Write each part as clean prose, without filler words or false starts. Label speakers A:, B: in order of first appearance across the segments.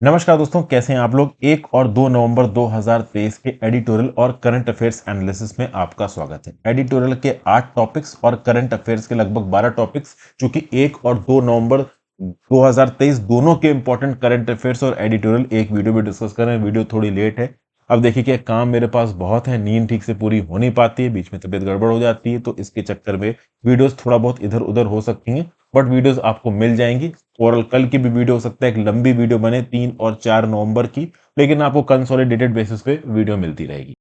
A: नमस्कार दोस्तों, कैसे हैं आप लोग। 1 और 2 नवंबर 2023 के एडिटोरियल और करंट अफेयर्स एनालिसिस में आपका स्वागत है। एडिटोरियल के 8 टॉपिक्स और करंट अफेयर्स के लगभग 12 टॉपिक्स, चूंकि 1 और 2 नवंबर 2023 दोनों के इंपॉर्टेंट करंट अफेयर्स और एडिटोरियल एक वीडियो में डिस्कस कर रहे हैं। वीडियो थोड़ी लेट है। अब देखिए कि काम मेरे पास बहुत है, नींद ठीक से पूरी हो नहीं पाती है, बीच में तबीयत गड़बड़ हो जाती है, तो इसके चक्कर में वीडियोस थोड़ा बहुत इधर उधर हो सकती हैं, बट वीडियोस आपको मिल जाएंगी। ओवरऑल कल की भी वीडियो हो सकता है एक लंबी वीडियो बने 3 और 4 नवंबर की, लेकिन आपको कंसोलिडेटेड बेसिस पे वीडियो मिलती रहेगी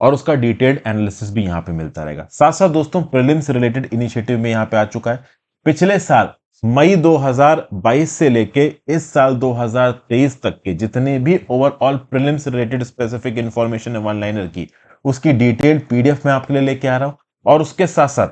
A: और उसका डिटेल्ड एनालिसिस भी यहाँ पे मिलता रहेगा। साथ साथ दोस्तों, प्रीलिम्स रिलेटेड इनिशिएटिव में यहाँ पे आ चुका है। पिछले साल मई 2022 से लेके इस साल 2023 तक के जितने भी overall prelims related specific information है वन लाइनर की, उसकी डिटेल्ड पीडीएफ मैं आपके लिए लेके आ रहा हूं। और उसके साथ साथ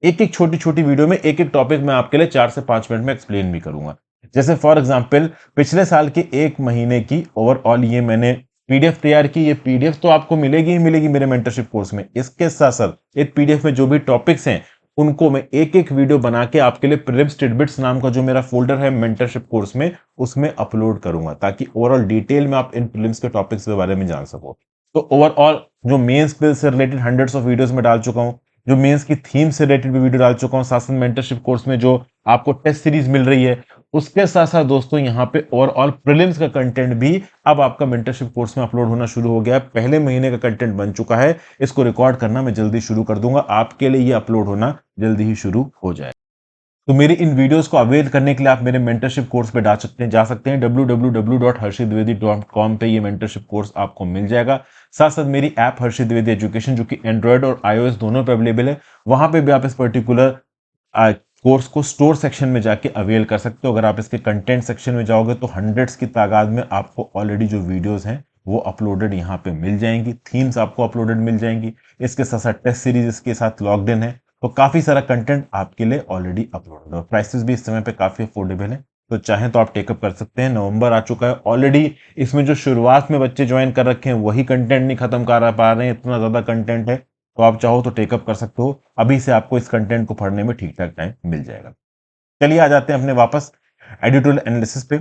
A: एक एक छोटी छोटी वीडियो में एक एक टॉपिक मैं आपके लिए 4 से 5 मिनट में एक्सप्लेन भी करूंगा। जैसे फॉर एग्जांपल पिछले साल के एक महीने की ओवरऑल ये मैंने पीडीएफ तैयार की। ये पीडीएफ तो आपको मिलेगी ही मिलेगी मेरे मेंटरशिप कोर्स में। इसके साथ साथ एक पीडीएफ में जो भी टॉपिक्स हैं उनको मैं एक एक वीडियो बना के आपके लिए प्रीलिम्स टिडबिट्स नाम का जो मेरा फोल्डर है मेंटरशिप कोर्स में, उसमें अपलोड करूंगा, ताकि ओवरऑल डिटेल में आप इन प्रीलिम्स के टॉपिक्स के बारे में जान सको। तो ओवरऑल जो मेन स्किल से रिलेटेड हंड्रेड्स ऑफ वीडियोस में डाल चुका हूं, जो मेंस की थीम से रिलेटेड भी वीडियो डाल चुका हूं, साथ साथ मेंटरशिप कोर्स में जो आपको टेस्ट सीरीज मिल रही है, उसके साथ साथ दोस्तों यहाँ पे ओवरऑल प्रीलिम्स का कंटेंट भी अब आपका मेंटरशिप कोर्स में अपलोड होना शुरू हो गया है। पहले महीने का कंटेंट बन चुका है, इसको रिकॉर्ड करना मैं जल्दी शुरू कर दूंगा, आपके लिए ये अपलोड होना जल्दी ही शुरू हो जाए। तो मेरी इन वीडियोस को अवेल करने के लिए आप मेरे मेंटरशिप कोर्स पे जा सकते हैं। www.harshitdwedi.com पे ये मेंटरशिप कोर्स आपको मिल जाएगा। साथ साथ मेरी ऐप हर्षित द्विवेदी एजुकेशन, जो कि एंड्रॉयड और iOS दोनों पे अवेलेबल है, वहां पे भी आप इस पर्टिकुलर कोर्स को स्टोर सेक्शन में जाके अवेल कर सकते हो। अगर आप इसके कंटेंट सेक्शन में जाओगे तो हंड्रेड्स की तादाद में आपको ऑलरेडी जो वीडियोस हैं वो अपलोडेड यहाँ पे मिल जाएंगी, थीम्स आपको अपलोडेड मिल जाएंगी, इसके साथ साथ टेस्ट सीरीज इसके साथ लॉग्ड इन है। तो काफी सारा कंटेंट आपके लिए ऑलरेडी अपलोडेड है और प्राइसेस भी इस समय पे काफी अफोर्डेबल है। तो चाहें तो आप टेकअप कर सकते हैं। नवंबर आ चुका है ऑलरेडी, इसमें जो शुरुआत में बच्चे ज्वाइन कर रखे हैं वही कंटेंट नहीं खत्म कर पा रहे हैं, इतना ज्यादा कंटेंट है। तो आप चाहो तो टेकअप कर सकते हो, अभी से आपको इस कंटेंट को पढ़ने में ठीक ठाक टाइम मिल जाएगा। चलिए आ जाते हैं अपने वापस एडिटोरियल एनालिसिस पे।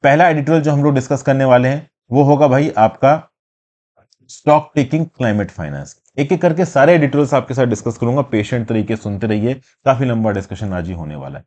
A: पहला एडिटोरियल जो हम लोग डिस्कस करने वाले हैं वो होगा भाई आपका स्टॉक टेकिंग क्लाइमेट फाइनेंस। एक एक करके सारे एडिटोरियल्स आपके साथ डिस्कस करूंगा, पेशेंट तरीके सुनते रहिए, काफी लंबा डिस्कशन आज ही होने वाला है।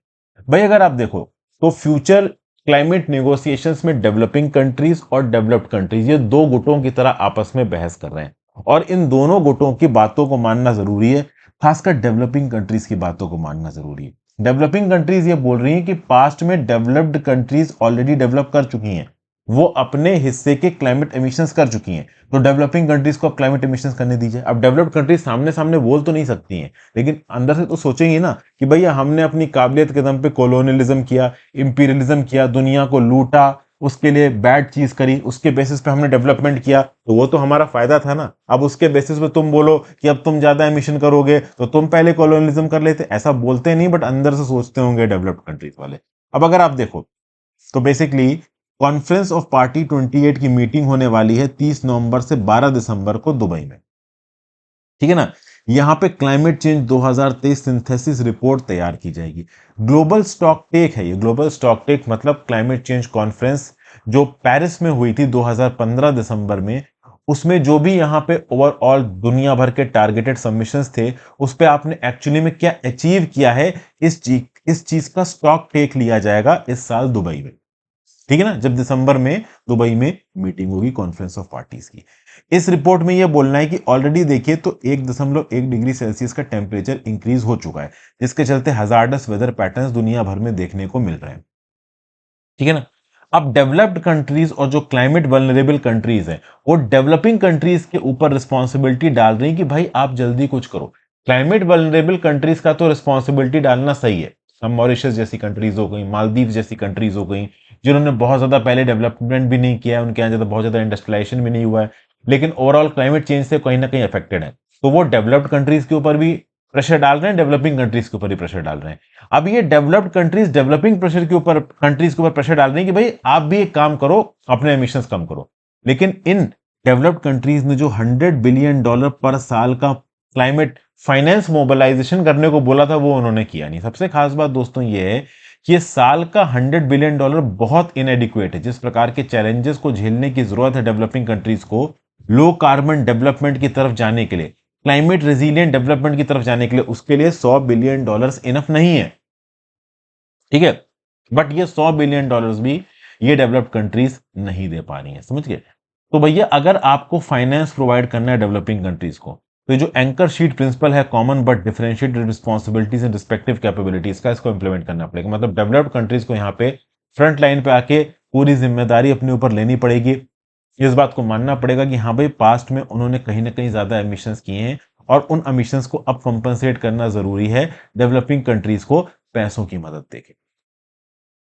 A: भाई अगर आप देखो तो फ्यूचर क्लाइमेट नेगोशिएशंस में डेवलपिंग कंट्रीज और डेवलप्ड कंट्रीज, ये दो गुटों की तरह आपस में बहस कर रहे हैं और इन दोनों गुटों की बातों को मानना जरूरी है। खासकर डेवलपिंग कंट्रीज की बातों को मानना जरूरी है। डेवलपिंग कंट्रीज ये बोल रही हैं कि पास्ट में डेवलप्ड कंट्रीज ऑलरेडी डेवलप कर चुकी हैं, वो अपने हिस्से के क्लाइमेट एमिशंस कर चुकी हैं, तो डेवलपिंग कंट्रीज को अब क्लाइमेट एमिशंस करने दीजिए। अब डेवलप्ड कंट्रीज सामने सामने बोल तो नहीं सकती हैं, लेकिन अंदर से तो सोचेंगे ना कि भैया हमने अपनी काबिलियत के दम पे कॉलोनियलिज्म किया, इंपीरियलिज्म किया, दुनिया को लूटा, उसके लिए बैड चीज करी, उसके बेसिस पे हमने डेवलपमेंट किया, तो वो तो हमारा फायदा था ना। अब उसके बेसिस पे तुम बोलो कि अब तुम ज्यादा एमिशन करोगे तो तुम पहले कॉलोनियलिज्म कर लेते। ऐसा बोलते नहीं, बट अंदर से सोचते होंगे डेवलप्ड कंट्रीज वाले। अब अगर आप देखो तो बेसिकली कॉन्फ्रेंस ऑफ पार्टी 28 की मीटिंग होने वाली है 30 नवंबर से 12 दिसंबर को दुबई में, ठीक है ना। यहां पे क्लाइमेट चेंज 2023 सिंथेसिस रिपोर्ट तैयार की जाएगी। ग्लोबल स्टॉक टेक है ये, ग्लोबल स्टॉक टेक मतलब क्लाइमेट चेंज कॉन्फ्रेंस जो पेरिस में हुई थी 2015 दिसंबर में, उसमें जो भी यहां पे ओवरऑल दुनिया भर के टारगेटेड सबमिशंस थे, उस पे आपने एक्चुअली में क्या अचीव किया है, इस चीज का स्टॉक टेक लिया जाएगा इस साल दुबई में, ठीक है ना, जब दिसंबर में दुबई में मीटिंग होगी कॉन्फ्रेंस ऑफ पार्टीज की। इस रिपोर्ट में यह बोलना है कि ऑलरेडी देखिए तो 1.1 डिग्री सेल्सियस का टेम्परेचर इंक्रीज हो चुका है, जिसके चलते हजार्डस वेदर पैटर्न्स दुनिया भर में देखने को मिल रहे हैं, ठीक है ना। अब डेवलप्ड कंट्रीज और जो क्लाइमेट वल्नरेबल कंट्रीज हैं, वो डेवलपिंग कंट्रीज के ऊपर रिस्पॉन्सिबिलिटी डाल रही है कि भाई आप जल्दी कुछ करो। क्लाइमेट वल्नरेबल कंट्रीज का तो रिस्पॉन्सिबिलिटी डालना सही है, हम मॉरिशस जैसी कंट्रीज हो गई, मालदीव जैसी कंट्रीज हो गई, जिन्होंने बहुत ज्यादा पहले डेवलपमेंट भी नहीं किया है, उनके यहाँ ज्यादा बहुत ज्यादा इंडस्ट्रियलाइजेशन भी नहीं हुआ है, लेकिन ओवरऑल क्लाइमेट चेंज से कहीं ना कहीं अफेक्टेड है, तो वो डेवलप्ड कंट्रीज के ऊपर भी प्रेशर डाल रहे हैं, डेवलपिंग कंट्रीज के ऊपर भी प्रेशर डाल रहे हैं। अब ये डेवलप्ड कंट्रीज डेवलपिंग प्रेशर के ऊपर कंट्रीज के ऊपर प्रेशर डाल रही है कि भाई आप भी एक काम करो, अपने एमिशंस कम करो। लेकिन इन डेवलप्ड कंट्रीज ने जो $100 बिलियन पर साल का क्लाइमेट फाइनेंस मोबिलाइजेशन करने को बोला था वो उन्होंने किया नहीं। सबसे खास बात दोस्तों ये है कि ये साल का $100 बिलियन बहुत इनएडिक्वेट है। जिस प्रकार के चैलेंजेस को झेलने की जरूरत है डेवलपिंग कंट्रीज को लो कार्बन डेवलपमेंट की तरफ जाने के लिए, क्लाइमेट रेजिलियंट डेवलपमेंट की तरफ जाने के लिए, उसके लिए $100 बिलियन इनफ नहीं है। ठीक है, बट ये $100 बिलियन भी ये डेवलप्ड कंट्रीज नहीं दे पा रही हैं, समझ गए। तो भैया अगर आपको फाइनेंस प्रोवाइड करना है डेवलपिंग कंट्रीज को, तो जो एंकर शीट प्रिंसिपल है, common but differentiated responsibilities and respective capabilities का, इसको इंप्लीमेंट करना पड़ेगा। मतलब डेवलप्ड कंट्रीज को यहाँ पे फ्रंट लाइन पे आके पूरी जिम्मेदारी अपने ऊपर लेनी पड़ेगी। इस बात को मानना पड़ेगा कि हाँ भाई पास्ट में उन्होंने कहीं ना कहीं ज्यादा एमिशंस किए हैं और उन एमिशंस को अब कंपनसेट करना जरूरी है डेवलपिंग कंट्रीज को पैसों की मदद देके।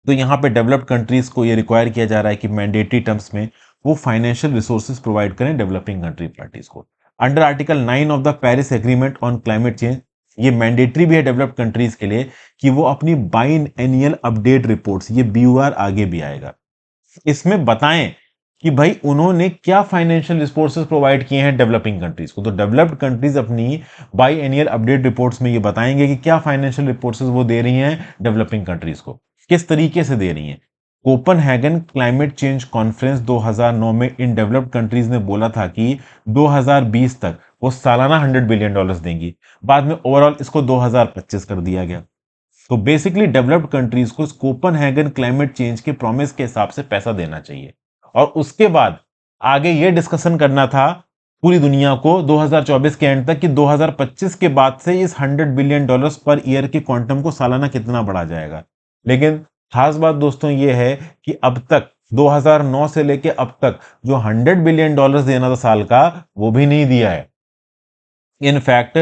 A: तो यहाँ पे डेवलप्ड कंट्रीज को ये रिक्वायर किया जा रहा है कि मैंडेटरी टर्म्स में वो फाइनेंशियल रिसोर्सेज प्रोवाइड करें डेवलपिंग कंट्री पार्टीज को। Under article 9 of the Paris agreement on climate change, ये मैंडेटरी भी है डेवलप्ड कंट्रीज के लिए कि वो अपनी बाइन एनुअल अपडेट रिपोर्ट्स, ये BUR आगे भी आएगा, इसमें बताएं कि भाई उन्होंने क्या फाइनेंशियल रिसोर्सेज प्रोवाइड किए हैं डेवलपिंग कंट्रीज को। तो डेवलप्ड कंट्रीज अपनी बाई एनुअल अपडेट रिपोर्ट्स में ये बताएंगे कि क्या फाइनेंशियल रिसोर्सेज वो दे रही हैं डेवलपिंग कंट्रीज को, किस तरीके से दे रही हैं। कोपनहेगन क्लाइमेट चेंज कॉन्फ्रेंस 2009 में इन डेवलप्ड कंट्रीज ने बोला था कि 2020 तक वो सालाना $100 बिलियन देंगी। बाद में ओवरऑल इसको 2025 कर दिया गया। तो बेसिकली डेवलप्ड कंट्रीज को कोपनहेगन क्लाइमेट चेंज के प्रॉमिस के हिसाब से पैसा देना चाहिए और उसके बाद आगे ये डिस्कशन करना था पूरी दुनिया को 2024 के एंड तक कि 2025 के बाद से इस $100 बिलियन पर ईयर के क्वांटम को सालाना कितना बढ़ा जाएगा। लेकिन खास बात दोस्तों ये है कि अब तक 2009 से लेके अब तक जो $100 बिलियन देना था साल का, वो भी नहीं दिया है। इनफैक्ट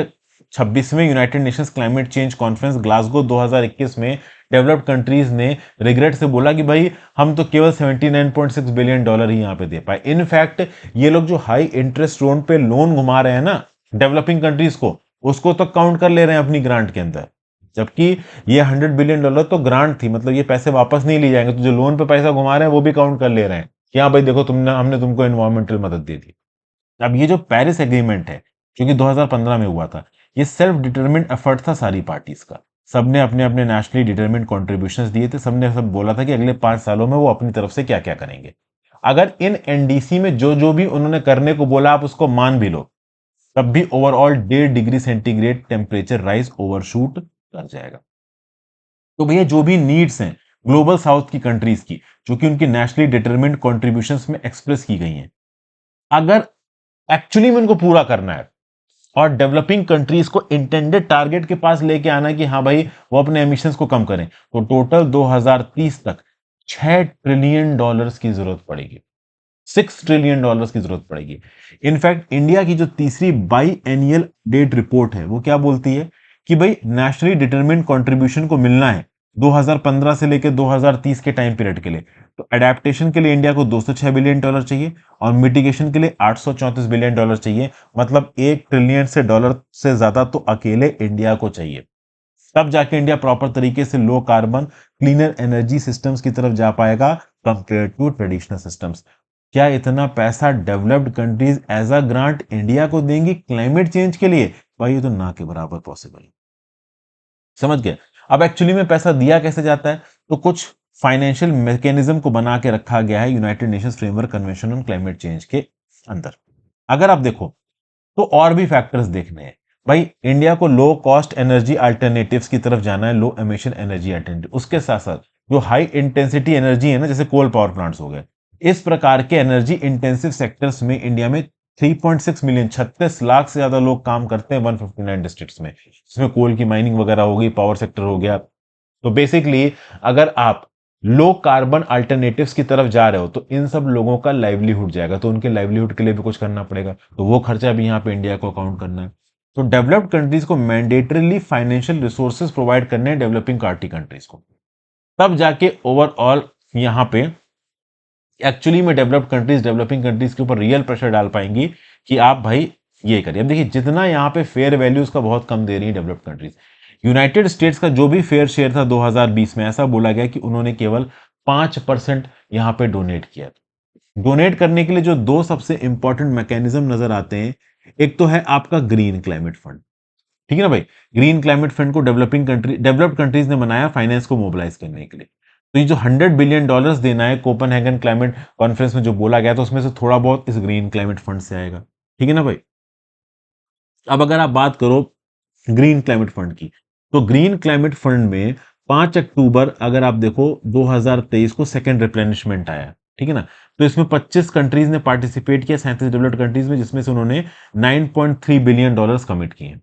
A: 26वें United Nations climate change conference Glasgow 2021 में डेवलप्ड कंट्रीज ने रिग्रेट से बोला कि भाई हम तो केवल $79.6 बिलियन ही यहां पे दे पाए। इनफैक्ट ये लोग जो हाई इंटरेस्ट लोन पे लोन घुमा रहे हैं ना डेवलपिंग कंट्रीज को, उसको तो काउंट कर ले रहे हैं अपनी ग्रांट के अंदर, जबकि ये $100 बिलियन तो ग्रांट थी, मतलब ये पैसे वापस नहीं लिए जाएंगे। तो जो लोन पे पैसा घुमा रहे हैं वो भी काउंट कर ले रहे हैं कि हाँ भाई देखो तुमने, हमने तुमको एनवायरमेंटल मदद दे दी। अब ये जो पेरिस एग्रीमेंट है जो कि 2015 में हुआ था, ये सेल्फ डिटरमिन्ड एफर्ट था सारी पार्टीज का। सबने अपने अपने नेशनली डिटरमिन्ड कॉन्ट्रीब्यूशंस दिए थे, सबने सब बोला था कि अगले 5 सालों में वो अपनी तरफ से क्या क्या करेंगे। अगर इन एनडीसी में जो जो भी उन्होंने करने को बोला आप उसको मान भी लो, तब भी overall 1.5 degree centigrade temperature rise overshoot कर जाएगा। तो भैया जो भी नीड्स हैं ग्लोबल साउथ की कंट्रीज की, जो कि उनकी नेशनली डिटरमिन्ड कॉन्ट्रीब्यूशंस में एक्सप्रेस की गई हैं, अगर एक्चुअली में उनको पूरा करना है और डेवलपिंग कंट्रीज को इंटेंडेड टारगेट के पास लेके आना है कि हाँ भाई वो अपने एमिशंस को कम करें, तो टोटल 2030 तक $6 ट्रिलियन की जरूरत पड़ेगी। $6 ट्रिलियन की जरूरत पड़ेगी। इनफैक्ट इंडिया की जो तीसरी बाई एनुअल डेट रिपोर्ट है वो क्या बोलती है कि भाई नेशनली डिटरमिन्ड कंट्रीब्यूशन को मिलना है 2015 से लेकर 2030 के टाइम पीरियड के लिए। तो एडेप्टेशन के लिए इंडिया को $206 बिलियन चाहिए और मिटिगेशन के लिए $834 बिलियन चाहिए। मतलब $1 ट्रिलियन से ज्यादा तो अकेले इंडिया को चाहिए, तब जाके इंडिया प्रॉपर तरीके से low carbon cleaner energy systems की तरफ जा पाएगा कंपेयर टू ट्रेडिशनल सिस्टम्स। क्या इतना पैसा developed countries as a grant India को देंगी क्लाइमेट चेंज के लिए? भाई ये तो ना के बराबर पॉसिबल है, समझ गए। अब एक्चुअली में पैसा दिया कैसे जाता है, तो कुछ फाइनेंशियल मैकेनिज्म को बना के रखा गया है United Nations framework convention on climate change के अंदर। अगर आप देखो तो और भी फैक्टर्स देखने हैं। भाई इंडिया को लो कॉस्ट एनर्जी अल्टरनेटिव्स की तरफ जाना है, लो एमिशन एनर्जी अल्टरनेटिव। उसके साथ साथ जो हाई इंटेंसिटी एनर्जी है ना, जैसे कोल पावर प्लांट्स हो गए, इस प्रकार के एनर्जी इंटेंसिव सेक्टर्स में इंडिया में 3.6 मिलियन 36 लाख से ज्यादा लोग काम करते हैं 159 डिस्ट्रिक्ट्स में, जिसमें कोल की माइनिंग वगैरह हो गई, पावर सेक्टर हो गया। तो बेसिकली अगर आप लो कार्बन अल्टरनेटिव्स की तरफ जा रहे हो तो इन सब लोगों का लाइवलीहुड जाएगा, तो उनके लाइवलीहुड के लिए भी कुछ करना पड़ेगा, तो वो खर्चा भी यहाँ पे इंडिया को अकाउंट करना है। तो डेवलप्ड कंट्रीज को मैंडेटरीली फाइनेंशियल रिसोर्सेज प्रोवाइड करने हैं डेवलपिंग कंट्रीज को, तब जाके ओवरऑल यहाँ पे एक्चुअली में डेवलप्ड कंट्रीज डेवलपिंग कंट्रीज के ऊपर रियल प्रेशर डाल पाएंगी कि आप भाई ये करिए। अब देखिए जितना यहाँ पे फेयर वैल्यूज का बहुत कम दे रही है डेवलप्ड कंट्रीज। यूनाइटेड स्टेट्स का जो भी फेयर शेयर था 2020 में, ऐसा बोला गया कि उन्होंने केवल 5% यहाँ पे डोनेट किया। डोनेट करने के लिए जो दो सबसे इंपॉर्टेंट मैकेनिज्म नजर आते हैं, एक तो है आपका ग्रीन क्लाइमेट फंड, ठीक है ना भाई। ग्रीन क्लाइमेट फंड को डेवलप्ड कंट्रीज ने बनाया फाइनेंस को मोबिलाइज करने के लिए। तो ये जो $100 बिलियन देना है कोपेनहेगन क्लाइमेट कॉन्फ्रेंस में जो बोला गया था, उसमें से थोड़ा बहुत इस ग्रीन क्लाइमेट फंड से आएगा। ठीक है ना भाई। अब अगर आप बात करो ग्रीन क्लाइमेट फंड की, तो ग्रीन क्लाइमेट फंड में 5 अक्टूबर अगर आप देखो 2023 को सेकेंड रिप्लेनिशमेंट आया। ठीक है ना। तो इसमें 25 कंट्रीज ने पार्टिसिपेट किया, 37 डेवलप्ड कंट्रीज में, जिसमें से उन्होंने $9.3 बिलियन कमिट किए हैं।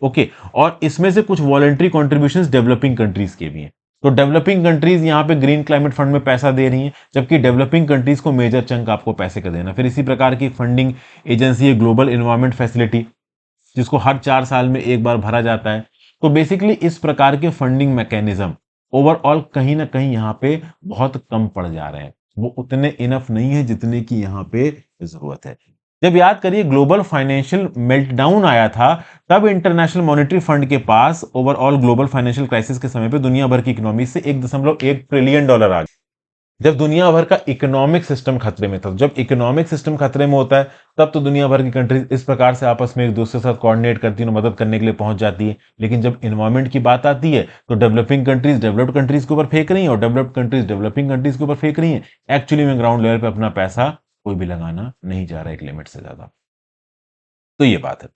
A: ओके। और इसमें से कुछ वॉलेंट्री कॉन्ट्रीब्यूशंस डेवलपिंग कंट्रीज के भी हैं। तो डेवलपिंग कंट्रीज यहां पे ग्रीन क्लाइमेट फंड में पैसा दे रही हैं, जबकि डेवलपिंग कंट्रीज को मेजर चंक आपको पैसे का देना। फिर इसी प्रकार की फंडिंग एजेंसी है ग्लोबल एनवायरमेंट फैसिलिटी, जिसको हर 4 साल में एक बार भरा जाता है। तो बेसिकली इस प्रकार के फंडिंग मैकेनिज्म ओवरऑल कहीं ना कहीं यहाँ पे बहुत कम पड़ जा रहे हैं, वो उतने इनफ नहीं है जितने की यहाँ पे जरूरत है। जब याद करिए ग्लोबल फाइनेंशियल मेल्टडाउन आया था, तब इंटरनेशनल मॉनेटरी फंड के पास ओवरऑल ग्लोबल फाइनेंशियल क्राइसिस के समय पे दुनिया भर की इकोनॉमी से $1.1 ट्रिलियन आ गया। जब दुनिया भर का इकोनॉमिक सिस्टम खतरे में था, जब इकोनॉमिक सिस्टम खतरे में होता है, तब तो दुनिया भर की कंट्रीज इस प्रकार से आपस में एक दूसरे के साथ कोऑर्डिनेट करती है, मदद करने के लिए पहुंच जाती है। लेकिन जब इन्वायरमेंट की बात आती है, तो डेवलपिंग कंट्रीज डेवलप्ड कंट्रीज के ऊपर फेंक रही है और डेवलप्ड कंट्रीज डेवलपिंग कंट्रीज के ऊपर फेंक रही है। एक्चुअली में ग्राउंड लेवल पे अपना पैसा कोई भी लगाना नहीं जा रहा है एक लिमिट से ज्यादा। तो ये बात है।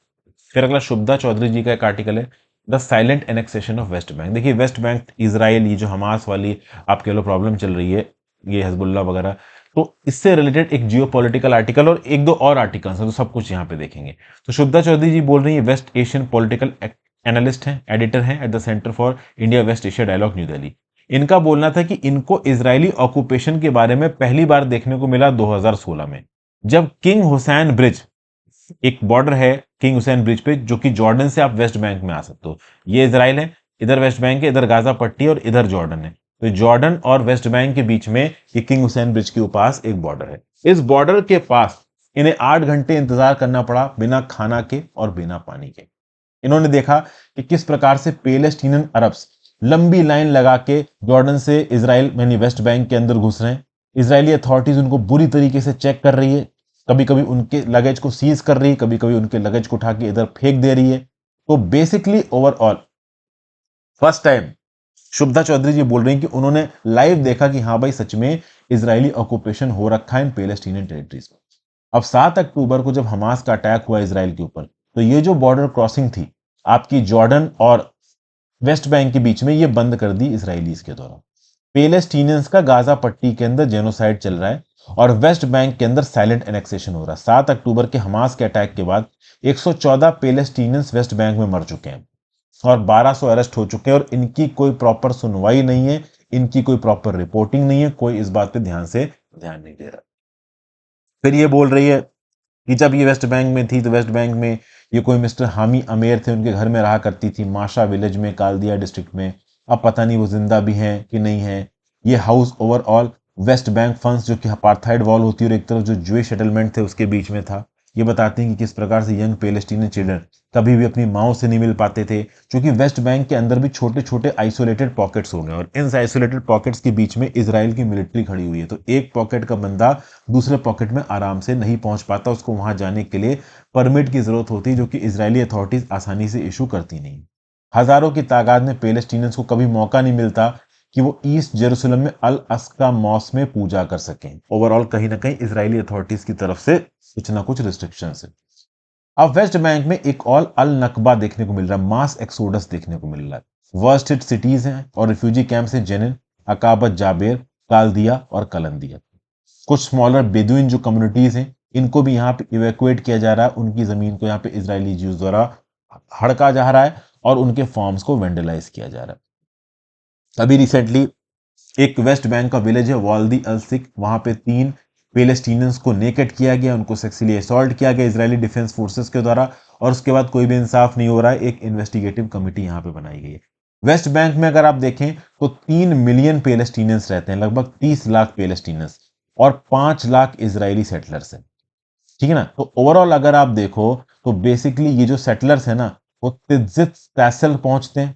A: फिर अगला शुभदा चौधरी जी का एक आर्टिकल है, the silent annexation of West Bank. देखिए वेस्ट बैंक इजराइल, ये जो हमास वाली आप कह लो प्रॉब्लम चल रही है, ये हिजबुल्ला वगैरह, तो इससे रिलेटेड एक जियो पॉलिटिकल आर्टिकल और एक दो और आर्टिकल्स हैं, तो सब कुछ यहाँ पे देखेंगे। तो शुभदा चौधरी जी बोल रही है, वेस्ट एशियन पॉलिटिकल एनालिस्ट हैं, एडिटर हैं at the centre for India West Asia dialogue New Delhi. इनका बोलना था कि इनको इजरायली ऑक्यूपेशन के बारे में पहली बार देखने को मिला 2016 में, जब किंग हुसैन ब्रिज, एक बॉर्डर है किंग हुसैन ब्रिज पे, जो कि जॉर्डन से आप वेस्ट बैंक में आ सकते हो। ये इजराइल है, इधर वेस्ट बैंक है, इधर गाजा पट्टी और इधर जॉर्डन है। तो जॉर्डन और वेस्ट बैंक के बीच में ये किंग हुसैन ब्रिज के पास एक बॉर्डर है। इस बॉर्डर के पास इन्हें 8 घंटे इंतजार करना पड़ा, बिना खाना के और बिना पानी के। इन्होंने देखा कि किस प्रकार से पैलेस्टीनियन अरब्स लंबी लाइन लगा के जॉर्डन से इसराइल यानी वेस्ट बैंक के अंदर घुस रहे हैं। इजरायली अथॉरिटीज उनको बुरी तरीके से चेक कर रही है, कभी कभी उनके लगेज को सीज कर रही है, कभी कभी उनके लगेज को उठा के इधर फेंक दे रही है। तो basically overall first time Shubhada Chaudhary ji बोल रही हैं कि उन्होंने लाइव देखा कि हाँ भाई सच में इजरायली ऑक्यूपेशन हो रखा है इन पैलेस्टीनियन टेरिटरीज में। अब 7 अक्टूबर को जब हमास का अटैक हुआ इसराइल के ऊपर, तो ये जो बॉर्डर क्रॉसिंग थी आपकी जॉर्डन और वेस्ट बैंक के बीच में, ये बंद कर दी इसराइलीज के द्वारा। पैलेस्टीनियंस का गाजा पट्टी के अंदर जेनोसाइड चल रहा है और वेस्ट बैंक के अंदर साइलेंट एनेक्सेशन हो रहा है। 7 अक्टूबर के हमास के अटैक के बाद 114 पैलेस्टीनियंस वेस्ट बैंक में मर चुके हैं और 1200 अरेस्ट हो चुके हैं, और इनकी कोई प्रॉपर सुनवाई नहीं है, इनकी कोई प्रॉपर रिपोर्टिंग नहीं है, कोई इस बात पे ध्यान नहीं दे रहा। फिर ये बोल रही है कि जब ये वेस्ट बैंक में थी, तो वेस्ट बैंक में ये कोई मिस्टर हामी अमेर थे, उनके घर में रहा करती थी माशा विलेज में, कालदिया डिस्ट्रिक्ट में। अब पता नहीं वो जिंदा भी हैं कि नहीं है। ये house overall West Bank funds, जो कि अपार्थाइड वॉल होती है और एक तरफ जो ज्यूइश सेटलमेंट थे उसके बीच में था। ये बताते हैं कि किस प्रकार से यंग पैलेस्टीनियन चिल्ड्रन कभी भी अपनी माओ से नहीं मिल पाते थे, क्योंकि वेस्ट बैंक के अंदर भी छोटे छोटे आइसोलेटेड पॉकेट्स हो गए, और इन आइसोलेटेड पॉकेट्स के बीच में इसराइल की मिलिट्री खड़ी हुई है। तो एक पॉकेट का बंदा दूसरे पॉकेट में आराम से नहीं पहुंच पाता, उसको वहां जाने के लिए परमिट की जरूरत होती है, जो कि इजरायली अथॉरिटीज आसानी से इशू करती नहीं। हजारों की तादाद में पैलेस्टीनियंस को कभी मौका नहीं मिलता कि वो ईस्ट जेरूसलम में अल अस्का मॉस में पूजा कर सकें। ओवरऑल कहीं ना कहीं इजरायली अथॉरिटीज की तरफ से कुछ ना कुछ रिस्ट्रिक्शन है। अब वेस्ट बैंक में एक और अल नकबा देखने को मिल रहा है, मास एक्सोडस देखने को मिल रहा है। वर्स्ट हिट सिटीज हैं और रिफ्यूजी कैंप्स हैं, जेनिन, अकाबत जाबेर, कालदिया और कलंदिया। कुछ स्मॉलर बेदुइन जो कम्युनिटीज हैं, इनको भी यहाँ पे इवैक्यूएट किया जा रहा है, उनकी जमीन को यहाँ पे इजरायली ज्यूज द्वारा हड़का जा रहा है और उनके फॉर्म्स को वेंडलाइज किया जा रहा है। अभी रिसेंटली एक वेस्ट बैंक का विलेज है वाल्दी अल सिक, वहां पे 3 पैलेस्टीनियंस को नेकेड किया गया, उनको सेक्सुअली असॉल्ट किया गया इजरायली डिफेंस फोर्सेस के द्वारा, और उसके बाद कोई भी इंसाफ नहीं हो रहा है। एक इन्वेस्टिगेटिव कमिटी यहां पे बनाई गई है। वेस्ट बैंक में अगर आप देखें तो 3 मिलियन पैलेस्टीनियंस रहते हैं, लगभग 30 लाख पैलेस्टीनियंस, और 5 लाख इजरायली सेटलर्स हैं। ठीक है ना। तो ओवरऑल अगर आप देखो तो बेसिकली ये जो सेटलर्स है ना, वो तिज्जित तैसल पहुंचते हैं।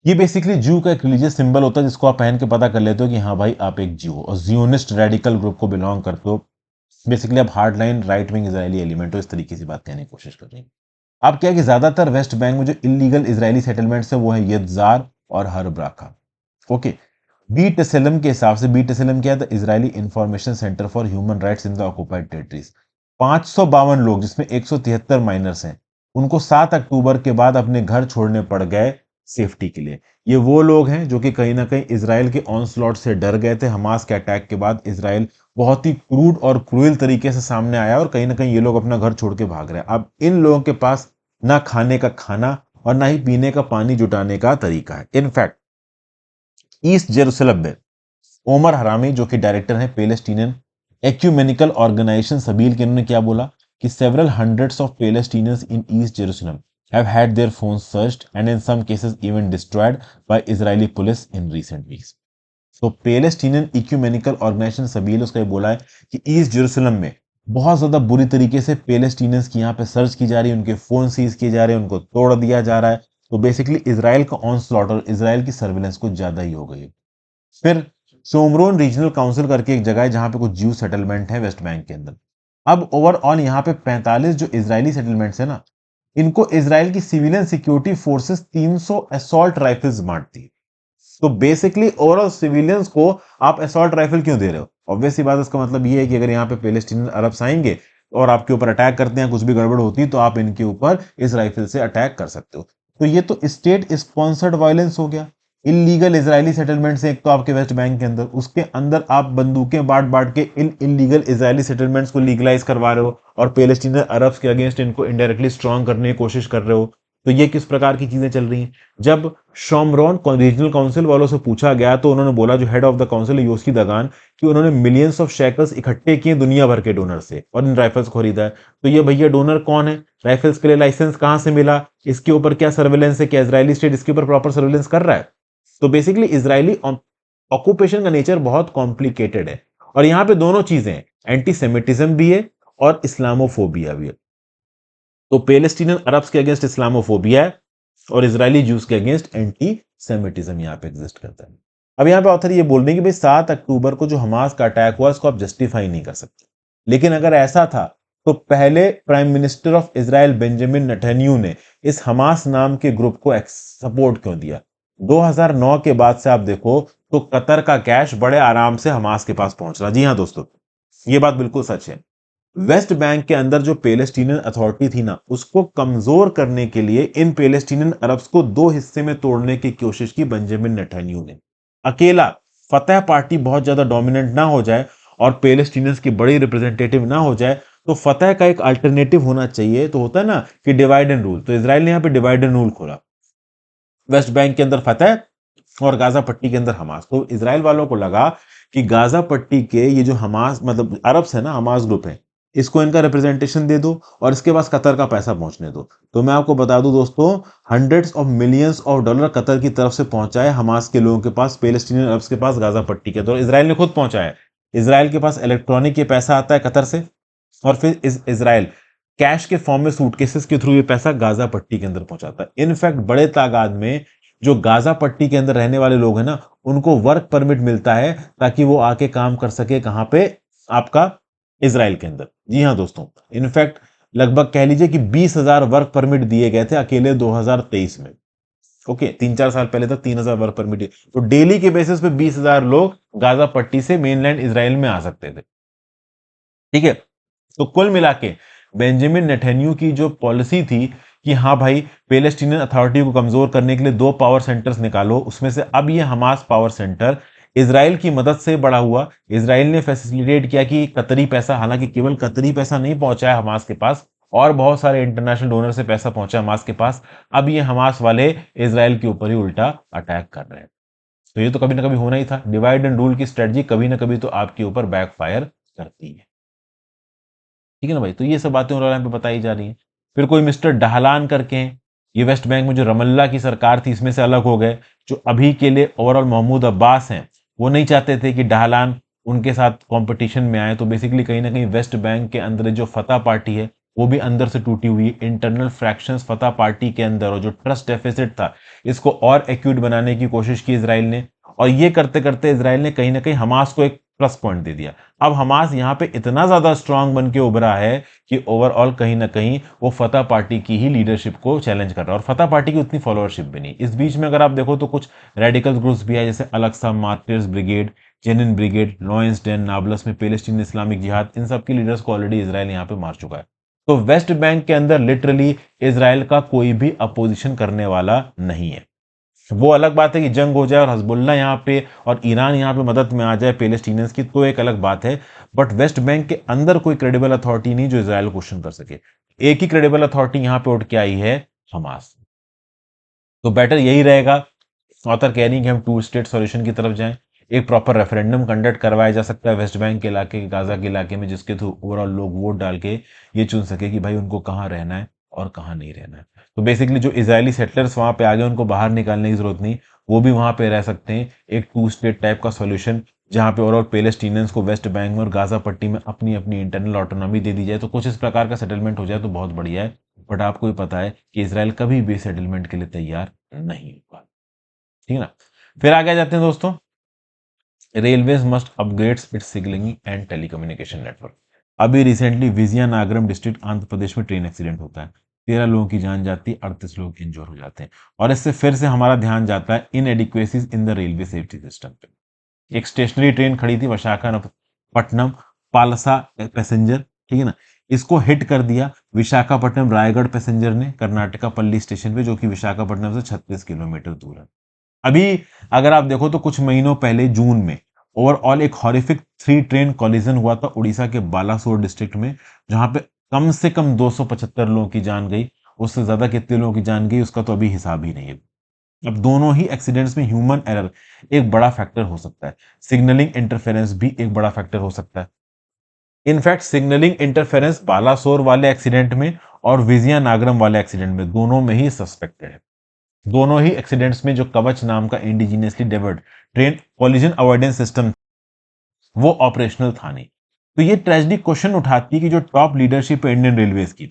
A: ये बेसिकली जू का एक रिलीजियस सिंबल होता है, जिसको आप पहन के पता कर लेते हो कि हाँ भाई आप एक जू हो और जियोनिस्ट रेडिकल ग्रुप को बिलोंग करते हो। बेसिकली आप hard line right wing Israeli element हो, इस तरीके से बात कहने की कोशिश कर रही हैं। अब क्या है कि ज्यादातर वेस्ट बैंक में जो इलीगल इजरायली सेटलमेंट्स है वो है यदजार और हर ब्राका। ओके, बीटेसलम के हिसाब से, बीटेसलम क्या था, Israeli information centre for human rights in the occupied territories. 552 लोग जिसमें 173 माइनर्स हैं, उनको 7 अक्टूबर के बाद अपने घर छोड़ने पड़ गए सेफ्टी के लिए। ये वो लोग हैं जो कि कहीं ना कहीं इसराइल के ऑनस्लॉट से डर गए थे। हमास के अटैक के बाद इसराइल बहुत ही क्रूड और क्रूएल तरीके से सामने आया और कहीं ना कहीं ये लोग अपना घर छोड़ के भाग रहे हैं। अब इन लोगों के पास ना खाने का खाना और ना ही पीने का पानी जुटाने का तरीका है। इनफैक्ट ईस्ट जेरूसलम में ओमर हरामी जो कि डायरेक्टर हैं पैलेस्टीनियन एक्यूमेनिकल ऑर्गेनाइजेशन सबील के, इन्होंने क्या बोला कि several hundreds of Palestinians in East Jerusalem have had their phones searched and in some cases even destroyed by Israeli police in recent weeks. तो पैलेस्टीनियन इक्यूमेनिकल ऑर्गेनाइजेशन सबील उसका ये बोला है कि ईस्ट जेरूसलम में बहुत ज्यादा बुरी तरीके से पैलेस्टीनियंस की यहाँ पे सर्च की जा रही है, उनके फोन सीज किए जा रहे हैं, उनको तोड़ दिया जा रहा है। तो बेसिकली इसराइल का ऑन स्लॉट और इसराइल की सर्विलेंस कुछ ज्यादा ही हो गई है। फिर सोमरोन रीजनल काउंसिल करके एक जगह है जहां पे कुछ ज्यू सेटलमेंट है वेस्ट बैंक के अंदर। अब ओवरऑल यहाँ पे 45 जो इजरायली सेटलमेंट्स है ना, इनको इसराइल की civilian security forces 300 assault rifles बांटती है। तो बेसिकली ओवरऑल सिविलियंस को आप असॉल्ट राइफल क्यों दे रहे हो? ऑब्वियस सी बात है, इसका मतलब ये है कि अगर यहाँ पे पैलेस्टीनियन अरब्स आएंगे और आपके ऊपर अटैक करते हैं, कुछ भी गड़बड़ होती है, तो आप इनके ऊपर इस राइफल से अटैक कर सकते हो। तो ये तो स्टेट स्पॉन्सर्ड वायलेंस हो गया। इलीगल इजरायली सेटलमेंट से, एक तो आपके वेस्ट बैंक के अंदर, उसके अंदर आप बंदूकें बांट बांट के इन इलीगल इजरायली सेटलमेंट्स को लीगलाइज करवा रहे हो और पैलेस्टीनियन अरब्स के अगेंस्ट इनको इनडायरेक्टली स्ट्रांग करने की कोशिश कर रहे हो। तो ये किस प्रकार की चीजें चल रही हैं? जब शोमरोन रीजनल काउंसिल वालों से पूछा गया तो उन्होंने बोला, जो head of the council Yoshi Dagan, कि उन्होंने मिलियंस ऑफ शेकल्स इकट्ठे किए दुनिया भर के डोनर से और इन राइफल्स को खरीदा है। तो ये भैया डोनर कौन है? राइफल्स के लिए लाइसेंस कहां से मिला? इसके ऊपर क्या सर्वेलेंस है? क्या इजरायली स्टेट इसके ऊपर प्रॉपर सर्वेलेंस कर रहा है? तो बेसिकली इजरायली ऑक्यूपेशन का नेचर बहुत कॉम्प्लिकेटेड है और यहां पे दोनों चीजें हैं, एंटी सेमिटिज्म भी है और इस्लामोफोबिया भी है। तो पैलेस्टीनियन अरब्स के अगेंस्ट इस्लामोफोबिया है और इजरायली जूस के अगेंस्ट एंटी सेमिटिज्म यहां पे एग्जिस्ट करता है। अब यहां पे ऑथर ये बोल रहे हैं कि भाई 7 अक्टूबर को जो हमास का अटैक हुआ इसको आप जस्टिफाई नहीं कर सकते, लेकिन अगर ऐसा था तो पहले prime minister of Israel Benjamin Netanyahu ने इस हमास नाम के ग्रुप को सपोर्ट क्यों दिया? 2009 के बाद से आप देखो तो कतर का कैश बड़े आराम से हमास के पास पहुंच रहा। जी हां दोस्तों, ये बात बिल्कुल सच है। वेस्ट बैंक के अंदर जो पैलेस्टीनियन अथॉरिटी थी ना, उसको कमजोर करने के लिए इन पैलेस्टीनियन अरब्स को दो हिस्से में तोड़ने की कोशिश की बेंजामिन नेतन्याहू ने। अकेला फतह पार्टी बहुत ज्यादा डोमिनेंट ना हो जाए और पैलेस्टीनियंस की बड़ी रिप्रेजेंटेटिव ना हो जाए, तो फतह का एक अल्टरनेटिव होना चाहिए। तो होता है ना कि डिवाइड एंड रूल, तो इसराइल ने यहां पे डिवाइड एंड रूल खोला, वेस्ट बैंक के अंदर फतह और गाजा पट्टी के अंदर हमास। तो इसराइल वालों को लगा कि गाजा पट्टी के ये जो हमास मतलब अरब्स है ना, हमास ग्रुप है, इसको इनका रिप्रेजेंटेशन दे दो और इसके पास कतर का पैसा पहुंचने दो। तो मैं आपको बता दूं दोस्तों, hundreds of millions of dollar Qatar की तरफ से पहुंचाए हमास के लोगों के पास, पैलेस्टीनियन अरब्स के पास गाजा पट्टी के। तो इसराइल ने खुद पहुंचाया। इसराइल के पास इलेक्ट्रॉनिक ये पैसा आता है कतर से और फिर इसराइल कैश के फॉर्म में सूटकेसेस के थ्रू ये पैसा गाजा पट्टी के अंदर पहुंचाता है। इनफैक्ट बड़े तादाद में जो गाजा पट्टी के अंदर रहने वाले लोग हैं ना, उनको वर्क परमिट मिलता है ताकि वो आके काम कर सके कहां पे? आपका इसराइल के अंदर। जी हां दोस्तों, इनफैक्ट लगभग कह लीजिए कि 20,000 वर्क परमिट दिए गए थे अकेले 2023 में। ओके, 3-4 साल पहले तक 3,000 वर्क परमिट। तो डेली के बेसिस पे 20,000 लोग गाजा पट्टी से मेनलैंड इसराइल में आ सकते थे। ठीक है, तो कुल मिला के बेंजामिन नेतन्याहू की जो पॉलिसी थी कि हाँ भाई, पैलेस्टीनियन अथॉरिटी को कमजोर करने के लिए 2 पावर सेंटर्स निकालो, उसमें से अब ये हमास पावर सेंटर इसराइल की मदद से बड़ा हुआ। इसराइल ने फैसिलिटेट किया कि कतरी पैसा, हालांकि केवल कतरी पैसा नहीं पहुंचा है हमास के पास, और बहुत सारे इंटरनेशनल डोनर से पैसा पहुंचा हमास के पास। अब ये हमास वाले इसराइल के ऊपर ही उल्टा अटैक कर रहे हैं। तो ये तो कभी ना कभी होना ही था। डिवाइड एंड रूल की स्ट्रेटजी कभी ना कभी तो आपके ऊपर बैकफायर करती है। ठीक है ना भाई? तो ये सब बातें ओवरऑल यहाँ पे बताई जा रही हैं। फिर कोई मिस्टर डहलान करके हैं, ये वेस्ट बैंक में जो रमल्ला की सरकार थी इसमें से अलग हो गए। जो अभी के लिए ओवरऑल महमूद अब्बास हैं, वो नहीं चाहते थे कि डहलान उनके साथ कंपटीशन में आए। तो बेसिकली कहीं ना कहीं वेस्ट बैंक के अंदर जो फतह पार्टी है वो भी अंदर से टूटी हुई है। इंटरनल फ्रैक्शंस फतह पार्टी के अंदर और जो ट्रस्ट डेफिसिट था, इसको और एक्यूट बनाने की कोशिश की इसराइल ने। और ये करते करते इसराइल ने कहीं ना कहीं हमास को एक प्लस पॉइंट दे दिया। अब हमास यहाँ पे इतना ज्यादा स्ट्रांग बन के उभरा है कि ओवरऑल कहीं ना कहीं वो फतह पार्टी की ही लीडरशिप को चैलेंज कर रहा है, और फतह पार्टी की उतनी फॉलोअरशिप भी नहीं। इस बीच में अगर आप देखो तो कुछ रेडिकल ग्रुप्स भी है, जैसे Al Aqsa Martyrs Brigade, Jenin Brigade, Lions Den Nablus में पैलेस्टीन इस्लामिक जिहाद, इन सब की लीडर्स को ऑलरेडी इसराइल यहाँ पे मार चुका है। तो वेस्ट बैंक के अंदर लिटरली इसराइल का कोई भी अपोजिशन करने वाला नहीं है। वो अलग बात है कि जंग हो जाए और हजबुल्ला यहाँ पे और ईरान यहाँ पे मदद में आ जाए पैलेस्टीनियंस की, तो एक अलग बात है। बट वेस्ट बैंक के अंदर कोई क्रेडिबल अथॉरिटी नहीं जो इसराइल को क्वेश्चन कर सके। एक ही क्रेडिबल अथॉरिटी यहाँ पे उठ के आई है, हमास। तो बेटर यही रहेगा, ऑथर कह रही है कि हम टू स्टेट सॉल्यूशन की तरफ जाएं, एक प्रॉपर रेफरेंडम कंडक्ट करवाया जा सकता है वेस्ट बैंक के इलाके, गाजा के इलाके में, जिसके थ्रू ओवरऑल लोग वोट डाल के ये चुन सके कि भाई उनको कहाँ रहना है और कहाँ नहीं रहना है। तो बेसिकली जो इजरायली सेटलर्स वहां पे आ गए उनको बाहर निकालने की जरूरत नहीं, वो भी वहां पे रह सकते हैं। एक टू स्टेट टाइप का सॉल्यूशन जहां पे ओवरऑल पैलेस्टीनियंस को वेस्ट बैंक में और गाजा पट्टी में अपनी अपनी इंटरनल ऑटोनॉमी दे दी जाए, तो कुछ इस प्रकार का सेटलमेंट हो जाए तो बहुत बढ़िया है। बट आपको भी पता है कि इसराइल कभी भी सेटलमेंट के लिए तैयार नहीं होगा, ठीक है ना। फिर आगे जाते हैं दोस्तों, railways must upgrades it's signalling and telecommunication network. अभी रिसेंटली विजयनागरम डिस्ट्रिक्ट आंध्र प्रदेश में ट्रेन एक्सीडेंट होता है, 13 लोगों की जान जाती है, 38 लोग इंजोर हो जाते हैं। और इससे फिर से हमारा ध्यान जाता है inadequacies in the railway safety system पे। एक स्टेशनरी ट्रेन खड़ी थी विशाखापट्टनम पालसा पैसेंजर, ठीक है ना, इसको हिट कर दिया विशाखापट्टनम रायगढ़ पैसेंजर ने कर्नाटका पल्ली स्टेशन पे, जो कि विशाखापट्टनम से 36 किलोमीटर दूर है। अभी अगर आप देखो तो कुछ महीनों पहले जून में ओवरऑल एक हॉरिफिक 3 ट्रेन कॉलिजन हुआ था उड़ीसा के बालासोर डिस्ट्रिक्ट में, जहां पे कम से कम 275 लोगों की जान गई। उससे ज्यादा कितने लोगों की जान गई उसका तो अभी हिसाब ही नहीं है। अब दोनों ही एक्सीडेंट्स में ह्यूमन एरर एक बड़ा फैक्टर हो सकता है, सिग्नलिंग इंटरफेरेंस भी एक बड़ा फैक्टर हो सकता है। इनफैक्ट सिग्नलिंग इंटरफेरेंस बालासोर वाले एक्सीडेंट में और विजयनागरम वाले एक्सीडेंट में, दोनों में ही सस्पेक्टेड है। दोनों ही एक्सीडेंट्स में जो कवच नाम का indigenously developed train collision avoidance system वो ऑपरेशनल था नहीं। तो ये ट्रेजिडी क्वेश्चन उठाती है कि जो टॉप लीडरशिप है इंडियन रेलवेज की,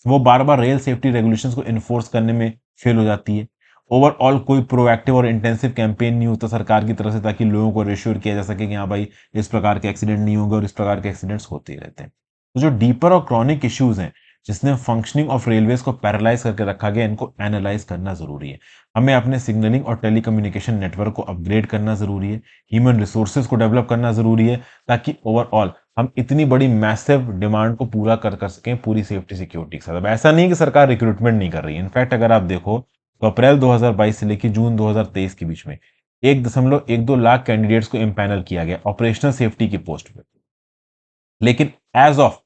A: वो बार बार रेल सेफ्टी रेगुलेशंस को इन्फोर्स करने में फेल हो जाती है। ओवरऑल कोई प्रोएक्टिव और इंटेंसिव कैंपेन नहीं होता सरकार की तरफ से, ताकि लोगों को रिश्योर किया जा सके कि हाँ भाई इस प्रकार के एक्सीडेंट नहीं होंगे, और इस प्रकार के एक्सीडेंट्स होते ही रहते हैं। तो जो डीपर और क्रॉनिक इश्यूज हैं जिसने फंक्शनिंग ऑफ रेलवेज को पैरालाइज करके रखा गया, इनको एनालाइज करना जरूरी है। हमें अपने सिग्नलिंग और टेलीकम्युनिकेशन नेटवर्क को अपग्रेड करना जरूरी है, ह्यूमन रिसोर्सेज को डेवलप करना जरूरी है, ताकि ओवरऑल हम इतनी बड़ी मैसिव डिमांड को पूरा कर सकें पूरी सेफ्टी सिक्योरिटी के साथ। अब ऐसा नहीं कि सरकार रिक्रूटमेंट नहीं कर रही है। इनफैक्ट अगर आप देखो तो अप्रैल 2022 से लेकर जून 2023 के बीच में 1.12 लाख कैंडिडेट्स को इम्पैनल किया गया ऑपरेशनल सेफ्टी की पोस्ट पे। लेकिन एज ऑफ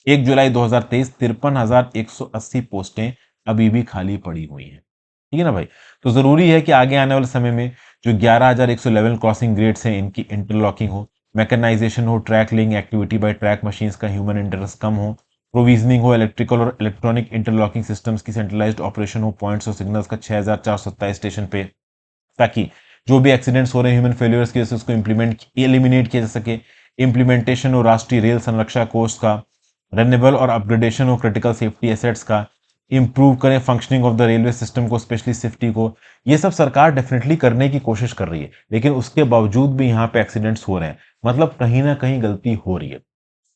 A: 1 जुलाई 2023 53,180 पोस्टें अभी भी खाली पड़ी हुई हैं, ठीक है ना भाई। तो जरूरी है कि आगे आने वाले समय में जो 11,111 क्रॉसिंग ग्रेड्स हैं इनकी इंटरलॉकिंग हो, मैकेनाइजेशन हो, track laying activity by track machines का ह्यूमन इंटरेस्ट कम हो, प्रोविजनिंग हो, इलेक्ट्रिकल और इलेक्ट्रॉनिक इंटरलॉकिंग सिस्टम्स की सेंट्रलाइज्ड ऑपरेशन हो पॉइंट्स और सिग्नल्स का 6,427 स्टेशन पे, ताकि जो भी एक्सीडेंट्स हो रहे हैं ह्यूमन फेलियर्स की वजह से उसको एलिमिनेट किया जा सके। इंप्लीमेंटेशन हो राष्ट्रीय रेल संरक्षा कोष का, रेन्यूअल और अपग्रेडेशन हो क्रिटिकल सेफ्टी एसेट्स का, इंप्रूव करें functioning of the railway system को, स्पेशली सेफ्टी को। ये सब सरकार डेफिनेटली करने की कोशिश कर रही है, लेकिन उसके बावजूद भी यहाँ पे एक्सीडेंट्स हो रहे हैं, मतलब कहीं ना कहीं गलती हो रही है।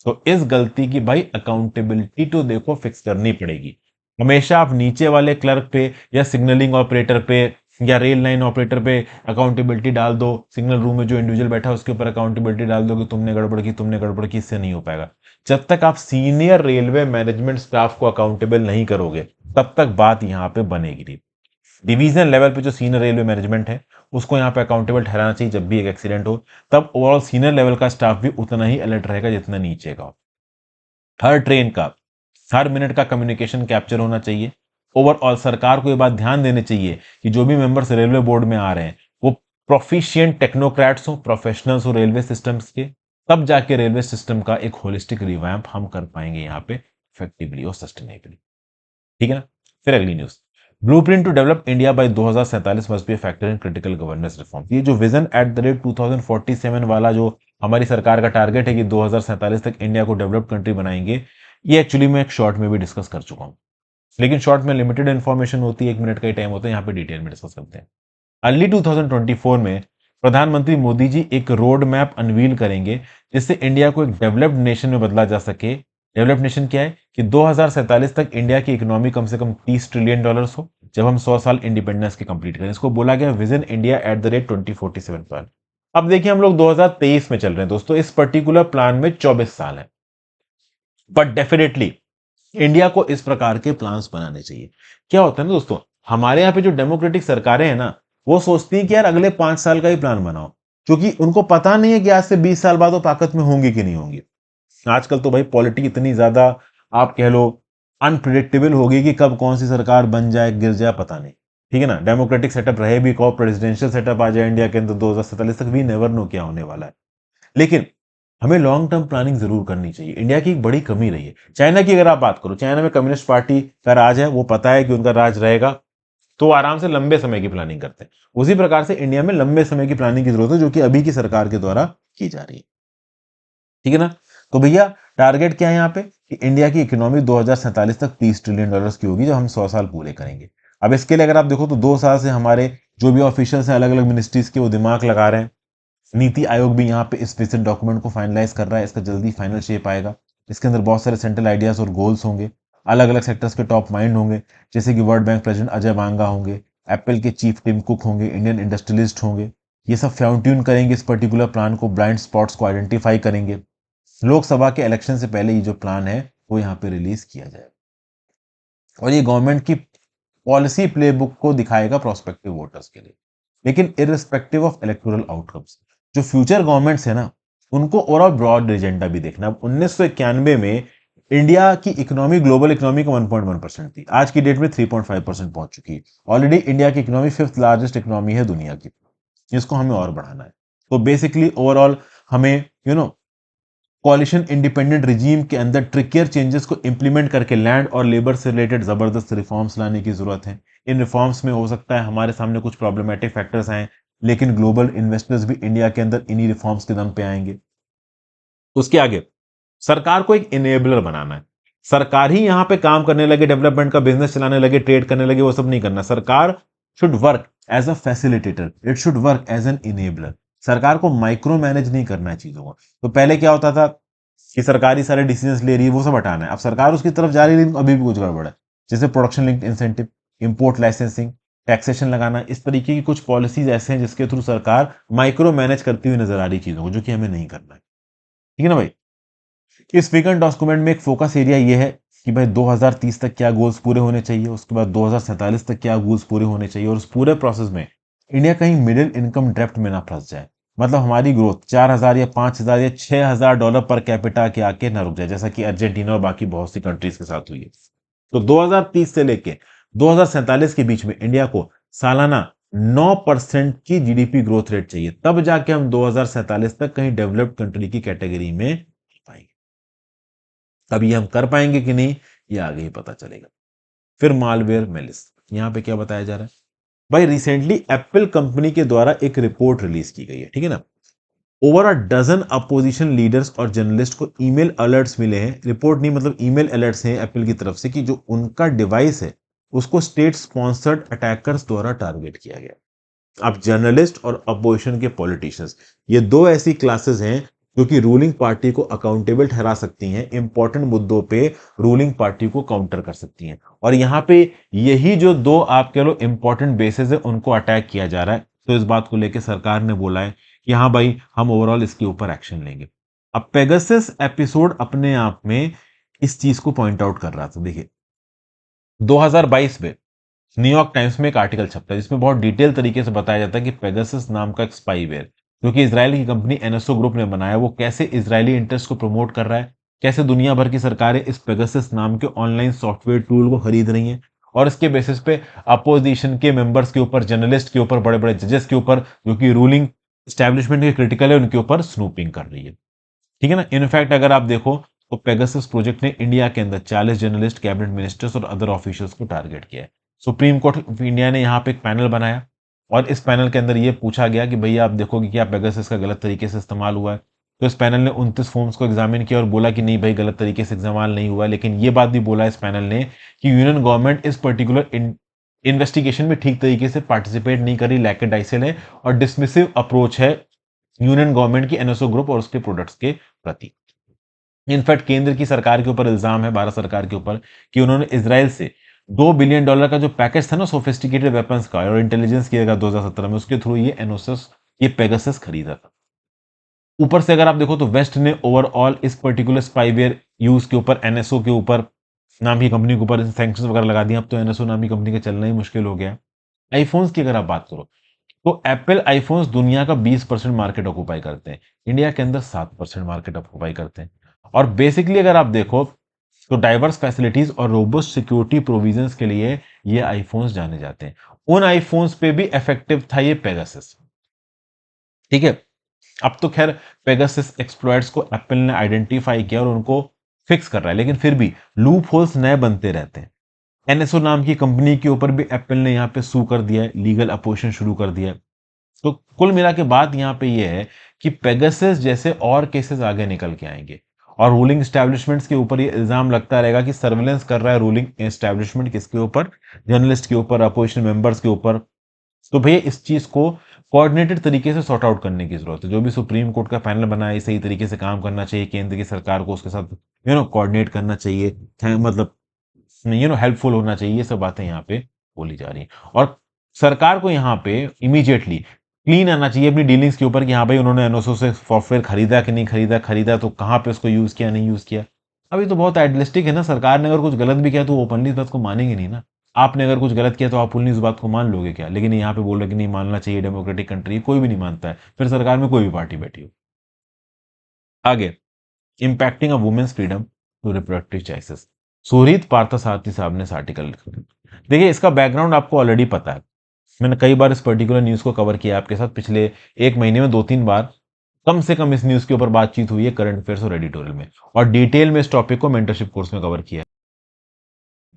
A: तो इस गलती की भाई अकाउंटेबिलिटी तो देखो फिक्स करनी पड़ेगी। हमेशा आप नीचे वाले क्लर्क पे या सिग्नलिंग ऑपरेटर पे या रेल लाइन ऑपरेटर पे अकाउंटेबिलिटी डाल दो, सिग्नल रूम में जो इंडिविजुअल बैठा है उसके ऊपर अकाउंटेबिलिटी डाल दो कि तुमने गड़बड़ की, इससे नहीं हो पाएगा। जब तक आप सीनियर रेलवे मैनेजमेंट स्टाफ को अकाउंटेबल नहीं करोगे तब तक बात यहाँ पे बनेगी नहीं। डिवीजन लेवल पे जो सीनियर रेलवे मैनेजमेंट है उसको यहाँ पे अकाउंटेबल ठहराना चाहिए जब भी एक एक्सीडेंट हो। तब ओवरऑल सीनियर लेवल का स्टाफ भी उतना ही अलर्ट रहेगा जितना नीचे का हो। हर ट्रेन का हर मिनट का कम्युनिकेशन कैप्चर होना चाहिए। ओवरऑल सरकार को यह बात ध्यान देनी चाहिए कि जो भी मेंबर्स रेलवे बोर्ड में आ रहे हैं वो प्रोफिशिएंट टेक्नोक्रेट्स हो, प्रोफेशनल्स हो रेलवे सिस्टम्स के। तब जाके रेलवे सिस्टम का एक होलिस्टिक रिवैम्प हम कर पाएंगे यहाँ पे इफेक्टिवली और सस्टेनेबली, ठीक है ना। फिर अगली news, blueprint to develop India by 2047 must be factor in critical governance reform. ये जो विजन एट द रेट 2047 वाला जो हमारी सरकार का टारगेट है कि 2047 तक इंडिया को डेवलप्ड कंट्री बनाएंगे, ये एक्चुअली मैं एक शॉर्ट में भी डिस्कस कर चुका हूं। लेकिन शॉर्ट में लिमिटेड इंफॉर्मेशन होती है, 1 मिनट का ही टाइम होता है, यहाँ पे डिटेल में डिस्कस करते हैं। अर्ली 2024 में प्रधानमंत्री मोदी जी एक रोड मैप अनवील करेंगे जिससे इंडिया को एक डेवलप्ड नेशन में बदला जा सके। डेवलप्ड नेशन क्या है कि 2047 तक इंडिया की इकोनॉमी कम से कम $30 ट्रिलियन हो, जब हम 100 साल इंडिपेंडेंस के कंप्लीट करें। इसको बोला गया vision India at the rate 2047 plan. अब देखिए हम लोग 2023 में चल रहे हैं दोस्तों, इस पर्टिकुलर प्लान में 24 साल है, बट डेफिनेटली इंडिया को इस प्रकार के प्लान्स बनाने चाहिए। क्या होता है ना दोस्तों, हमारे यहाँ पे जो डेमोक्रेटिक सरकारें हैं ना, वो सोचती हैं कि यार अगले 5 साल का ही प्लान बनाओ, क्योंकि उनको पता नहीं है कि आज से 20 साल बाद वो ताकत में होंगी कि नहीं होंगी। आजकल तो भाई पॉलिटिक्स इतनी ज्यादा, आप कह लो, अनप्रिडिक्टेबल होगी कि कब कौन सी सरकार बन जाए गिर जाए पता नहीं। ठीक है ना, डेमोक्रेटिक सेटअप रहे भी, कब प्रेसिडेंशियल सेटअप आ जाए इंडिया के अंदर 2047 तक, भी नेवर नो क्या होने वाला है। लेकिन हमें लॉन्ग टर्म प्लानिंग जरूर करनी चाहिए। इंडिया की एक बड़ी कमी रही है, चाइना की अगर आप बात करो, चाइना में कम्युनिस्ट पार्टी का राज है, वो पता है कि उनका राज रहेगा, तो आराम से लंबे समय की प्लानिंग करते हैं। उसी प्रकार से इंडिया में लंबे समय की प्लानिंग की जरूरत है, जो कि अभी की सरकार के द्वारा की जा रही है। ठीक है ना, तो भैया टारगेट क्या है यहाँ पे कि इंडिया की इकोनॉमी 2047 तक $30 ट्रिलियन की होगी, जब हम 100 साल पूरे करेंगे। अब इसके लिए अगर आप देखो तो 2 साल से हमारे जो भी ऑफिशियल्स हैं अलग अलग मिनिस्ट्रीज के, वो दिमाग लगा रहे हैं। नीति आयोग भी यहाँ पे इस विजन डॉक्यूमेंट को फाइनलाइज कर रहा है, इसका जल्दी फाइनल शेप आएगा। इसके अंदर बहुत सारे सेंट्रल आइडियाज और गोल्स होंगे, अलग अलग सेक्टर्स के टॉप माइंड होंगे, जैसे कि वर्ल्ड बैंक प्रेसिडेंट अजय बांगा होंगे, एप्पल के चीफ टिम कुक होंगे, इंडियन इंडस्ट्रियलिस्ट होंगे। ये सब फाइन ट्यून करेंगे इस पर्टिकुलर प्लान को, ब्लाइंड स्पॉट्स को आइडेंटिफाई करेंगे। लोकसभा के इलेक्शन से पहले ये जो प्लान है वो यहाँ पे रिलीज किया जाए, और ये गवर्नमेंट की पॉलिसी प्लेबुक को दिखाएगा प्रोस्पेक्टिव वोटर्स के लिए। लेकिन इररिस्पेक्टिव ऑफ इलेक्टोरल आउटकम्स, जो फ्यूचर गवर्नमेंट्स है ना, उनको ओवरऑल ब्रॉड एजेंडा भी देखना। अब 1991 में इंडिया की इकोनॉमी ग्लोबल इकोनॉमी का 1.1% थी, आज की डेट में 3.5% पहुंच चुकी है। ऑलरेडी इंडिया की इकोनॉमी 5th लार्जेस्ट इकोनॉमी है दुनिया की, जिसको हमें और बढ़ाना है। तो बेसिकली ओवरऑल हमें कॉलिशन इंडिपेंडेंट रिजीम के अंदर ट्रिकियर चेंजेस को इंप्लीमेंट करके लैंड और लेबर से रिलेटेड जबरदस्त रिफॉर्म्स लाने की जरूरत है। इन रिफॉर्म्स में हो सकता है हमारे सामने कुछ प्रॉब्लमेटिक फैक्टर्स आए, लेकिन ग्लोबल इन्वेस्टर्स भी इंडिया के अंदर इन्हीं रिफॉर्म्स के दम पे आएंगे। उसके आगे सरकार को एक इनेबलर बनाना है। सरकार ही यहां पे काम करने लगे, डेवलपमेंट का बिजनेस चलाने लगे, ट्रेड करने लगे, वो सब नहीं करना। सरकार should work as a facilitator, it should work as an enabler. सरकार को माइक्रो मैनेज नहीं करना है चीजों को। तो पहले क्या होता था कि सरकारी सारे डिसीजंस ले रही है, वो सब हटाना है। अब सरकार उसकी तरफ जा रही है, लेकिन अभी भी कुछ गड़बड़ है, जैसे production linked incentive, import licensing, taxation लगाना। इस तरीके की कुछ पॉलिसीज ऐसे हैं जिसके थ्रू सरकार माइक्रो मैनेज करती हुई नजर आ रही चीजों को, जो कि हमें नहीं करना है। ठीक है ना भाई, इस वीकेंड डॉक्यूमेंट में एक फोकस एरिया ये है कि भाई 2030 तक क्या गोल्स पूरे होने चाहिए, उसके बाद 2047 तक क्या गोल्स पूरे होने चाहिए, और उस पूरे प्रोसेस में इंडिया कहीं मिडिल इनकम ड्रिफ्ट में ना फंस जाए। मतलब हमारी ग्रोथ 4,000 या 5,000 या $6,000 पर कैपिटा के आके ना रुक जाए, जैसा कि अर्जेंटीना और बाकी बहुत सी कंट्रीज के साथ हुई है। तो 2030 से लेके 2047 के बीच में इंडिया को सालाना 9% की जीडीपी ग्रोथ रेट चाहिए, तब जाके हम 2047 तक कहीं डेवलप्ड कंट्री की कैटेगरी में पाएंगे। अब ये हम कर पाएंगे कि नहीं, ये आगे ही पता चलेगा। फिर मालवेयर मेलिस, यहां पे क्या बताया जा रहा है भाई, रिसेंटली एप्पल कंपनी के द्वारा एक रिपोर्ट रिलीज की गई है। ठीक है ना, over a dozen opposition leaders और जर्नलिस्ट को ईमेल अलर्ट्स मिले हैं, रिपोर्ट नहीं मतलब ईमेल अलर्ट्स हैं एप्पल की तरफ से, कि जो उनका डिवाइस है उसको स्टेट स्पॉन्सर्ड अटैकर्स द्वारा टारगेट किया गया। अब जर्नलिस्ट और अपोजिशन के पॉलिटिशियंस, ये दो ऐसी क्लासेस हैं जो कि रूलिंग पार्टी को अकाउंटेबल ठहरा सकती हैं, इंपॉर्टेंट मुद्दों पे रूलिंग पार्टी को काउंटर कर सकती हैं। और यहां पे यही जो दो आप कह लो इंपॉर्टेंट बेसिस है, उनको अटैक किया जा रहा है। तो इस बात को लेकर सरकार ने बोला है कि हाँ भाई, हम ओवरऑल इसके ऊपर एक्शन लेंगे। अब पेगासस एपिसोड अपने आप में इस चीज को पॉइंट आउट कर रहा था। देखिए 2022 में न्यूयॉर्क टाइम्स में एक आर्टिकल छपता है जिसमें बहुत डिटेल तरीके से बताया जाता है कि पेगासस नाम का एक स्पाईवेयर जो कि इजराइल की कंपनी एनएसओ ग्रुप ने बनाया, वो कैसे इजरायली इंटरेस्ट को प्रमोट कर रहा है, कैसे दुनिया भर की सरकारें इस पेगासस नाम के ऑनलाइन सॉफ्टवेयर टूल को खरीद रही हैं, और इसके बेसिस पे अपोजिशन के मेंबर्स के ऊपर, जर्नलिस्ट के ऊपर, बड़े बड़े जजेस के ऊपर, जो कि रूलिंग स्टैब्लिशमेंट के क्रिटिकल है, उनके ऊपर स्नूपिंग कर रही है। ठीक है ना, इनफैक्ट अगर आप देखो तो पेगासस प्रोजेक्ट ने इंडिया के अंदर 40 जर्नलिस्ट, कैबिनेट मिनिस्टर्स और अदर ऑफिशियल्स को टारगेट किया है। सुप्रीम कोर्ट ऑफ इंडिया ने यहाँ पे एक पैनल बनाया, और इस पैनल के अंदर ये पूछा गया कि भैया आप देखोगे कि क्या पेगासस का गलत तरीके से इस्तेमाल हुआ है। तो इस पैनल ने 29 फॉर्म्स को एग्जामिन किया और बोला कि नहीं भाई, गलत तरीके से इस्तेमाल नहीं हुआ है। लेकिन ये बात भी बोला इस पैनल ने कि यूनियन गवर्नमेंट इस पर्टिकुलर इन्वेस्टिगेशन में ठीक तरीके से पार्टिसिपेट नहीं करी, लैकेडाइसिल है और डिसमिसिव अप्रोच है यूनियन गवर्नमेंट की एनएसओ ग्रुप और उसके प्रोडक्ट्स के प्रति। इनफैक्ट केंद्र की सरकार के ऊपर इल्जाम है, भारत सरकार के ऊपर, कि उन्होंने इजराइल से $2 बिलियन का जो पैकेज था ना सोफिस्टिकेटेड वेपन्स का और इंटेलिजेंस किया गया 2017 में, उसके थ्रू ये एनोसस, ये पेगासस खरीदा था। ऊपर से अगर आप देखो तो वेस्ट ने ओवरऑल इस पर्टिकुलर स्पाईवेयर यूज के ऊपर, एनएसओ के ऊपर, नाम की कंपनी के ऊपर सैंक्शंस वगैरह लगा दिए। अब तो एनएसओ नाम की कंपनी का चलना ही मुश्किल हो गया। आईफोन्स की अगर आप बात करो तो एप्पल आईफोन्स दुनिया का 20% मार्केट ऑक्यूपाई करते हैं, इंडिया के अंदर 7% मार्केट ऑक्यूपाई करते हैं। और बेसिकली अगर आप देखो तो डाइवर्स फैसिलिटीज और रोबस्ट सिक्योरिटी प्रोविजंस के लिए ये आईफोन्स जाने जाते हैं। उन आईफोन्स पे भी इफेक्टिव था ये पेगासस। ठीक है, अब तो खैर पेगासस एक्सप्लॉइट्स को एप्पल ने आइडेंटिफाई किया और उनको फिक्स कर रहा है, लेकिन फिर भी लूप होल्स नए बनते रहते हैं। एनएसओ नाम की कंपनी के ऊपर भी एप्पल ने यहां पे सू कर दिया है, लीगल अपोजिशन शुरू कर दिया है। तो कुल मिला के बात यहां पे ये है कि पेगासस जैसे और केसेस आगे निकल के आएंगे और रूलिंग एस्टैब्लिशमेंट्स के ऊपर ये इल्जाम लगता रहेगा कि सर्वेलेंस कर रहा है रूलिंग एस्टैब्लिशमेंट, किसके ऊपर? जर्नलिस्ट के ऊपर, अपोजिशन मेंबर्स के ऊपर। तो भैया इस चीज को कोऑर्डिनेटेड तरीके से सॉर्ट आउट करने की जरूरत है। जो भी सुप्रीम कोर्ट का पैनल बना है सही तरीके से काम करना चाहिए, केंद्र की सरकार को उसके साथ कोऑर्डिनेट करना चाहिए, मतलब हेल्पफुल होना चाहिए। ये सब बातें यहाँ पे बोली जा रही हैं और सरकार को यहाँ पे इमीडिएटली क्लीन आना चाहिए अपनी डीलिंग्स के ऊपर कि हाँ भाई उन्होंने एनओसो से सॉफ्टवेयर खरीदा कि नहीं खरीदा, खरीदा तो कहाँ पे उसको यूज किया, नहीं यूज किया। अभी तो बहुत आइडियलिस्टिक है ना, सरकार ने अगर कुछ गलत भी किया तो ओपनली इस बात को मानेंगे नहीं ना। आपने अगर कुछ गलत किया तो आप ओपनली इस बात को मान लोगे क्या? लेकिन यहाँ पे बोल रहे कि नहीं मानना चाहिए, डेमोक्रेटिक कंट्री, कोई भी नहीं मानता है, फिर सरकार में कोई भी पार्टी बैठी हो। आगे, impacting a women's freedom to reproductive choices, Surit Parthasarathy साहब ने इस आर्टिकल लिखा। देखिए इसका बैकग्राउंड आपको ऑलरेडी पता है, मैंने कई बार इस पर्टिकुलर न्यूज को कवर किया आपके साथ, पिछले एक महीने में 2-3 बार कम से कम इस न्यूज के ऊपर बातचीत हुई है करंट अफेयर्स और एडिटोरियल में, और डिटेल में इस टॉपिक को मेंटरशिप कोर्स में कवर किया है।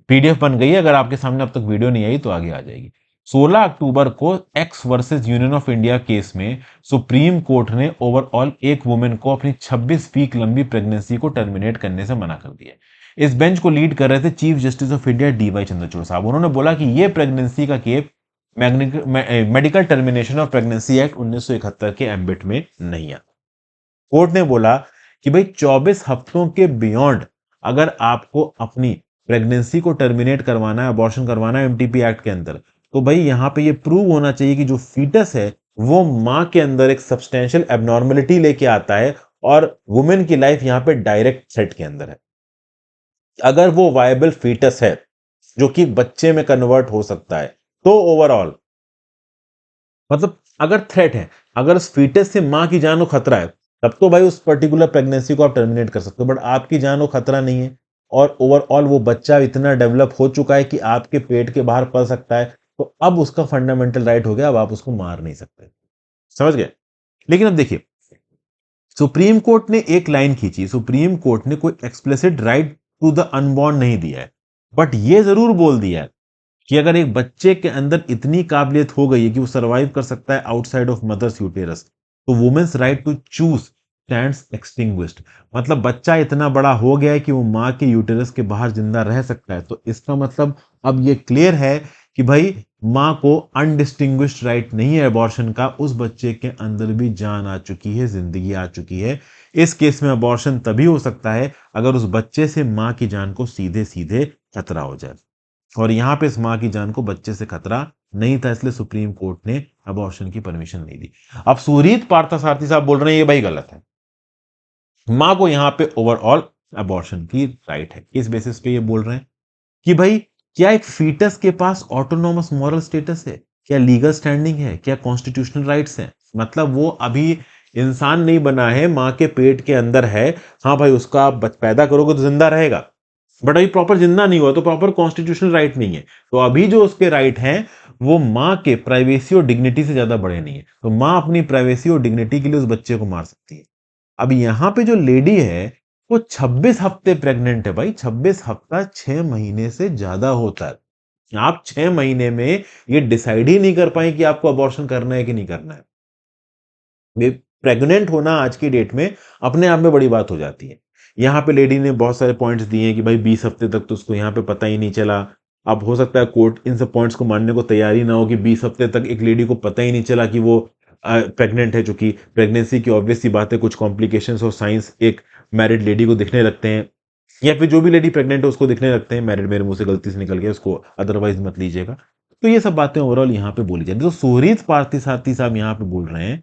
A: पीडीएफ बन गई है, अगर आपके सामने अब तक वीडियो नहीं आई तो आगे आ जाएगी। 16 अक्टूबर को x versus union of India case में सुप्रीम कोर्ट ने ओवरऑल एक वुमेन को अपनी 26 वीक लंबी प्रेगनेंसी को टर्मिनेट करने से मना कर दिया। इस बेंच को लीड कर रहे थे chief justice of India D Y Chandrachud साहब। उन्होंने बोला कि यह प्रेगनेंसी का case medical termination of pregnancy act 1971 के एम्बिट में नहीं आता। कोर्ट ने बोला कि भाई 24 हफ्तों के बियॉन्ड अगर आपको अपनी प्रेगनेंसी को टर्मिनेट करवाना है, अबॉर्शन करवाना है एमटीपी एक्ट के अंदर, तो भाई यहां पे ये प्रूव होना चाहिए कि जो फीटस है वो मां के अंदर एक सब्सटेंशियल एबनॉर्मलिटी लेके आता है और वुमेन की लाइफ यहां पे डायरेक्ट थ्रेट के अंदर है। अगर वो वायबल फीटस है जो कि बच्चे में कन्वर्ट हो सकता है, तो ओवरऑल मतलब अगर थ्रेट है, अगर उस फीटस से मां की जान को खतरा है, तब तो भाई उस पर्टिकुलर प्रेगनेंसी को आप टर्मिनेट कर सकते हो। बट आपकी जान को खतरा नहीं है और ओवरऑल वो बच्चा इतना डेवलप हो चुका है कि आपके पेट के बाहर पल सकता है, तो अब उसका फंडामेंटल राइट हो गया, अब आप उसको मार नहीं सकते। समझ गए? लेकिन अब देखिए, सुप्रीम कोर्ट ने एक लाइन खींची, सुप्रीम कोर्ट ने कोई explicit right to the unborn नहीं दिया है, बट ये जरूर बोल दिया है कि अगर एक बच्चे के अंदर इतनी काबिलियत हो गई है कि वो सरवाइव कर सकता है आउटसाइड ऑफ मदर्स यूटेरस, तो women's right to choose stands extinguished. मतलब बच्चा इतना बड़ा हो गया है कि वो मां के यूटेरस के बाहर जिंदा रह सकता है, तो इसका मतलब अब ये क्लियर है कि भाई मां को अनडिस्टिंग्विश्ड राइट नहीं है अबॉर्शन का, उस बच्चे के अंदर भी जान आ चुकी है, जिंदगी आ चुकी है। इस केस में अबॉर्शन तभी हो सकता है अगर उस बच्चे से मां की जान को सीधे सीधे खतरा हो जाए, और यहां पे इस मां की जान को बच्चे से खतरा नहीं था, इसलिए सुप्रीम कोर्ट ने अबॉर्शन की परमिशन नहीं दी। अब सुरीत पार्थसारथी साहब बोल रहे हैं ये भाई गलत है, मां को यहां पे ओवरऑल अबॉर्शन की राइट है। किस बेसिस पे ये बोल रहे हैं कि भाई क्या एक फीटस के पास ऑटोनोमस मॉरल स्टेटस है, क्या लीगल स्टैंडिंग है, क्या कॉन्स्टिट्यूशनल राइट्स हैं? मतलब वो अभी इंसान नहीं बना है, मां के पेट के अंदर है। हाँ भाई उसका आप पैदा करोगे तो जिंदा रहेगा, बट अभी प्रॉपर जिंदा नहीं हुआ तो प्रॉपर कॉन्स्टिट्यूशनल राइट नहीं है। तो अभी जो उसके राइट हैं वो मां के प्राइवेसी और डिग्निटी से ज्यादा बड़े नहीं है, तो मां अपनी प्राइवेसी और डिग्निटी के लिए उस बच्चे को मार सकती है। अब यहां पे जो लेडी है वो 26 हफ्ते प्रेग्नेंट है भाई, 26 हफ्ता 6 महीने से ज्यादा होता है। आप 6 महीने में ये डिसाइड ही नहीं कर पाए कि आपको अबॉर्शन करना है कि नहीं करना है। प्रेग्नेंट होना आज की डेट में अपने आप में बड़ी बात हो जाती है। यहां पे लेडी ने बहुत सारे पॉइंट्स दिए हैं कि भाई 20 हफ्ते तक तो उसको यहां पे पता ही नहीं चला, अब हो सकता है कोर्ट इन सब पॉइंट्स को मानने को तैयार ही ना हो कि 20 हफ्ते तक एक लेडी को पता ही नहीं चला कि वो प्रेग्नेंट है, चूंकि प्रेगनेंसी की ऑब्वियस सी बात है, कुछ कॉम्प्लिकेशंस और साइंस एक मैरिड लेडी को दिखने लगते हैं, या फिर जो भी लेडी प्रेग्नेंट है उसको दिखने लगते हैं। मैरिड मेरे मुंह से गलती से निकल गया, उसको अदरवाइज मत लीजिएगा। तो ये सब बातें ओवरऑल यहाँ पे बोली जाती है। तो सोहरीत पार्थी साहब यहाँ पे बोल रहे हैं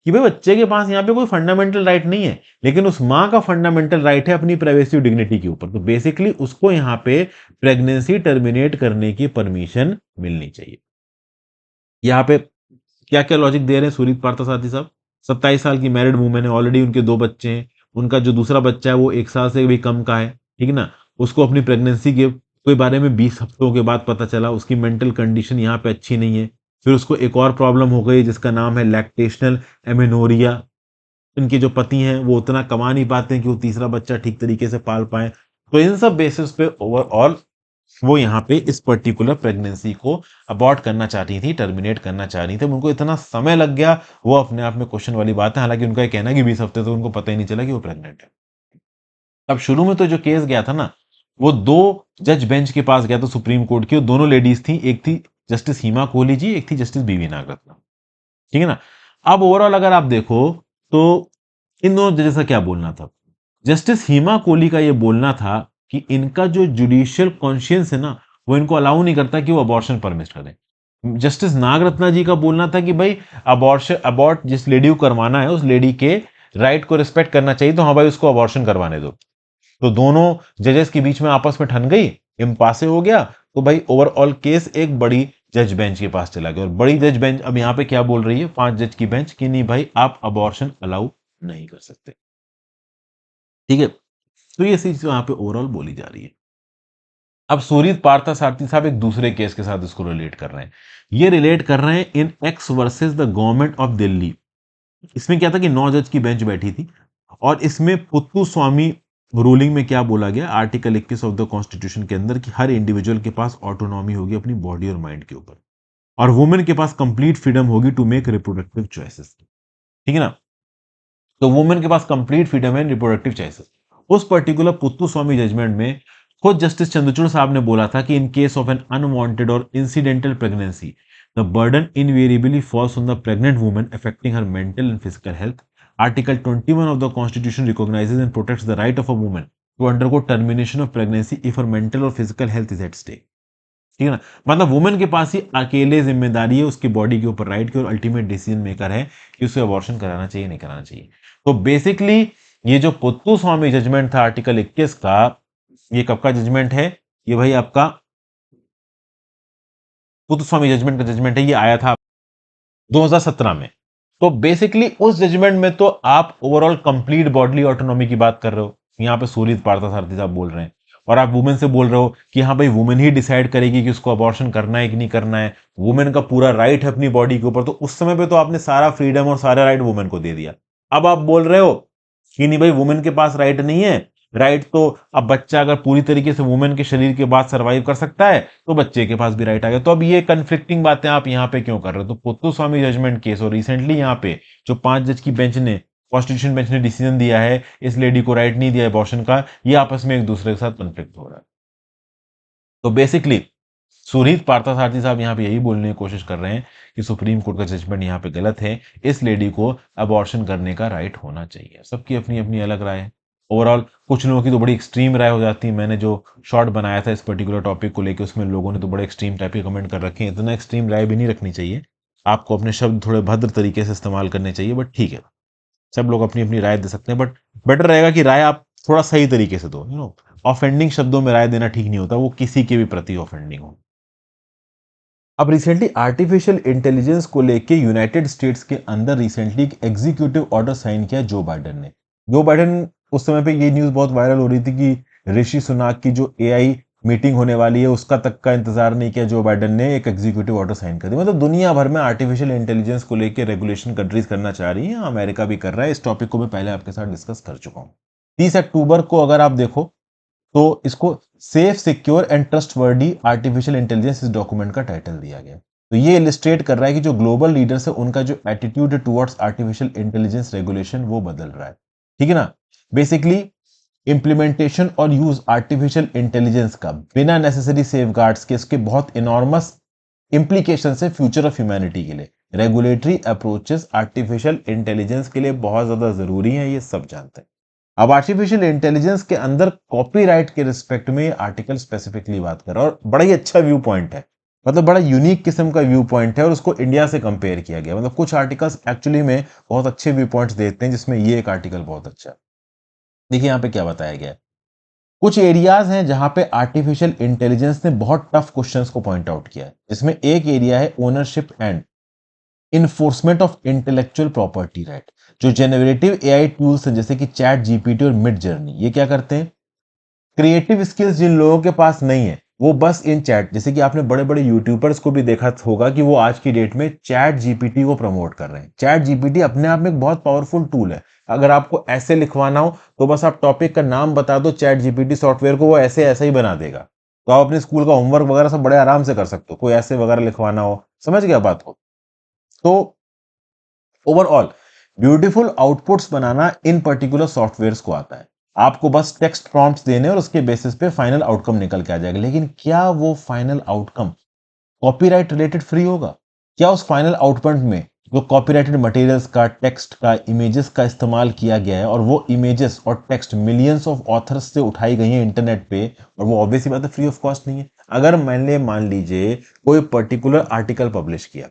A: कि भाई बच्चे के पास यहाँ पे कोई फंडामेंटल राइट नहीं है, लेकिन उस माँ का फंडामेंटल राइट है अपनी प्राइवेसी और डिग्निटी के ऊपर। तो बेसिकली उसको यहाँ पे प्रेगनेंसी टर्मिनेट करने की परमिशन मिलनी चाहिए। यहाँ पे क्या क्या लॉजिक दे रहे हैं सूरित पार्थसारथी साहब? 27 साल की मैरिड वूमेन है, ऑलरेडी उनके 2 बच्चे हैं, उनका जो दूसरा बच्चा है वो 1 साल से भी कम का है, ठीक है ना? उसको अपनी प्रेगनेंसी के कोई बारे में 20 हफ्तों के बाद पता चला, उसकी मेंटल कंडीशन यहाँ पे अच्छी नहीं है। फिर उसको एक और प्रॉब्लम हो गई जिसका नाम है लैक्टेशनल एमेनोरिया। इनके जो पति हैं वो उतना कमा नहीं पाते हैं कि वो तीसरा बच्चा ठीक तरीके से पाल पाए। तो इन सब बेसिस पे ओवरऑल वो यहाँ पे इस पर्टिकुलर प्रेगनेंसी को अबॉर्ट करना चाहती थी, टर्मिनेट करना चाह रही थी। उनको इतना समय लग गया, वो अपने आप में क्वेश्चन वाली बात है। हालांकि उनका ये कहना है कि 20 हफ्ते तो उनको पता ही नहीं चला कि वो प्रेग्नेंट है। अब शुरू में तो जो केस गया था ना, वो 2 जज बेंच के पास गया था सुप्रीम कोर्ट की, और दोनों लेडीज थी, एक थी जस्टिस हिमा कोहली जी, एक थी जस्टिस बीवी नागरत्न, ठीक है ना? अब ओवरऑल अगर आप देखो तो इन दोनों जजेस का क्या बोलना था? जस्टिस हिमा कोहली का ये बोलना था कि इनका जो जुडिशियल कॉन्शियंस है ना, वो इनको अलाउ नहीं करता कि वो अबॉर्शन परमिट करें। जस्टिस नागरत्ना जी का बोलना था कि भाई अबॉर्शन अबॉर्ट जिस लेडी को करवाना है उस लेडी के राइट को रिस्पेक्ट करना चाहिए, तो हाँ भाई उसको अबॉर्शन करवाने दो। तो दोनों जजेस के बीच में आपस में ठन गई, इम्पासे हो गया। तो भाई ओवरऑल केस एक बड़ी जज बेंच के पास चला गया, और बड़ी जज बेंच अब यहाँ पे क्या बोल रही है, 5 जज की बेंच, कि नहीं भाई आप अबॉर्शन अलाउ नहीं कर सकते, ठीक है? तो ये चीज वहां पे ओवरऑल बोली जा रही है। अब सूरित पार्थसारथी साहब एक दूसरे केस के साथ इसको रिलेट कर रहे हैं। ये रिलेट कर रहे हैं in X versus the government of Delhi. इसमें क्या था कि 9 जज की बेंच बैठी थी, और इसमें पुत्तु स्वामी रूलिंग में क्या बोला गया, आर्टिकल 21 ऑफ द कॉन्स्टिट्यूशन के अंदर, कि हर इंडिविजुअल के पास ऑटोनॉमी होगी अपनी बॉडी और माइंड के ऊपर, और वुमेन के पास कंप्लीट फ्रीडम होगी टू मेक रिप्रोडक्टिव चॉइसेस, ठीक है ना? तो वुमेन के पास कंप्लीट फ्रीडम है रिप्रोडक्टिव चॉइसेस। उस पर्टिकुलर पुत्तु स्वामी जजमेंट में खुद जस्टिस चंद्रचूड़ साहब ने बोला था कि in case of an unwanted और incidental pregnancy the burden invariably falls on the pregnant woman affecting her mental and physical health. Article 21 of the constitution recognizes and protects the right of a woman to undergo termination of pregnancy if her mental और physical health is at stake, ठीक है ना? मतलब women के पास ही अकेले जिम्मेदारी है उसकी बॉडी के ऊपर, राइट की, और अल्टीमेट डिसीजन मेकर है कि उसे अबॉर्शन कराना चाहिए नहीं कराना चाहिए। तो बेसिकली ये जो पुत्तु स्वामी जजमेंट था आर्टिकल 21 का, ये कब का जजमेंट है? ये भाई आपका पुत्तु स्वामी जजमेंट का जजमेंट है, ये आया था 2017 में। तो बेसिकली उस जजमेंट में तो आप ओवरऑल कंप्लीट बॉडली ऑटोनॉमी की बात कर रहे हो, यहाँ पे सूरित पार्थसारथी साहब बोल रहे हैं, और आप वुमेन से बोल रहे हो कि हाँ भाई वुमेन ही डिसाइड करेगी कि उसको अबॉर्शन करना है कि नहीं करना है, वुमेन का पूरा राइट है अपनी बॉडी के ऊपर। तो उस समय पे तो आपने सारा फ्रीडम और सारा राइट वुमेन को दे दिया। अब आप बोल रहे हो कि नहीं भाई वुमेन के पास राइट नहीं है, राइट तो अब बच्चा अगर पूरी तरीके से वुमेन के शरीर के बाद सर्वाइव कर सकता है तो बच्चे के पास भी राइट आ गया। तो अब ये कंफ्लिक्टिंग बातें आप यहाँ पे क्यों कर रहे हो? तो पुत्तु स्वामी जजमेंट केस और रिसेंटली यहाँ पे जो 5 जज की बेंच ने, कॉन्स्टिट्यूशन बेंच ने डिसीजन दिया है इस लेडी को राइट नहीं दिया अबॉर्शन का, ये आपस में एक दूसरे के साथ कंफ्लिक्ट हो रहा है। तो बेसिकली सुरहित पार्थसारथी साहब यहाँ पे यही बोलने की कोशिश कर रहे हैं कि सुप्रीम कोर्ट का जजमेंट यहाँ पे गलत है, इस लेडी को अबॉर्शन करने का राइट होना चाहिए। सबकी अपनी अपनी अलग राय है। ओवरऑल कुछ लोगों की तो बड़ी एक्सट्रीम राय हो जाती है। मैंने जो शॉर्ट बनाया था इस पर्टिकुलर टॉपिक को लेकर, उसमें लोगों ने तो बड़े एक्सट्रीम टाइप के कमेंट कर रखे हैं। इतना एक्सट्रीम राय भी नहीं रखनी चाहिए, आपको अपने शब्द थोड़े भद्र तरीके से इस्तेमाल करने चाहिए। बट ठीक है, सब लोग अपनी अपनी राय दे सकते हैं, बट बेटर रहेगा कि राय आप थोड़ा सही तरीके से दो। ऑफेंडिंग शब्दों में राय देना ठीक नहीं होता, वो किसी के भी प्रति ऑफेंडिंग हो। अब रिसेंटली आर्टिफिशियल इंटेलिजेंस को लेके यूनाइटेड स्टेट्स के अंदर रिसेंटली एक एग्जीक्यूटिव ऑर्डर साइन किया जो बाइडेन ने। जो बाइडेन, उस समय पे ये न्यूज बहुत वायरल हो रही थी कि ऋषि सुनाक की जो एआई मीटिंग होने वाली है उसका तक का इंतजार नहीं किया, जो बाइडेन ने एक एग्जीक्यूटिव ऑर्डर साइन कर दिया। मतलब दुनिया भर में आर्टिफिशियल इंटेलिजेंस को लेकर रेगुलेशन कंट्रीज करना चाह रही है, अमेरिका भी कर रहा है। इस टॉपिक को मैं पहले आपके साथ डिस्कस कर चुका हूं। 30 अक्टूबर को अगर आप देखो तो इसको safe, secure and trustworthy artificial intelligence इस डॉक्यूमेंट का टाइटल दिया गया। तो ये इलिस्ट्रेट कर रहा है कि जो ग्लोबल लीडर्स है उनका जो attitude towards artificial intelligence regulation वो बदल रहा है, ठीक है ना? बेसिकली इम्प्लीमेंटेशन और यूज आर्टिफिशियल इंटेलिजेंस का बिना नेसेसरी सेफगार्ड्स के इसके बहुत इनॉर्मस इंप्लीकेशन है फ्यूचर ऑफ ह्यूमैनिटी के लिए। रेगुलेटरी अप्रोचेस आर्टिफिशियल इंटेलिजेंस के लिए बहुत ज्यादा जरूरी है, ये सब जानते हैं। अब आर्टिफिशियल इंटेलिजेंस के अंदर कॉपीराइट के रिस्पेक्ट में आर्टिकल स्पेसिफिकली बात कर रहा है और बड़ा ही अच्छा व्यू पॉइंट है, मतलब बड़ा यूनिक किस्म का व्यू पॉइंट है और उसको इंडिया से कंपेयर किया गया। मतलब कुछ आर्टिकल्स एक्चुअली में बहुत अच्छे व्यू पॉइंट्स देते हैं, जिसमें ये एक आर्टिकल बहुत अच्छा है। देखिए यहाँ पे क्या बताया गया है। कुछ एरियाज हैं जहां पे आर्टिफिशियल इंटेलिजेंस ने बहुत टफ क्वेश्चंस को पॉइंट आउट किया है, जिसमें एक एरिया है ownership and enforcement of intellectual property right. जो जेनरेटिव एआई टूल्स हैं जैसे कि चैट जीपीटी और मिड जर्नी, ये क्या करते हैं, क्रिएटिव स्किल्स जिन लोगों के पास नहीं है वो बस इन चैट, जैसे कि आपने बड़े बड़े यूट्यूबर्स को भी देखा होगा कि वो आज की डेट में चैट जीपीटी को प्रमोट कर रहे हैं। चैट जीपीटी अपने आप में एक बहुत पावरफुल टूल है। अगर आपको ऐसे लिखवाना हो तो बस आप टॉपिक का नाम बता दो चैट जीपीटी सॉफ्टवेयर को, वो ऐसे ऐसा ही बना देगा। तो आप अपने स्कूल का होमवर्क वगैरह सब बड़े आराम से कर सकते हो, कोई ऐसे वगैरह लिखवाना हो। समझ गया बात को। तो ओवरऑल ब्यूटीफुल आउटपुट्स बनाना इन पर्टिकुलर सॉफ्टवेयर्स को आता है। आपको बस टेक्स्ट प्रॉम्प्ट्स देने और उसके बेसिस पे फाइनल आउटकम निकल के आ जाएगा। लेकिन क्या वो final outcome copyright related free होगा? क्या उस फाइनल आउटपुट में जो कॉपीराइटेड मटेरियल्स का, टेक्स्ट का, इमेजेस का इस्तेमाल किया गया है और वो इमेजेस और टेक्स्ट मिलियंस ऑफ ऑथर्स से उठाई गई हैं इंटरनेट पे, और वो ऑब्वियसली बात है फ्री ऑफ कॉस्ट नहीं है। अगर मैंने मान लीजिए कोई पर्टिकुलर आर्टिकल पब्लिश किया,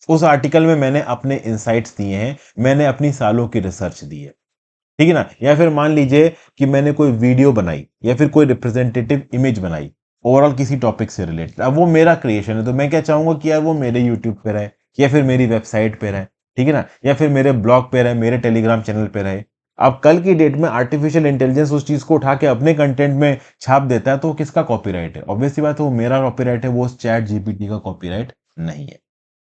A: उस आर्टिकल में मैंने अपने इंसाइट्स दिए हैं, मैंने अपनी सालों की रिसर्च दी है, ठीक है ना, या फिर मान लीजिए कि मैंने कोई वीडियो बनाई या फिर कोई रिप्रेजेंटेटिव इमेज बनाई ओवरऑल किसी टॉपिक से रिलेटेड, अब वो मेरा क्रिएशन है, तो मैं क्या चाहूंगा कि यार वो मेरे यूट्यूब पे रहे या फिर मेरी वेबसाइट पे रहे, ठीक है ना, या फिर मेरे ब्लॉग पे रहे, मेरे टेलीग्राम चैनल पे रहे। अब कल की डेट में आर्टिफिशियल इंटेलिजेंस उस चीज को उठा के अपने कंटेंट में छाप देता है, तो वो किसका कॉपीराइट है? ऑब्वियसली बात है वो मेरा कॉपीराइट है, वो चैट जीपीटी का कॉपीराइट नहीं है।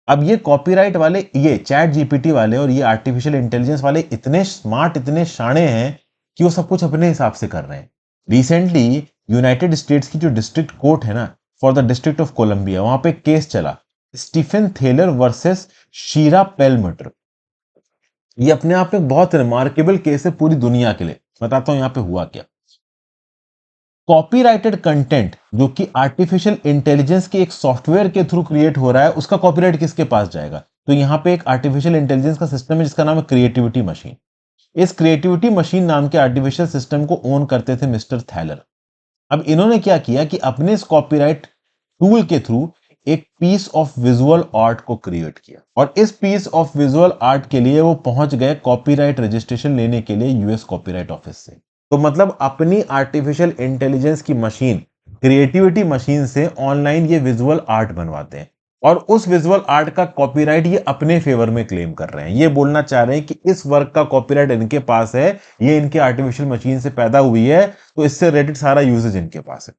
A: अब ये कॉपीराइट वाले, ये चैट जीपीटी वाले और ये आर्टिफिशियल इंटेलिजेंस वाले इतने स्मार्ट, इतने शाणे हैं कि वो सब कुछ अपने हिसाब से कर रहे हैं। रिसेंटली यूनाइटेड स्टेट्स की जो डिस्ट्रिक्ट कोर्ट है ना, for the district of Columbia, वहां पे केस चला स्टीफन थेलर वर्सेस शीरा पेलमटर। ये अपने आप में बहुत रिमार्केबल केस है पूरी दुनिया के लिए। बताता हूं यहां पे हुआ क्या। कॉपीराइटेड कंटेंट जो कि आर्टिफिशियल इंटेलिजेंस के एक सॉफ्टवेयर के थ्रू क्रिएट हो रहा है, उसका कॉपीराइट किसके पास जाएगा? तो यहां पे एक आर्टिफिशियल इंटेलिजेंस का सिस्टम है जिसका नाम है क्रिएटिविटी मशीन। इस क्रिएटिविटी मशीन नाम के आर्टिफिशियल सिस्टम को ओन करते थे मिस्टर थैलर। अब इन्होंने क्या किया कि अपने इस कॉपीराइट टूल के थ्रू एक पीस ऑफ विजुअल आर्ट को क्रिएट किया, और इस पीस ऑफ विजुअल आर्ट के लिए वो पहुंच गए कॉपीराइट रजिस्ट्रेशन लेने के लिए यूएस कॉपीराइट ऑफिस से। तो मतलब अपनी आर्टिफिशियल इंटेलिजेंस की मशीन, क्रिएटिविटी मशीन से ऑनलाइन ये विजुअल आर्ट बनवाते हैं, और उस विजुअल आर्ट का कॉपीराइट ये अपने फेवर में क्लेम कर रहे हैं। ये बोलना चाह रहे हैं कि इस वर्क का कॉपीराइट इनके पास है, ये इनके आर्टिफिशियल मशीन से पैदा हुई है, तो इससे रिलेटेड सारा यूजेज इनके पास है।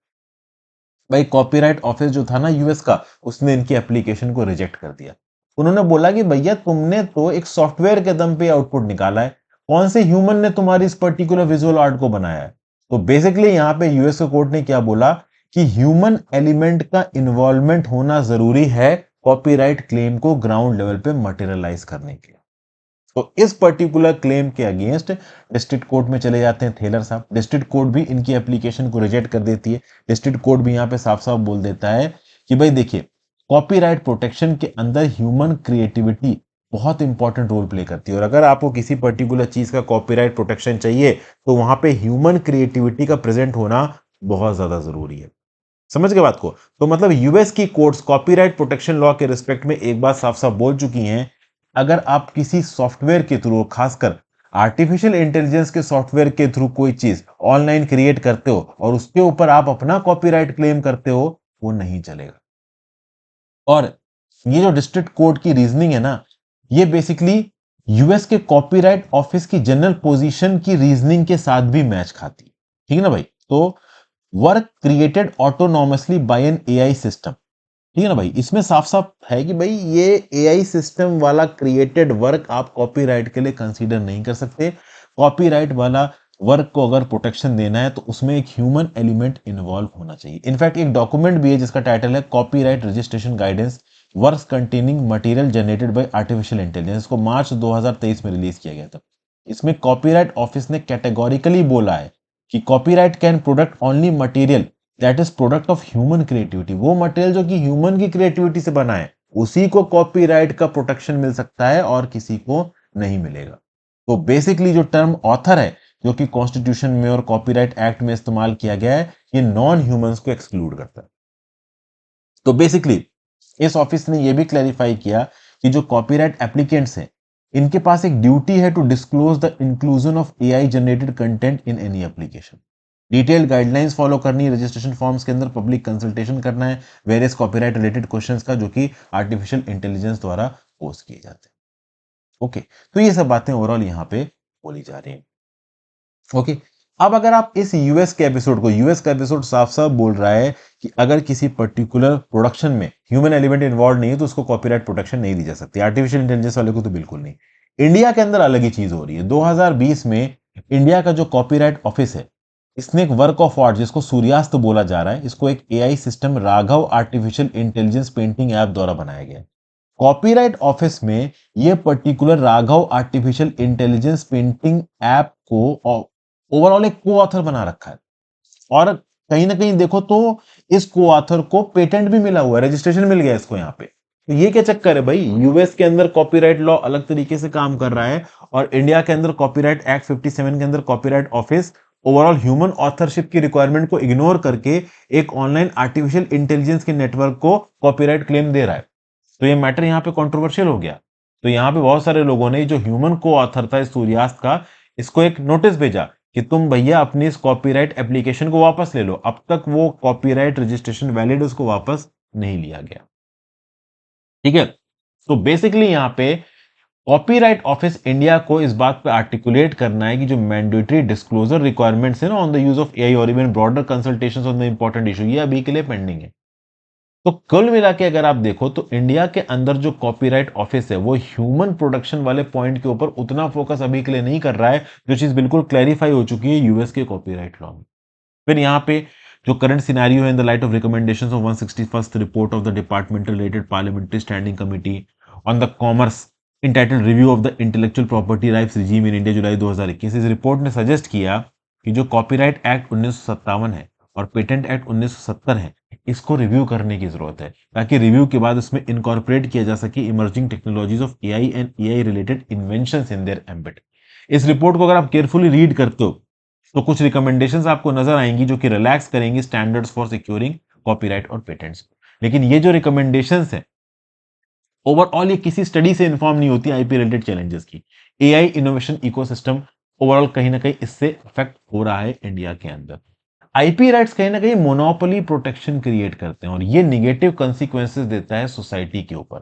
A: भाई कॉपीराइट ऑफिस जो था ना यूएस का, उसने इनकी एप्लीकेशन को रिजेक्ट कर दिया। उन्होंने बोला कि भैया तुमने तो एक सॉफ्टवेयर के दम पे आउटपुट निकाला है, कौन से ह्यूमन ने तुम्हारी इस पर्टिकुलर विजुअल आर्ट को बनाया है? तो बेसिकली यहां पे यूएस कोर्ट ने क्या बोला कि ह्यूमन एलिमेंट का इन्वॉल्वमेंट होना जरूरी है कॉपीराइट क्लेम को ग्राउंड लेवल पे मटेरियलाइज करने के लिए। तो इस पर्टिकुलर क्लेम के अगेंस्ट डिस्ट्रिक्ट कोर्ट में चले जाते हैं थेलर साहब। डिस्ट्रिक्ट कोर्ट भी इनकी एप्लीकेशन को रिजेक्ट कर देती है। डिस्ट्रिक्ट कोर्ट भी यहां पे साफ साफ बोल देता है कि भाई देखिए, कॉपीराइट प्रोटेक्शन के अंदर ह्यूमन क्रिएटिविटी बहुत इंपॉर्टेंट रोल प्ले करती है, और अगर आपको किसी पर्टिकुलर चीज का कॉपीराइट प्रोटेक्शन चाहिए तो वहां पे ह्यूमन क्रिएटिविटी का प्रेजेंट होना बहुत ज्यादा जरूरी है। समझ गए बात को? तो मतलब यूएस की कोर्ट्स कॉपीराइट प्रोटेक्शन लॉ के रिस्पेक्ट में एक बात साफ साफ बोल चुकी हैं, अगर आप किसी सॉफ्टवेयर के थ्रू, खासकर आर्टिफिशियल इंटेलिजेंस के सॉफ्टवेयर के थ्रू कोई चीज ऑनलाइन क्रिएट करते हो और उसके ऊपर आप अपना कॉपीराइट क्लेम करते हो, वो नहीं चलेगा। और ये जो डिस्ट्रिक्ट कोर्ट की रीजनिंग है ना, ये बेसिकली यूएस के कॉपीराइट ऑफिस की जनरल पोजीशन की रीजनिंग के साथ भी मैच खाती है। ठीक है ना भाई? तो work created autonomously by an AI system, ठीक है ना भाई, इसमें साफ साफ है कि भाई ये एआई सिस्टम वाला क्रिएटेड वर्क आप कॉपीराइट के लिए कंसीडर नहीं कर सकते। कॉपीराइट वाला वर्क को अगर प्रोटेक्शन देना है तो उसमें एक ह्यूमन एलिमेंट इन्वॉल्व होना चाहिए। इनफैक्ट एक डॉक्यूमेंट भी है जिसका टाइटल है copyright registration guidance works containing material generated by artificial intelligence, को मार्च 2023 में रिलीज किया गया था। इसमें कॉपीराइट ऑफिस ने कैटेगोरिकली बोला है कि copyright can product only material that is product of human creativity. वो मटेरियल जो कि ह्यूमन की क्रिएटिविटी से बना है उसी को कॉपीराइट का प्रोटेक्शन मिल सकता है और किसी को नहीं मिलेगा। तो बेसिकली जो टर्म ऑथर है जो कि कॉन्स्टिट्यूशन में और कॉपीराइट एक्ट में इस्तेमाल किया गया है ये नॉन ह्यूमंस को एक्सक्लूड करता है। तो बेसिकली इस ऑफिस ने यह भी क्लैरिफाई किया कि जो कॉपीराइट एप्लीकेंट्स हैं इनके पास एक ड्यूटी है to disclose the inclusion of AI generated content in any application. Detailed guidelines follow करनी है, रजिस्ट्रेशन फॉर्म्स के अंदर पब्लिक कंसल्टेशन करना है वेरियस कॉपीराइट रिलेटेड क्वेश्चंस का जो कि आर्टिफिशियल इंटेलिजेंस द्वारा पोस्ट किए जाते हैं। ओके, तो ये सब बातें ओवरऑल यहाँ पे बोली जा रही हैं। ओके, अब अगर आप इस यूएस के एपिसोड को, यूएस का एपिसोड साफ साफ बोल रहा है कि अगर किसी पर्टिकुलर प्रोडक्शन में ह्यूमन एलिमेंट इन्वॉल्व नहीं है तो उसको कॉपीराइट प्रोटेक्शन नहीं दी जा सकती, आर्टिफिशियल इंटेलिजेंस वाले को तो बिल्कुल नहीं। इंडिया के अंदर अलग ही चीज हो रही है। 2020 में इंडिया का जो कॉपीराइट ऑफिस है इसने एक वर्क ऑफ आर्ट जिसको सूर्यास्त बोला जा रहा है, इसको एक AI system Raghav artificial intelligence painting app द्वारा बनाया गया। कॉपीराइट ऑफिस में यह particular Raghav artificial intelligence painting app को ओवरऑल एक को ऑथर बना रखा है और कहीं ना कहीं देखो तो इस को ऑथर को पेटेंट भी मिला हुआ है, रजिस्ट्रेशन मिल गया इसको यहाँ पे। तो ये क्या चक्कर है भाई, यूएस के अंदर कॉपीराइट लॉ अलग तरीके से काम कर रहा है और इंडिया के अंदर कॉपीराइट एक्ट 57 के अंदर copyright office overall human authorship की रिक्वायरमेंट को इग्नोर करके एक ऑनलाइन आर्टिफिशियल इंटेलिजेंस के नेटवर्क को कॉपीराइट क्लेम दे रहा है। तो ये मैटर यहाँ पे कंट्रोवर्शियल हो गया। तो यहाँ पे बहुत सारे लोगों ने जो ह्यूमन को ऑथर था इस सूर्यास्त का, इसको एक नोटिस भेजा कि तुम भैया अपनी इस कॉपीराइट एप्लीकेशन को वापस ले लो। अब तक वो कॉपीराइट रजिस्ट्रेशन वैलिड उसको वापस नहीं लिया गया। ठीक है, तो बेसिकली यहाँ पे कॉपीराइट ऑफिस इंडिया को इस बात पे आर्टिकुलेट करना है कि जो मैंडेटरी डिस्क्लोजर रिक्वायरमेंट्स है ना on the use of AI और even broader consultations on the important issue, ये अभी के लिए पेंडिंग है। तो कुल मिला के अगर आप देखो तो इंडिया के अंदर जो कॉपीराइट ऑफिस है वो ह्यूमन प्रोडक्शन वाले पॉइंट के ऊपर उतना फोकस अभी के लिए नहीं कर रहा है, जो चीज बिल्कुल क्लैरिफाई हो चुकी है यूएस के कॉपीराइट लॉ में। फिर यहाँ पे जो करंट सिनेरियो है in the light of recommendations of 161st report of the departmental related parliamentary standing committee on the commerce entitled review of the intellectual property rights regime in India July 2021, इस report ने suggest किया कि जो copyright act 1957 है और patent act 1970 है इसको review करने की जरूरत है ताकि रिव्यू के बाद उसमें इनकॉर्पोरेट किया जा सके emerging technologies of AI and AI related inventions in their ambit. इस रिपोर्ट को अगर आप केयरफुली रीड करते हो तो कुछ रिकमेंडेशंस आपको नजर आएंगी जो कि रिलैक्स करेंगी स्टैंडर्ड्स फॉर सिक्योरिंग कॉपीराइट और पेटेंट्स। लेकिन ये जो रिकमेंडेशंस है ओवरऑल ये किसी स्टडी से इन्फॉर्म नहीं होती आईपी रिलेटेड चैलेंजेस की। एआई इनोवेशन इकोसिस्टम ओवरऑल कहीं ना कहीं इससे अफेक्ट हो रहा है इंडिया के अंदर। आईपी राइट्स कहीं ना कहीं मोनोपोली प्रोटेक्शन क्रिएट करते हैं और ये निगेटिव कंसिक्वेंसेस देता है सोसाइटी के ऊपर।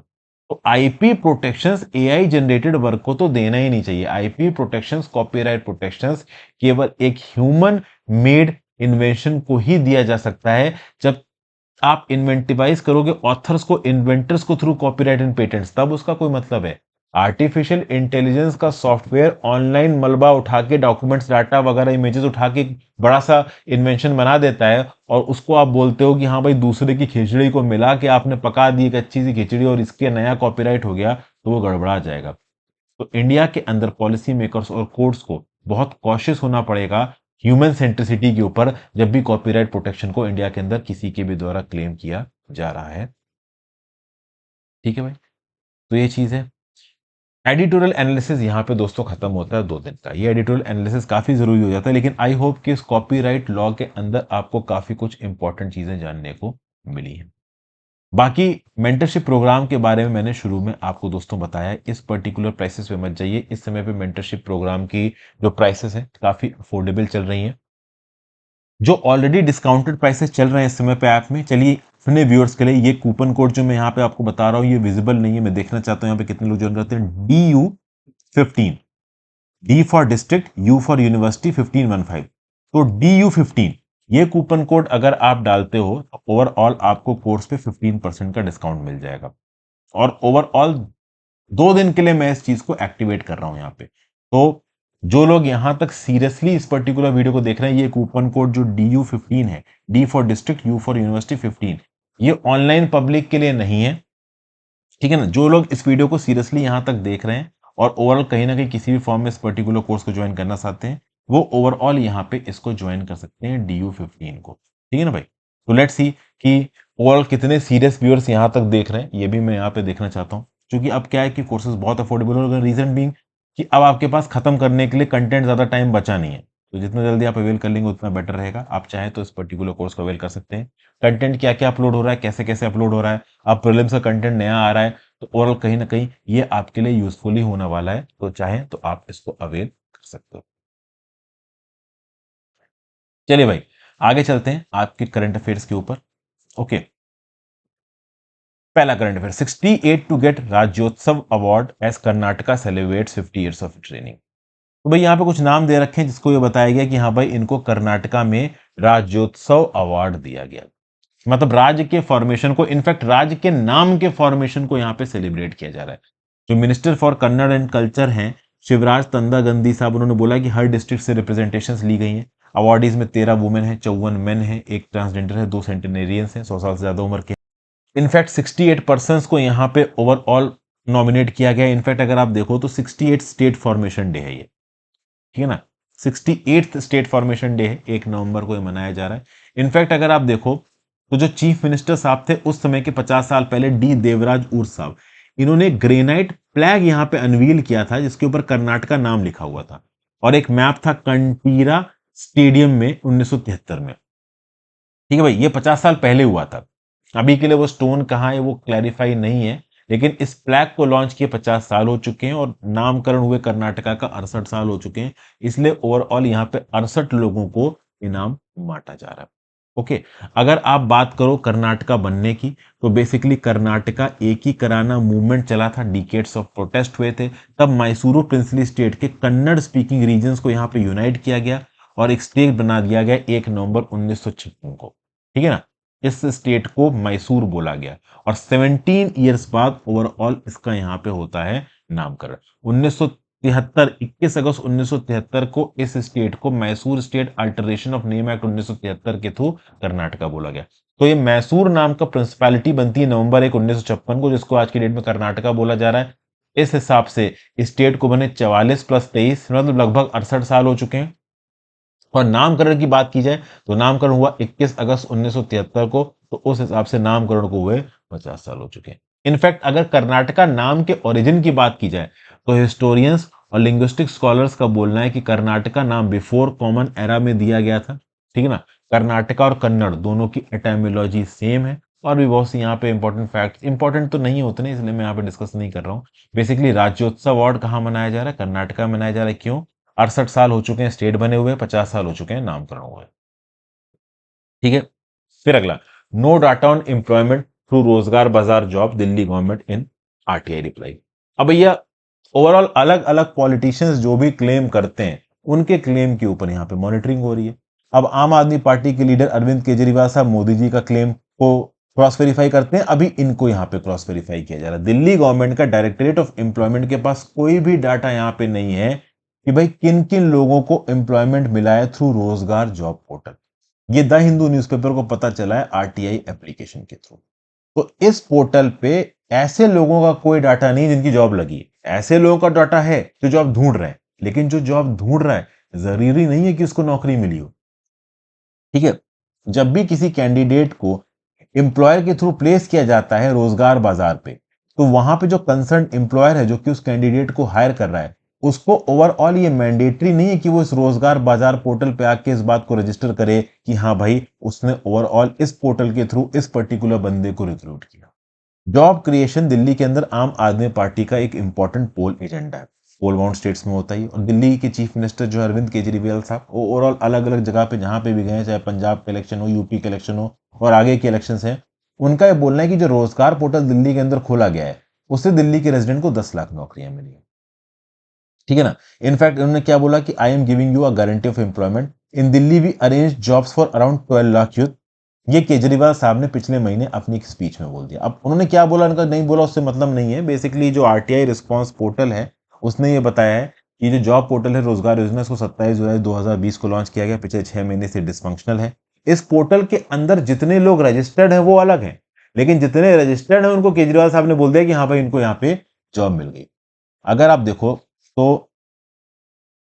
A: तो IP protections AI generated work को तो देना ही नहीं चाहिए। आईपी प्रोटेक्शंस, कॉपीराइट प्रोटेक्शंस केवल एक ह्यूमन मेड इन्वेंशन को ही दिया जा सकता है जब आप इन्वेंटिवाइज करोगे ऑथर्स को, इन्वेंटर्स को थ्रू कॉपीराइट एंड पेटेंट्स, तब उसका कोई मतलब है। आर्टिफिशियल इंटेलिजेंस का सॉफ्टवेयर ऑनलाइन मलबा उठा के, डॉक्यूमेंट्स, डाटा वगैरह, इमेजेस उठा के बड़ा सा इन्वेंशन बना देता है और उसको आप बोलते हो कि हाँ भाई दूसरे की खिचड़ी को मिला के आपने पका दी एक अच्छी सी खिचड़ी और इसके नया कॉपीराइट हो गया, तो वो गड़बड़ा जाएगा। तो इंडिया के अंदर पॉलिसी मेकर्स और कोर्ट्स को बहुत कॉशियस होना पड़ेगा ह्यूमन सेंट्रिसिटी के ऊपर जब भी कॉपीराइट प्रोटेक्शन को इंडिया के अंदर किसी के भी द्वारा क्लेम किया जा रहा है। ठीक है भाई, तो ये चीज है। एडिटोरियल एनालिसिस यहाँ पे दोस्तों खत्म होता है 2 दिन का। ये एडिटोरियल एनालिसिस काफी जरूरी हो जाता है, लेकिन आई होप कि इस कॉपीराइट लॉ के अंदर आपको काफी कुछ इंपॉर्टेंट चीजें जानने को मिली हैं। बाकी मेंटरशिप प्रोग्राम के बारे में मैंने शुरू में आपको दोस्तों बताया, इस पर्टिकुलर प्राइसेस पे मत जाइए। इस समय पे मेंटरशिप प्रोग्राम की जो प्राइसेस है काफी अफोर्डेबल चल रही हैं। जो ऑलरेडी डिस्काउंटेड प्राइसेस चल रहे हैं इस समय पे ऐप में, चलिए अपने व्यूअर्स के लिए ये कूपन कोड जो मैं यहाँ पे आपको बता रहा हूँ ये विजिबल नहीं है, मैं देखना चाहता हूँ यहाँ पे कितने लोग ज्वाइन करते हैं। DU15, D for district, U for university 1515। तो DU15 ये कूपन कोड अगर आप डालते हो तो ओवरऑल आपको कोर्स पे 15% का डिस्काउंट मिल जाएगा। और ओवरऑल 2 दिन के लिए मैं इस चीज को एक्टिवेट कर रहा हूं यहाँ पे। तो जो लोग यहां तक सीरियसली इस पर्टिकुलर वीडियो को देख रहे हैं, ये कूपन कोड जो DU15 है, D for district, U for university 15, ये ऑनलाइन पब्लिक के लिए नहीं है। ठीक है ना, जो लोग इस वीडियो को सीरियसली यहां तक देख रहे हैं और ओवरऑल कहीं ना कहीं किसी भी फॉर्म में इस पर्टिकुलर कोर्स को ज्वाइन करना चाहते हैं, वो ओवरऑल यहाँ पे इसको ज्वाइन कर सकते हैं DU15 को। ठीक है ना भाई। तो लेट्स सी कि ओवरऑल कितने सीरियस व्यूअर्स यहाँ तक देख रहे हैं, ये भी मैं यहाँ पे देखना चाहता हूँ। क्योंकि अब क्या है कि कोर्सेज बहुत अफोर्डेबल हो गए, रीजन बीइंग कि अब आपके पास खत्म करने के लिए कंटेंट ज़्यादा टाइम बचा नहीं है। तो जितना जल्दी आप अवेल कर लेंगे उतना बेटर रहेगा। आप चाहें तो इस पर्टिकुलर कोर्स को अवेल कर सकते हैं। कंटेंट क्या क्या अपलोड हो रहा है, कैसे कैसे अपलोड हो रहा है, अब प्रीलिम्स का कंटेंट नया आ रहा है, तो ओवरऑल कहीं ना कहीं ये आपके लिए यूजफुल ही होने वाला है। तो चाहें तो आप इसको अवेल कर सकते हो। चलिए भाई, आगे चलते हैं आपके करंट अफेयर्स के ऊपर। ओके, पहला current affair, 68 to get Rajyotsava award as Karnataka celebrates 50 years of training. तो भाई यहाँ पे कुछ नाम दे रखे हैं जिसको ये बताया गया कि हाँ भाई इनको कर्नाटका में राज्योत्सव अवार्ड दिया गया। मतलब राज्य के फॉर्मेशन को, इनफैक्ट राज्य के नाम के फॉर्मेशन को यहाँ पे सेलिब्रेट किया जा रहा है। जो minister for Kannada and culture हैं शिवराज तंदागंदी साहब, उन्होंने बोला कि हर डिस्ट्रिक्ट से रिप्रेजेंटेशंस ली गई हैं। अवार्डीज में 13 वुमेन है, 54 मेन है, एक ट्रांसजेंडर है, 2 सेंटेनेरियंस हैं 100 साल से ज्यादा उम्र के। इनफैक्ट 68 पर्सन को यहाँ पे ओवरऑल नॉमिनेट किया गया। इनफैक्ट अगर आप देखो तो 68 स्टेट फॉर्मेशन डे है ये। ठीक है ना, 68th स्टेट फॉर्मेशन डे है, 1 नवंबर को ये मनाया जा रहा है। इनफैक्ट अगर आप देखो तो जो चीफ मिनिस्टर साहब थे उस समय के 50 साल पहले, डी देवराज उर साहब, इन्होंने ग्रेनाइट फ्लैग यहाँ पे अनवील किया था जिसके ऊपर कर्नाटका नाम लिखा हुआ था। और एक मैप था कंटीरा स्टेडियम में 1973 में। ठीक है भाई, ये 50 साल पहले हुआ था। अभी के लिए वो स्टोन कहाँ है वो क्लैरिफाई नहीं है, लेकिन इस फ्लैग को लॉन्च किए 50 साल हो चुके हैं और नामकरण हुए कर्नाटका का 68 साल हो चुके हैं। इसलिए ओवरऑल यहाँ पे 68 लोगों को इनाम बांटा जा रहा है। ओके, अगर आप बात करो कर्नाटका बनने की, तो बेसिकली कर्नाटका एकीकराना मूवमेंट चला था, डिकेड्स ऑफ प्रोटेस्ट हुए थे। तब मैसूरू प्रिंसली स्टेट के कन्नड़ स्पीकिंग रीजन्स को यहाँ पे यूनाइट किया गया और एक स्टेट बना दिया गया 1 नवंबर 1956 को। ठीक है ना, इस स्टेट को मैसूर बोला गया। और 17 ईयर्स बाद ओवरऑल इसका यहाँ पे होता है नामकरण। 1973, 21 अगस्त 1973 को इस स्टेट को Mysore state alteration of name act 1973 के थ्रू कर्नाटका बोला गया। तो ये मैसूर नाम का प्रिंसिपैलिटी बनती है नवंबर 1 1956 को, जिसको आज की डेट में कर्नाटका बोला जा रहा है। इस हिसाब से स्टेट को बने 44 प्लस 23, मतलब लगभग 68 साल हो चुके हैं। और नामकरण की बात की जाए तो नामकरण हुआ 21 अगस्त 1973 को, तो उस हिसाब से नामकरण को हुए 50 साल हो चुके हैं। इनफैक्ट अगर कर्नाटका नाम के ओरिजिन की बात की जाए तो हिस्टोरियंस और लिंग्विस्टिक स्कॉलर्स का बोलना है कि कर्नाटका नाम बिफोर कॉमन एरा में दिया गया था। ठीक है ना, कर्नाटका और कन्नड़ दोनों की एटाइमोलॉजी सेम है। और भी बहुत सी यहाँ पे इंपॉर्टेंट फैक्ट, इंपॉर्टेंट तो नहीं होते ना, इसलिए मैं यहाँ पे डिस्कस नहीं कर रहा हूँ। बेसिकली राज्योत्सव अवार्ड कहाँ मनाया जा रहा है, कर्नाटका में मनाया जा रहा है। क्यों? 68 साल हो चुके हैं स्टेट बने हुए, 50 साल हो चुके हैं नामकरण हुए। ठीक है, फिर अगला, no data on employment through Rozgar Bazaar job Delhi government in RTI reply. अब भैया ओवरऑल अलग अलग पॉलिटिशियंस जो भी क्लेम करते हैं उनके क्लेम के ऊपर यहाँ पे मॉनिटरिंग हो रही है। अब आम आदमी पार्टी के लीडर अरविंद केजरीवाल साहब मोदी जी का क्लेम को क्रॉस वेरीफाई करते हैं, अभी इनको यहाँ पे क्रॉस वेरीफाई किया जा रहा है। दिल्ली गवर्नमेंट का डायरेक्टरेट ऑफ एम्प्लॉयमेंट के पास कोई भी डाटा यहाँ पे नहीं है कि भाई किन किन लोगों को एम्प्लॉयमेंट मिला है थ्रू रोजगार जॉब पोर्टल। ये द हिंदू न्यूज़पेपर को पता चला है RTI एप्लीकेशन के थ्रू। तो इस पोर्टल पे ऐसे लोगों का कोई डाटा नहीं जिनकी जॉब लगी है। ऐसे लोगों का डाटा है जो जॉब ढूंढ रहे हैं, लेकिन जो जॉब ढूंढ रहा है जरूरी नहीं है कि उसको नौकरी मिली हो। ठीक है, जब भी किसी कैंडिडेट को एम्प्लॉयर के थ्रू प्लेस किया जाता है रोजगार बाजार पे, तो वहां पे जो कंसर्न एम्प्लॉयर है जो कि उस कैंडिडेट को हायर कर रहा है, उसको ओवरऑल ये मैंडेटरी नहीं है कि वो इस रोजगार बाजार पोर्टल पे आके इस बात को रजिस्टर करे कि हाँ भाई उसने ओवरऑल इस पोर्टल के थ्रू इस पर्टिकुलर बंदे को रिक्रूट किया। जॉब क्रिएशन दिल्ली के अंदर आम आदमी पार्टी का एक इंपॉर्टेंट पोल एजेंडा है। पोल बाउंड स्टेट्स में होता ही। और दिल्ली के चीफ मिनिस्टर जो अरविंद केजरीवाल साहब, वो ओवरऑल अलग अलग जगह पे जहां पे भी गए, चाहे पंजाब के इलेक्शन हो, यूपी के इलेक्शन हो और आगे के इलेक्शन है, उनका ये बोलना है कि जो रोजगार पोर्टल दिल्ली के अंदर खोला गया है उससे दिल्ली के रेजिडेंट को 10 लाख नौकरियां मिली है। ठीक है ना, इनफैक्ट उन्होंने क्या बोला कि I am giving you a guarantee of employment in Delhi, we arrange jobs for around 12 lakh youth. ये केजरीवाल साहब ने पिछले महीने अपनी स्पीच में बोल दिया। अब उन्होंने क्या बोला, उनका नहीं बोला उससे मतलब नहीं है। बेसिकली जो RTI रिस्पांस पोर्टल है उसने ये बताया है कि जो जॉब पोर्टल है रोजगार योजना, इसको 27 जुलाई 2020 को लॉन्च किया गया, पिछले 6 महीने से डिसफंक्शनल है। इस पोर्टल के अंदर जितने लोग रजिस्टर्ड है वो अलग है, लेकिन जितने रजिस्टर्ड है उनको केजरीवाल साहब ने बोल दिया कि हाँ भाई इनको यहाँ पे जॉब मिल गई। अगर आप देखो तो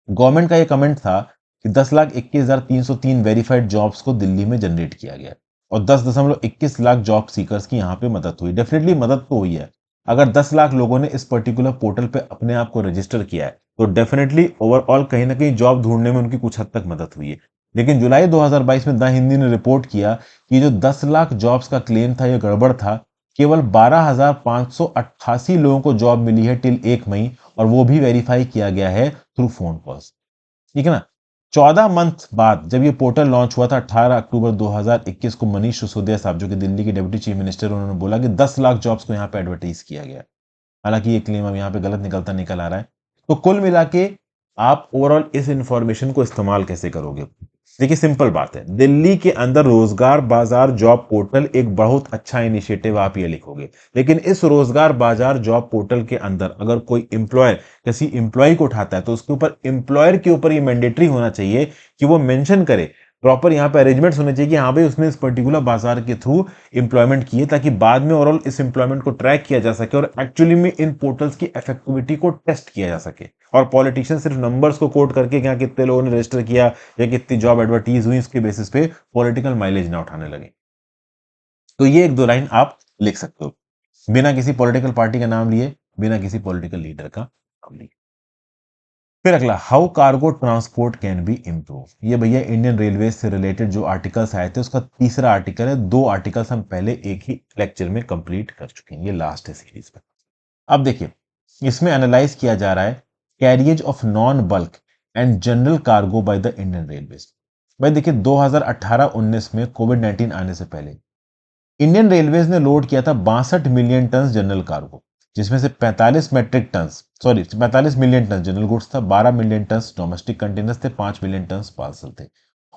A: गवर्नमेंट का ये कमेंट था कि 10,21,303 वेरीफाइड जॉब्स को दिल्ली में जनरेट किया गया और 10.21 लाख जॉब सीकर्स की यहाँ पे मदद हुई। डेफिनेटली मदद तो हुई है। अगर 10 लाख लोगों ने इस पर्टिकुलर पोर्टल पे अपने आप को रजिस्टर किया है तो डेफिनेटली ओवरऑल कहीं ना कहीं जॉब ढूंढने में उनकी कुछ हद तक मदद हुई है। लेकिन जुलाई 2022 में द हिंदी ने रिपोर्ट किया कि जो 10 लाख जॉब्स का क्लेम था, यह गड़बड़ था। केवल 12,588 लोगों को जॉब मिली है टिल 1 मई, और वो भी वेरीफाई किया गया है थ्रू फोन कॉल्स। ठीक है ना। 14 मंथ बाद जब ये पोर्टल लॉन्च हुआ था 18 अक्टूबर 2021 को, मनीष सिसोदिया साहब जो कि दिल्ली के डिप्टी चीफ मिनिस्टर, उन्होंने बोला कि 10 लाख जॉब्स को यहाँ पे एडवर्टाइज किया गया। हालांकि ये क्लेम अब यहाँ पे गलत निकल आ रहा है। तो कुल मिला के आप ओवरऑल इस इंफॉर्मेशन को इस्तेमाल कैसे करोगे? देखिए सिंपल बात है, दिल्ली के अंदर रोजगार बाजार जॉब पोर्टल एक बहुत अच्छा इनिशिएटिव, आप ये लिखोगे। लेकिन इस रोजगार बाजार जॉब पोर्टल के अंदर अगर कोई एम्प्लॉयर किसी एम्प्लॉय को उठाता है तो उसके ऊपर एम्प्लॉयर के ऊपर ये मैंडेटरी होना चाहिए कि वो मेंशन करे, प्रॉपर यहाँ पे अरेंजमेंट्स होने चाहिए कि हाँ भाई उसने इस पर्टिकुलर बाजार के थ्रू एम्प्लॉयमेंट किए, ताकि बाद में ओवरऑल इस एम्प्लॉयमेंट को ट्रैक किया जा सके और एक्चुअली में इन पोर्टल्स की इफेक्टिविटी को टेस्ट किया जा सके। और पॉलिटिशियन सिर्फ नंबर्स को कोट करके यहाँ कितने लोगों ने रजिस्टर किया या कितनी जॉब एडवर्टीज हुई, इसके बेसिस पे पॉलिटिकल माइलेज ना उठाने लगे। तो ये एक दो लाइन आप लिख सकते हो बिना किसी पॉलिटिकल पार्टी का नाम लिए, बिना किसी पॉलिटिकल लीडर का नाम लिए। फिर अगला, how cargo transport can be improve. ये भैया इंडियन रेलवे से रिलेटेड जो आर्टिकल्स आए थे उसका तीसरा आर्टिकल है। 2 आर्टिकल्स हम पहले एक ही लेक्चर में कंप्लीट कर चुके हैं, ये लास्ट है सीरीज में। अब देखिए इसमें एनालाइज किया जा रहा है carriage of non bulk and general cargo by the Indian railway. भाई देखिए 2018-19 में कोविड-19 आने से पहले इंडियन रेलवेज ने लोड किया था 62 मिलियन टन जनरल कार्गो, जिसमें से 45 मिलियन टन जनरल गुड्स था, 12 मिलियन टन डोमेस्टिक कंटेनर्स थे, 5 मिलियन टन पार्सल थे।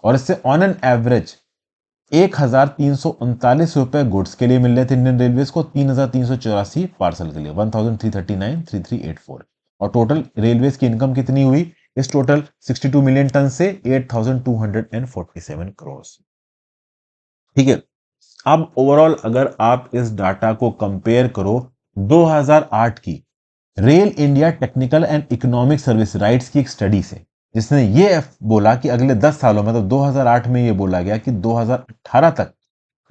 A: और इससे ऑन एन एवरेज 1,339 गुड्स के लिए मिल रहे थे इंडियन रेलवेज को, 3,384 पार्सल के लिए, 1,339 3384। और टोटल रेलवेज की इनकम कितनी हुई इस टोटल 62 मिलियन टन से? 8,247 करोड़। ठीक है। अब ओवरऑल अगर आप इस डाटा को कंपेयर करो 2008 की rail India technical and economic service rights की एक स्टडी से, जिसने ये बोला कि अगले 10 सालों में, तो 2008 में ये बोला गया कि 2018 तक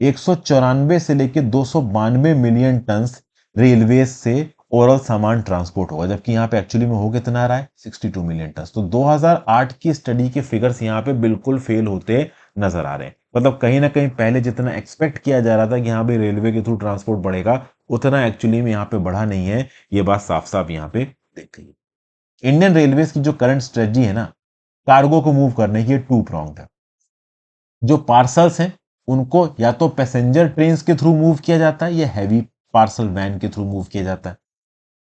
A: 194 से लेकर 292 मिलियन टन रेलवे से ओवरऑल सामान ट्रांसपोर्ट होगा, जबकि यहाँ पे एक्चुअली में हो कितना रहा है 62 मिलियन टन। तो 2008 की स्टडी के फिगर्स यहाँ पे बिल्कुल फेल होते नजर आ रहे हैं। मतलब कहीं ना कहीं पहले जितना एक्सपेक्ट किया जा रहा था कि यहाँ पे रेलवे के थ्रू ट्रांसपोर्ट बढ़ेगा, उतना एक्चुअली में यहाँ पे बढ़ा नहीं है। ये बात साफ साफ यहाँ पे देख गई। इंडियन रेलवे की जो करंट स्ट्रेटजी है ना कार्गो को मूव करने की, 2 pronged है। जो पार्सल्स हैं उनको या तो पैसेंजर ट्रेन के थ्रू मूव किया जाता है या हैवी पार्सल वैन के थ्रू मूव किया जाता है।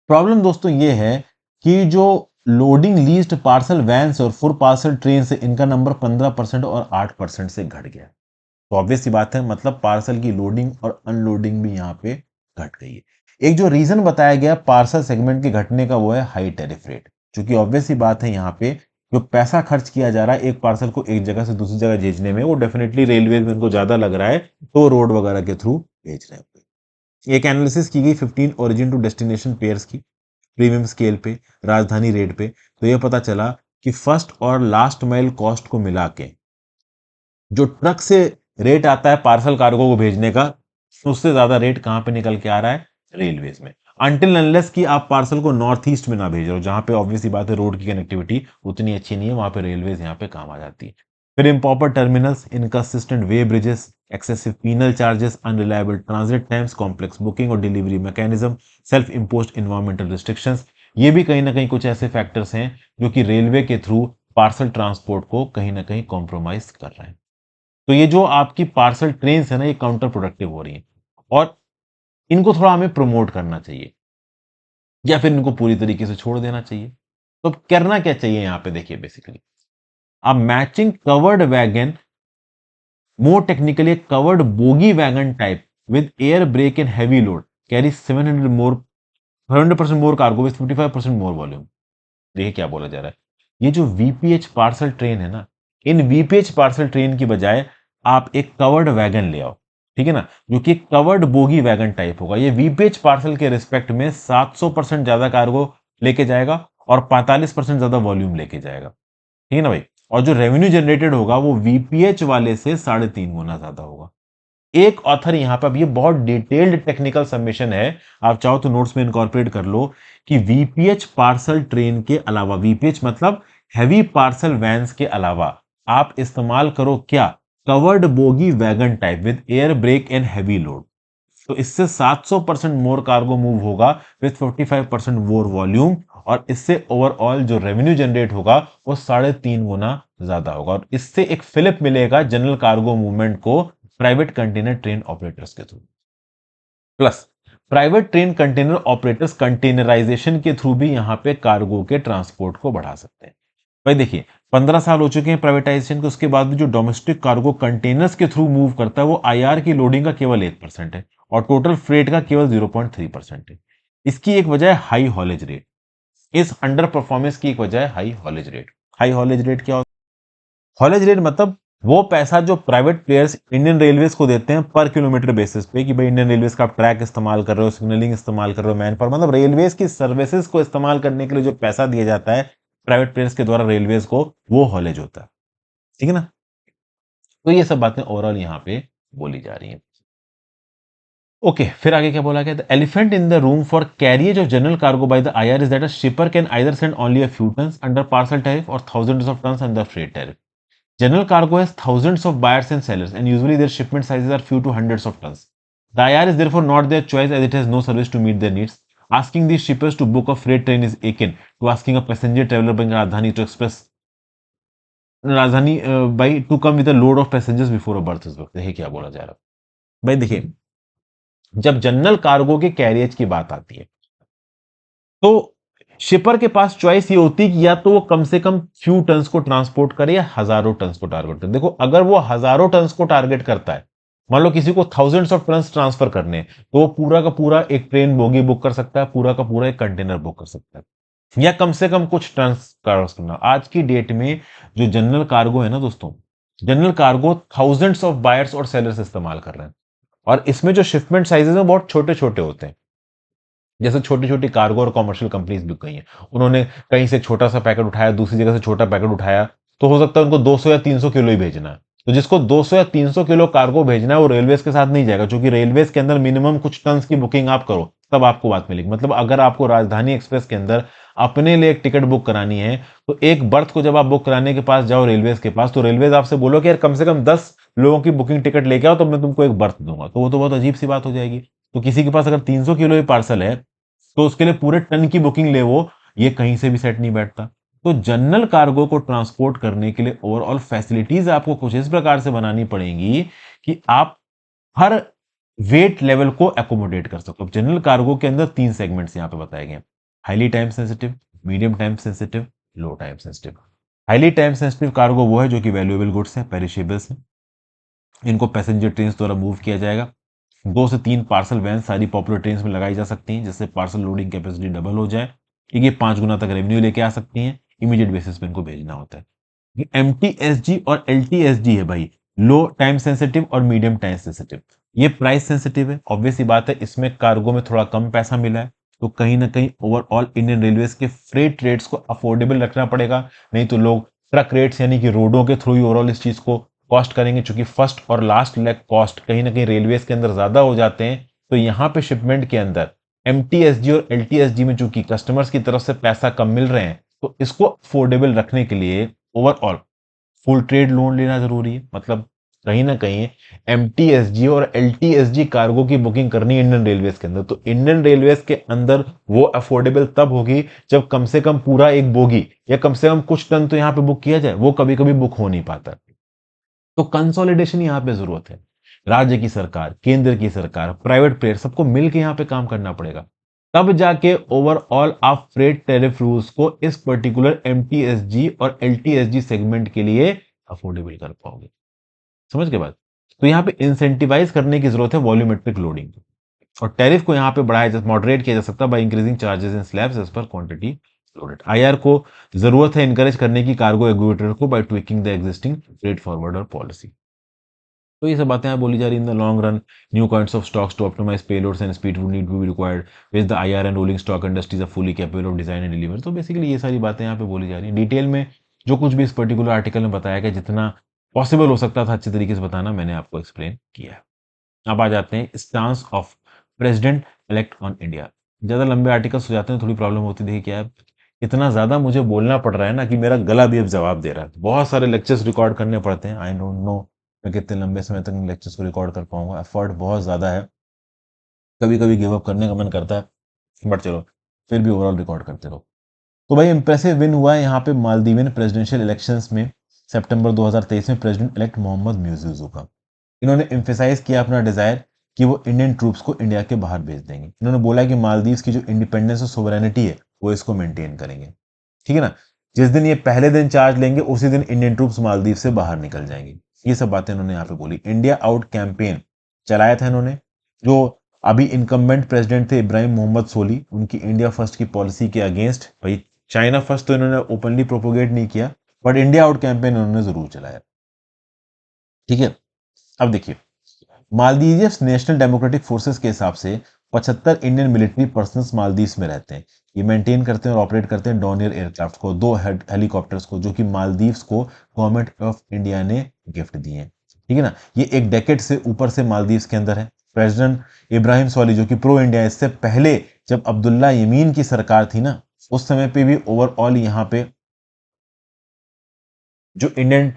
A: प्रॉब्लम दोस्तों ये है कि जो लोडिंग लीज्ड पार्सल वैन और फुल पार्सल ट्रेन से इनका नंबर 15% और 8% से घट गया। तो ऑब्वियस सी बात है, मतलब पार्सल की लोडिंग और अनलोडिंग भी यहाँ पे घट गई है। एक जो रीजन बताया गया पार्सल सेगमेंट के घटने का वो है हाई टैरिफ रेट, क्योंकि ऑब्वियस सी बात है यहाँ पे जो पैसा खर्च किया जा रहा है एक पार्सल को एक जगह से दूसरी जगह भेजने में, वो डेफिनेटली रेलवे में उनको ज्यादा लग रहा है, तो रोड वगैरह के थ्रू भेज रहे हैं। एक एनालिसिस की गई 15 ओरिजिन टू डेस्टिनेशन पेयर्स की प्रीमियम स्केल पे, राजधानी रेट पे, तो ये पता चला कि फर्स्ट और लास्ट माइल कॉस्ट को मिला के जो ट्रक से रेट आता है पार्सल कार्गो को भेजने का, उससे ज्यादा रेट कहां पे निकल के आ रहा है? रेलवेज में। अनटिल अनलेस कि आप पार्सल को नॉर्थ ईस्ट में ना भेज रहे हो, जहां पे ऑब्वियसली बात है रोड की कनेक्टिविटी उतनी अच्छी नहीं है, वहां पे रेलवेज यहाँ पे काम आ जाती है। फिर improper terminals, inconsistent weighbridges, excessive penal charges, unreliable transit times, complex booking और delivery mechanism, self imposed environmental restrictions, ये भी कहीं ना कहीं कुछ ऐसे फैक्टर्स हैं जो कि रेलवे के थ्रू पार्सल ट्रांसपोर्ट को कहीं ना कहीं कॉम्प्रोमाइज कर रहे हैं। तो ये जो आपकी पार्सल ट्रेन है ना, ये काउंटर प्रोडक्टिव हो रही है और इनको थोड़ा हमें प्रमोट करना चाहिए या फिर इनको पूरी तरीके से छोड़ देना चाहिए। तो करना क्या चाहिए यहां पे? देखिए बेसिकली अब matching covered wagon, more technically covered bogie wagon type with air brake and heavy load carry 700% more cargo with 55% more volume. देखिए क्या बोला जा रहा है, ये जो वीपीएच पार्सल ट्रेन है ना, इन वीपीएच पार्सल ट्रेन की बजाय आप एक कवर्ड वैगन ले आओ, ठीक है ना, जो कि कवर्ड बोगी वैगन टाइप होगा। ये वीपीएच पार्सल के रिस्पेक्ट में 700% ज्यादा कार्गो लेके जाएगा और 45% ज्यादा वॉल्यूम लेके जाएगा, ठीक है ना भाई। और जो रेवेन्यू जनरेटेड होगा वो वीपीएच वाले से 3.5 गुना ज्यादा होगा। एक ऑथर यहां पर, अब ये बहुत डिटेल्ड टेक्निकल सबमिशन है, आप चाहो तो नोट्स में इनकॉर्पोरेट कर लो कि वीपीएच पार्सल ट्रेन के अलावा, वीपीएच मतलब हैवी पार्सल वैन्स के अलावा आप इस्तेमाल करो क्या, covered bogie wagon type with air brake and heavy load. तो इससे 700% मोर कार्गो मूव होगा विथ 45% मोर वॉल्यूम, और इससे ओवरऑल जो रेवेन्यू जनरेट होगा वो 3.5 गुना ज्यादा होगा, और इससे एक फिलिप मिलेगा जनरल कार्गो मूवमेंट को प्राइवेट कंटेनर ट्रेन ऑपरेटर्स के through. Plus private train container operators containerisation के थ्रू भी यहां पे कार्गो के ट्रांसपोर्ट को बढ़ा सकते हैं। भाई देखिए 15 साल हो चुके हैं प्राइवेटाइजेशन के, उसके बाद भी जो डोमेस्टिक कार्गो कंटेनर्स के थ्रू मूव करता है वो आईआर की लोडिंग का केवल 1% है और टोटल फ्रेट का केवल 0.3% है। इसकी एक वजह है हाई हॉलेज रेट। इस अंडर परफॉर्मेंस की एक वजह है high haulage rate. High haulage rate क्या होता है? हॉलेज रेट मतलब वो पैसा जो प्राइवेट प्लेयर्स इंडियन रेलवेज को देते हैं पर किलोमीटर बेसिस पे, कि भाई इंडियन रेलवेज का आप ट्रैक इस्तेमाल कर रहे हो, सिग्नलिंग इस्तेमाल कर रहे हो, मैन पर, मतलब रेलवेज की सर्विसेज को इस्तेमाल करने के लिए जो पैसा दिया जाता है प्राइवेट प्लेयर्स के द्वारा रेलवेज को, वो हॉलेज होता है। ठीक है ना? तो ये सब बातें ओवरऑल यहाँ पे बोली जा रही हैं। ओके, फिर आगे क्या बोला गया? The elephant in the room for carriage of general cargo by the IR is that a shipper can either send only a few tons under parcel tariff और thousands of tons under freight tariff. General cargo has thousands of buyers and sellers, and usually their shipment sizes are few to hundreds of tons. The IR is therefore not their choice as it has no service to meet their needs. Asking these shippers to book a freight train is akin to asking a passenger traveler by Rajdhani to express Rajdhani by to come with a load of passengers before a berth is booked. देखिए क्या बोला जा रहा है भाई। देखिए जब general cargo के कैरियज की बात आती है तो शिपर के पास चॉइस ये होती है कि या तो वो कम से कम फ्यू टन्स को ट्रांसपोर्ट करे या हजारों टन्स को टारगेट करे। देखो अगर वो हजारों टन्स को टारगेट करता है, मान लो किसी को थाउजेंड्स ऑफ टन्स ट्रांसफर करने हैं, तो वो पूरा का पूरा एक ट्रेन बोगी बुक कर सकता है, पूरा का पूरा एक कंटेनर बुक कर सकता है, या कम से कम कुछ टन्स क्रॉस करना। आज की डेट में जो जनरल कार्गो है ना दोस्तों, general cargo thousands of buyers और सेलर्स इस्तेमाल कर रहे हैं, और इसमें जो शिपमेंट साइजेस हैं बहुत छोटे छोटे होते हैं। जैसे छोटी छोटी कार्गो और कॉमर्शियल कंपनीज भी गई हैं, उन्होंने कहीं से छोटा सा पैकेट उठाया, दूसरी जगह से छोटा पैकेट उठाया, तो हो सकता है उनको 200 या 300 किलो ही भेजना है। तो जिसको 200 या 300 किलो कार्गो भेजना है वो रेलवेज के साथ नहीं जाएगा, क्योंकि रेलवेज के अंदर मिनिमम कुछ टन्स की बुकिंग आप करो तब आपको बात मिलेगी। मतलब अगर आपको राजधानी एक्सप्रेस के अंदर अपने लिए एक टिकट बुक करानी है, तो एक बर्थ को जब आप बुक कराने के पास जाओ रेलवेज के पास, तो रेलवेज आपसे बोलो कि यार कम से कम 10 लोगों की बुकिंग टिकट लेके आओ तो मैं तुमको एक बर्थ दूंगा, तो वो तो बहुत अजीब सी बात हो जाएगी। तो किसी के पास अगर 300 किलो ही पार्सल है तो उसके लिए पूरे टन की बुकिंग ले, वो ये कहीं से भी सेट नहीं बैठता। तो जनरल कार्गो को ट्रांसपोर्ट करने के लिए ओवरऑल फैसिलिटीज आपको कुछ इस प्रकार से बनानी पड़ेंगी कि आप हर वेट लेवल को एकोमोडेट कर सको। जनरल कार्गो के अंदर 3 सेगमेंट्स यहां पे बताए गए, highly time sensitive, medium time sensitive, low time sensitive. Highly time sensitive cargo वो है जो कि वैल्यूएबल गुड्स है, पेरिशेबल्स है, इनको पैसेंजर ट्रेन द्वारा मूव किया जाएगा। 2 से 3 पार्सल वैन सारी पॉपुलर ट्रेन में लगाई जा सकती हैं, जिससे पार्सल लोडिंग कैपेसिटी डबल हो जाए। ये 5 गुना तक रेवेन्यू लेके आ सकती हैं। इमीडिएट बेसिस पे इनको भेजना होता है। एमटीएसजी और एलटीएसजी है भाई, लो टाइम सेंसिटिव और मीडियम टाइम सेंसिटिव। ये प्राइस सेंसिटिव है, ऑब्वियस सी बात है, इसमें कार्गो में थोड़ा कम पैसा मिला है, तो कहीं ना कहीं ओवरऑल इंडियन रेलवेज के फ्रेट रेट्स को अफोर्डेबल रखना पड़ेगा, नहीं तो लोग ट्रक रेट्स यानी कि रोडों के थ्रू ही ओवरऑल इस चीज को कॉस्ट करेंगे, चूंकि फर्स्ट और लास्ट लेग कॉस्ट कहीं ना कहीं रेलवेज के अंदर ज्यादा हो जाते हैं। तो यहां पे शिपमेंट के अंदर एमटीएसजी और एलटीएसजी में चूंकि कस्टमर्स की तरफ से पैसा कम मिल रहे हैं, तो इसको अफोर्डेबल रखने के लिए ओवरऑल फुल ट्रेड लोन लेना जरूरी है। मतलब कहीं ना कहीं एमटीएसजी और एलटीएसजी कार्गो की बुकिंग करनी है इंडियन रेलवेज के अंदर, तो इंडियन रेलवेज के अंदर वो अफोर्डेबल तब होगी जब कम से कम पूरा एक बोगी या कम से कम कुछ टन तो यहां पे बुक किया जाए। वो कभी कभी बुक हो नहीं पाता, तो कंसोलिडेशन यहां पे जरूरत है। राज्य की सरकार, केंद्र की सरकार, प्राइवेट प्लेयर, सबको मिलकर यहां पे काम करना पड़ेगा, तब जाके ओवरऑल आप फ्रेट टैरिफ रूल्स को इस पर्टिकुलर एमटीएसजी और एलटीएसजी सेगमेंट के लिए अफोर्डेबल कर पाओगे। समझ के बाद, तो यहां पे इंसेंटिवाइज करने की जरूरत है वॉल्यूमेट्रिक लोडिंग, और टैरिफ को यहां पे बढ़ाया जा, मॉडरेट किया जा सकता है by increasing charges in slabs as per quantity loaded. IR को जरूरत है इनकरेज करने की कार्गो एग्रीगेटर को by tweaking the existing freight forwarder policy. तो ये सब बातें यहाँ बोली जा रही in the long run new kinds of stocks to optimise payloads and speed would need to be required with the IR and rolling stock industries are fully capable of design and deliver. तो basically ये सारी बातें यहाँ पे बोली जा रही हैं। डिटेल में जो कुछ भी इस पर्टिकुलर आर्टिकल में बताया गया, जितना पॉसिबल हो सकता था अच्छे तरीके से बताना, मैंने आपको एक्सप्लेन किया है। अब आ जाते हैं stance of president elect on India. ज़्यादा लंबे आर्टिकल्स हो जाते हैं, थोड़ी प्रॉब्लम होती है। देखिए क्या है, इतना ज़्यादा मुझे बोलना पड़ रहा है ना कि मेरा गला भी अब जवाब दे रहा है। बहुत सारे लेक्चर्स रिकॉर्ड करने पड़ते हैं। आई डोंट नो मैं कितने लंबे समय तक लेक्चर्स को रिकॉर्ड कर पाऊंगा। एफर्ट बहुत ज़्यादा है, कभी कभी गिव अप करने का मन करता है, बट चलो फिर भी ओवरऑल रिकॉर्ड करते रहो। तो भाई इंप्रेसिव विन हुआ है यहाँ पे मालदीवियन प्रेसिडेंशियल इलेक्शंस में सितंबर 2023 में प्रेसिडेंट इलेक्ट मोहम्मद म्यूजिज़ू का। इन्होंने एम्फेसाइज किया अपना डिजायर कि वो इंडियन ट्रूप्स को इंडिया के बाहर भेज देंगे। इन्होंने बोला कि मालदीव्स की जो इंडिपेंडेंस और सोवरेनिटी है वो इसको मेंटेन करेंगे। ठीक है ना। जिस दिन ये पहले दिन चार्ज लेंगे उसी दिन इंडियन ट्रूप्स मालदीव से बाहर निकल जाएंगे। ये सब बातें इन्होंने यहाँ पे बोली। इंडिया आउट कैंपेन चलाया था इन्होंने। जो अभी इनकम्बेंट प्रेसिडेंट थे इब्राहिम मोहम्मद सोली, उनकी इंडिया फर्स्ट की पॉलिसी के अगेंस्ट, भाई चाइना फर्स्ट तो इन्होंने ओपनली प्रोपोगेट नहीं किया, बट इंडिया आउट कैंपेन इन्होंने जरूर चलाया। ठीक है। अब देखिए, मालदीव्स नेशनल डेमोक्रेटिक फोर्सेस के हिसाब से 75 इंडियन मिलिट्री पर्सनल्स मालदीव्स में रहते हैं। ये मेंटेन करते हैं और ऑपरेट करते हैं डॉनियर एयरक्राफ्ट को, दो हेलीकॉप्टर्स को, जो कि मालदीव्स को गवर्नमेंट ऑफ इंडिया ने गिफ्ट दिए हैं। ठीक है ना। ये एक डेकेड से ऊपर से मालदीव्स के अंदर है। प्रेसिडेंट इब्राहिम सोली जो कि प्रो इंडिया, इससे पहले जब अब्दुल्ला यमीन की सरकार थी ना, उस समय पे भी ओवरऑल यहाँ पे जो इंडियन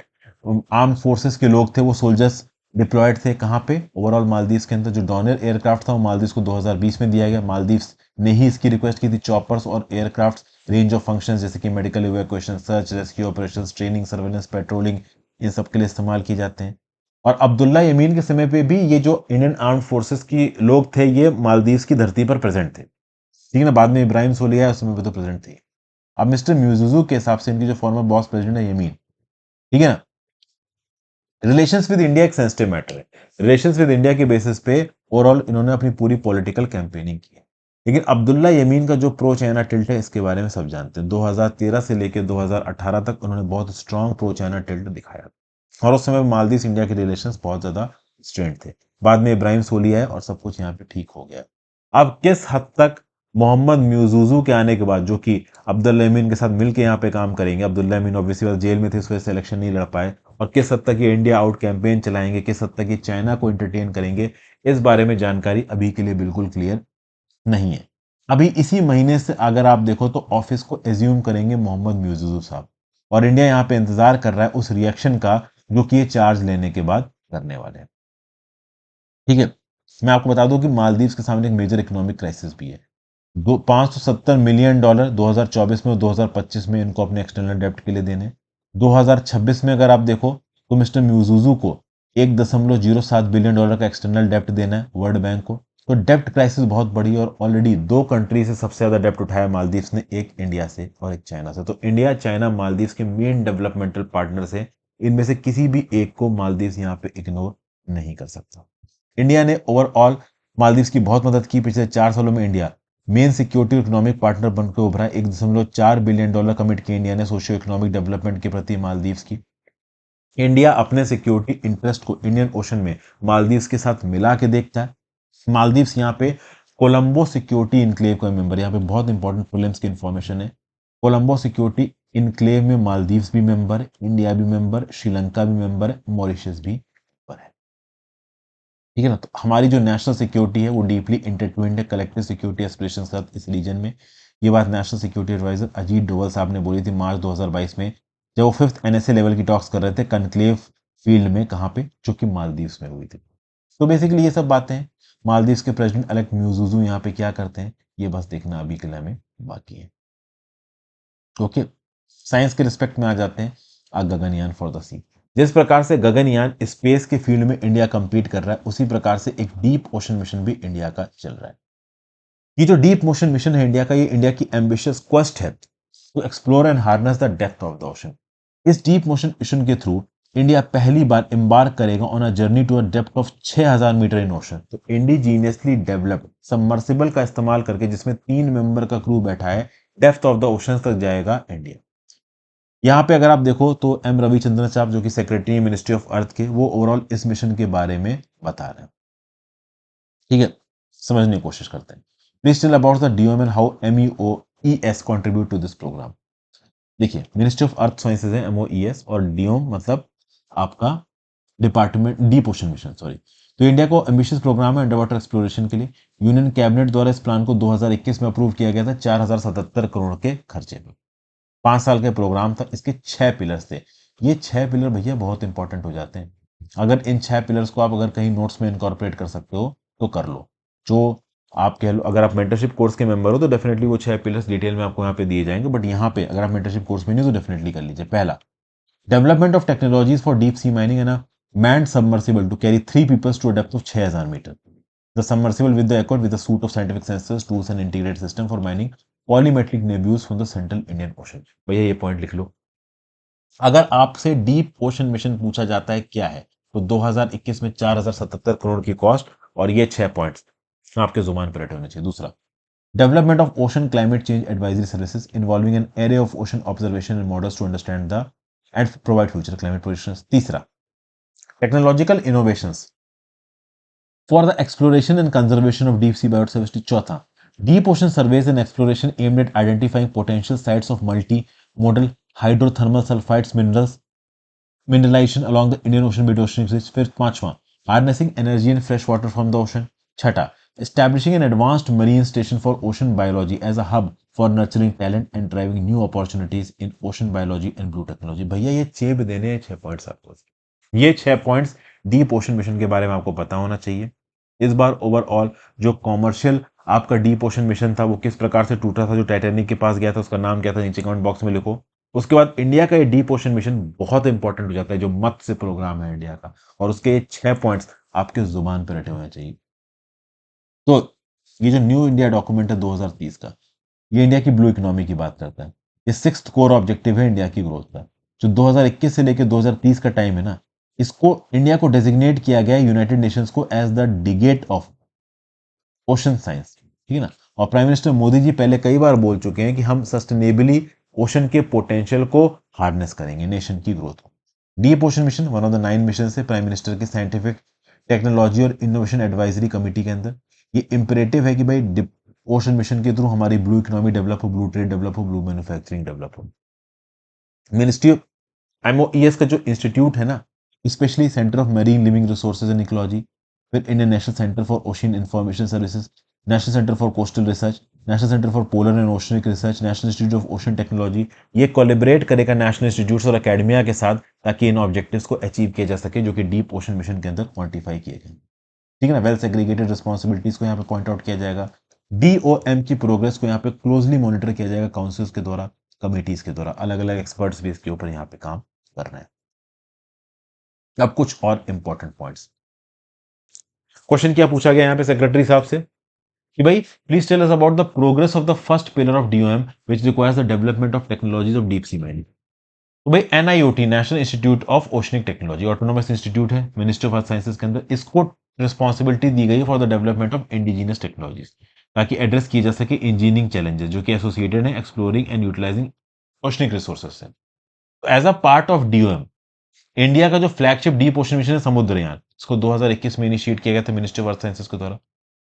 A: आर्म फोर्सेस के लोग थे, वो सोल्जर्स डिप्लॉयड थे कहाँ पे, ओवरऑल मालदीव्स के अंदर। जो डॉनियर एयरक्राफ्ट था वो मालदीव्स को 2020 में दिया गया। मालदीव्स ने ही इसकी रिक्वेस्ट की थी। चॉपर्स और एयरक्राफ्ट रेंज ऑफ फंक्शंस जैसे कि medical evacuation, search rescue operations, training, surveillance, patrolling, इन सब के लिए इस्तेमाल किए जाते हैं। और अब्दुल्ला यमीन के समय पे भी ये जो इंडियन आर्म फोर्सेस की लोग थे, ये मालदीव्स की धरती पर प्रेजेंट थे। ठीक है ना। बाद में इब्राहिम सोलिया उस समय पे तो प्रेजेंट थे। अब मिस्टर म्यूजुजू के हिसाब से इनकी जो फॉर्मर बॉस प्रेसिडेंट है यमीन, ठीक है ना, रिलेशंस विद इंडिया एक सेंसिटिव मैटर है। रिलेशंस विद इंडिया के बेसिस पे ओवरऑल इन्होंने अपनी पूरी पॉलिटिकल कैंपेनिंग की है। लेकिन अब्दुल्ला यमीन का जो प्रो चाइना टिल्ट है, इसके बारे में सब जानते हैं। 2013 से लेकर 2018 तक उन्होंने बहुत स्ट्रांग प्रो चाइना टिल्ट दिखाया और उस समय मालदीव इंडिया के रिलेशंस बहुत ज्यादा स्ट्रेंथ थे। बाद में इब्राहिम सोली आए और सब कुछ यहाँ पे ठीक हो गया। अब किस हद तक मोहम्मद म्यूजूजू के आने के बाद, जो कि अब्दुल्ला यमीन के साथ मिलकर यहाँ पे काम करेंगे, अब्दुल्ला यमीन ऑब्वियसली बात जेल में थे, इस वजह से इलेक्शन नहीं लड़ पाए, और किस हद तक ये इंडिया आउट कैंपेन चलाएंगे, किस हद तक ये चाइना को एंटरटेन करेंगे, इस बारे में जानकारी अभी के लिए बिल्कुल क्लियर नहीं है। अभी इसी महीने से अगर आप देखो तो ऑफिस को एज्यूम करेंगे मोहम्मद म्यूजूजू साहब, और इंडिया यहाँ पे इंतजार कर रहा है उस रिएक्शन का जो कि ये चार्ज लेने के बाद करने वाले हैं। ठीक है। मैं आपको बता दूं कि मालदीव्स के सामने एक मेजर इकोनॉमिक क्राइसिस भी है। दो $570 मिलियन 2024 में और 2025 में इनको अपने एक्सटर्नल डेप्ट के लिए देने। 2026 में अगर आप देखो तो मिस्टर म्यूजुजू को $1.07 बिलियन का एक्सटर्नल डेप्ट देना है वर्ल्ड बैंक को। तो डेप्ट क्राइसिस बहुत बड़ी, और ऑलरेडी दो कंट्री से सबसे ज्यादा डेप्ट उठाया मालदीव्स ने, एक इंडिया से और एक चाइना से। तो इंडिया, चाइना, मालदीव्स के मेन डेवलपमेंटल पार्टनर्स है। इनमें से किसी भी एक को मालदीव्स यहाँ पे इग्नोर नहीं कर सकता। इंडिया ने ओवरऑल मालदीव्स की बहुत मदद की। पिछले 4 सालों में India main security economic partner बनकर उभरा। $1.4 बिलियन कमिट किए इंडिया ने सोशियो इकोनॉमिक डेवलपमेंट के प्रति मालदीव्स की। इंडिया अपने सिक्योरिटी इंटरेस्ट को इंडियन ओशन में मालदीव्स के साथ मिला के देखता है। मालदीव्स यहाँ पे कोलंबो सिक्योरिटी इनक्लेव का मेंबर, यहाँ पे बहुत इंपॉर्टेंट प्रीलिम्स की इंफॉर्मेशन है। कोलंबो सिक्योरिटी इनक्लेव में मालदीव्स भी मेंबर है, इंडिया भी मेंबर, श्रीलंका भी मेंबर है, मॉरिशस भी मेंबर है। ठीक है ना। तो हमारी जो नेशनल सिक्योरिटी है वो डीपली इंटरट्विन्ड है कलेक्टिव सिक्योरिटी एस्पिरेशंस के साथ इस रीजन में। ये बात national security adviser Ajit Doval साहब ने बोली थी मार्च 2022 में, जब वो 5th NSA लेवल की टॉक्स कर रहे थे कनक्लेव फील्ड में, कहाँ पे, जो कि मालदीव्स में हुई थी। तो बेसिकली ये सब बातें हैं। मालदीव्स के प्रेसिडेंट अलेक्ट म्यूजुजू यहाँ पे क्या करते हैं, ये बस देखना अभी के लिए हमें बाकी है। ओके। साइंस के रिस्पेक्ट में आ जाते हैं। Gaganyaan for the sea. जिस प्रकार से गगनयान स्पेस के फील्ड में इंडिया कंपीट कर रहा है, उसी प्रकार से एक डीप ओशन मिशन भी इंडिया का चल रहा है। ये जो डीप मोशन मिशन है इंडिया का, ये इंडिया की एम्बिशियस क्वेस्ट है to explore and harness the depth of the ocean. इस डीप मोशन मिशन के थ्रू इंडिया पहली बार एम्बार्क करेगा on a journey to a depth of 6000 metre in ocean. तो इंडिजीनियसली डेवलप्ड सबमर्सिबल का इस्तेमाल करके, जिसमें 3 मेंबर का क्रू बैठा है, डेप्थ ऑफ द ओशन तक जाएगा इंडिया। यहाँ पे अगर आप देखो तो एम रविचंद्रन साहब, जो कि सेक्रेटरी मिनिस्ट्री ऑफ अर्थ के, वो ओवरऑल इस मिशन के बारे में बता रहे हैं। ठीक है। समझने की कोशिश करते हैं। Please tell about the DOM and how MEOES contribute to this programme. देखिए मिनिस्ट्री ऑफ अर्थ साइंसेज है MOES, और डियोम मतलब आपका department deep ocean mission, sorry. तो इंडिया को एम्बिशियस प्रोग्राम है अंडर वाटर एक्सप्लोरेशन के लिए। यूनियन कैबिनेट द्वारा इस प्लान को 2021 में अप्रूव किया गया था 4077 करोड़ के खर्चे पे। 5 साल का प्रोग्राम था, इसके 6 पिलर्स थे। ये 6 पिलर भैया बहुत इंपॉर्टेंट हो जाते हैं। अगर इन 6 पिलर्स को आप अगर कहीं नोट्स में इनकॉर्पोरेट कर सकते हो तो कर लो। जो आप कह लो, अगर आप मेंटरशिप कोर्स के मेंबर हो तो डेफिनेटली वो 6 पिलर्स डिटेल में आपको यहाँ पे दिए जाएंगे, बट यहाँ पे अगर आप मेंटरशिप कोर्स में नहीं हो तो डेफिनेटली कर लीजिए। पहला, development of technologies for deep sea mining है ना, manned submersible to carry 3 peoples to a depth of 6000 metre. The submersible with the equipped with a suite of scientific sensors, tools and integrated system for mining polymetric nebules from the central Indian Ocean। भैया ये point लिख लो। अगर आपसे deep ocean mission पूछा जाता है क्या है, तो 2021 में 4077 करोड़ की कॉस्ट और ये 6 पॉइंट्स आपके जुबान पर रटे होने चाहिए। दूसरा, development of ocean climate change advisory services involving an array of ocean observation and models to understand the and provide future climate projections. तीसरा, technological innovations for the exploration and conservation of deep sea biodiversity। चौथा, deep ocean surveys and exploration aimed at identifying potential sites of multi-modal hydrothermal sulfides mineralization along the Indian Ocean mid-oceanic ridge। फिर पांचवा, harnessing energy and fresh water from the ocean। छठा, establishing an advanced marine station for ocean biology as a hub for nurturing talent and driving new opportunities in ocean biology and blue technology। भैया ये 6 देने हैं, 6 points आपको। ये 6 points deep ocean mission के बारे में आपको पता होना चाहिए। इस बार ओवरऑल जो कॉमर्शियल आपका डीप ओशन मिशन था वो किस प्रकार से टूटा था, जो टाइटैनिक के पास गया था उसका नाम क्या था, नीचे कमेंट बॉक्स में लिखो। उसके बाद इंडिया का ये डीप ओशन मिशन बहुत इंपॉर्टेंट हो जाता है, जो मत्स्य प्रोग्राम है इंडिया का, और उसके ये 6 पॉइंट्स आपके जुबान पर रटे होने चाहिए। तो ये जो न्यू इंडिया डॉक्यूमेंट है 2030 का, ये इंडिया की ब्लू इकोनॉमी की बात करता है। ये 6th कोर ऑब्जेक्टिव है इंडिया की ग्रोथ का। जो 2021 से लेकर 2030 का टाइम है ना, इसको इंडिया को डेजिग्नेट किया गया है यूनाइटेड नेशंस को as the decade of ocean science, ठीक है ना। और प्राइम मिनिस्टर मोदी जी पहले कई बार बोल चुके हैं कि हम सस्टेनेबली ओशन के पोटेंशियल को हार्नेस करेंगे नेशन की ग्रोथ को। Deep ocean mission one of the 9 mission है प्राइम मिनिस्टर की साइंटिफिक टेक्नोलॉजी और इनोवेशन एडवाइजरी कमेटी के अंदर। ये इंपरेटिव है कि भाई ओशन मिशन के थ्रू हमारी ब्लू इकोनॉमी डेवलप हो, ब्लू ट्रेड डेवलप हो, ब्लू मैन्युफैक्चरिंग डेवलप हो। मिनिस्ट्री ऑफ MOES का जो इंस्टीट्यूट है ना, specially centre of marine living resources and ecology, फिर Indian national centre for ocean information services, national centre for coastal research, national centre for polar and oceanic research, national institute of ocean technology, ये collaborate करेगा national institutes और academia के साथ, ताकि इन objectives को achieve किया जा सके जो कि डीप ओशन मिशन के अंदर क्वांटिफाई किए गए। ठीक है ना। वेल सेग्रीगेटेड रिस्पॉन्सिबिलिटीज को यहाँ पे पॉइंट आउट किया जाएगा। DOM की प्रोग्रेस को यहाँ पे क्लोजली मॉनिटर किया जाएगा काउंसिल्स के द्वारा, कमिटीज के द्वारा, अलग अलग एक्सपर्ट्स भी इसके ऊपर यहाँ पे काम कर रहे हैं। अब कुछ और इंपॉर्टेंट पॉइंट्स। क्वेश्चन क्या पूछा गया यहाँ पे सेक्रेटरी साहब से कि भाई please tell us about the progress of the first pillar of DOM which requires the development of technologies of deep sea mining. तो भाई NIOT national institute of oceanic technology autonomous institute है ministry of earth sciences के अंदर, इसको responsibility दी गई for the development of indigenous technologies, ताकि address किए जा सके इंजीनियरिंग चैलेंजेस जो कि एसोसिएटेड है exploring and utilising oceanic resources से। As a part of DOM, India का जो फ्लैगशिप डीप ओशन मिशन है समुद्रयान, इसको 2021 में इनिशिएट किया गया था मिनिस्ट्री ऑफ अर्थ साइंसेज के द्वारा।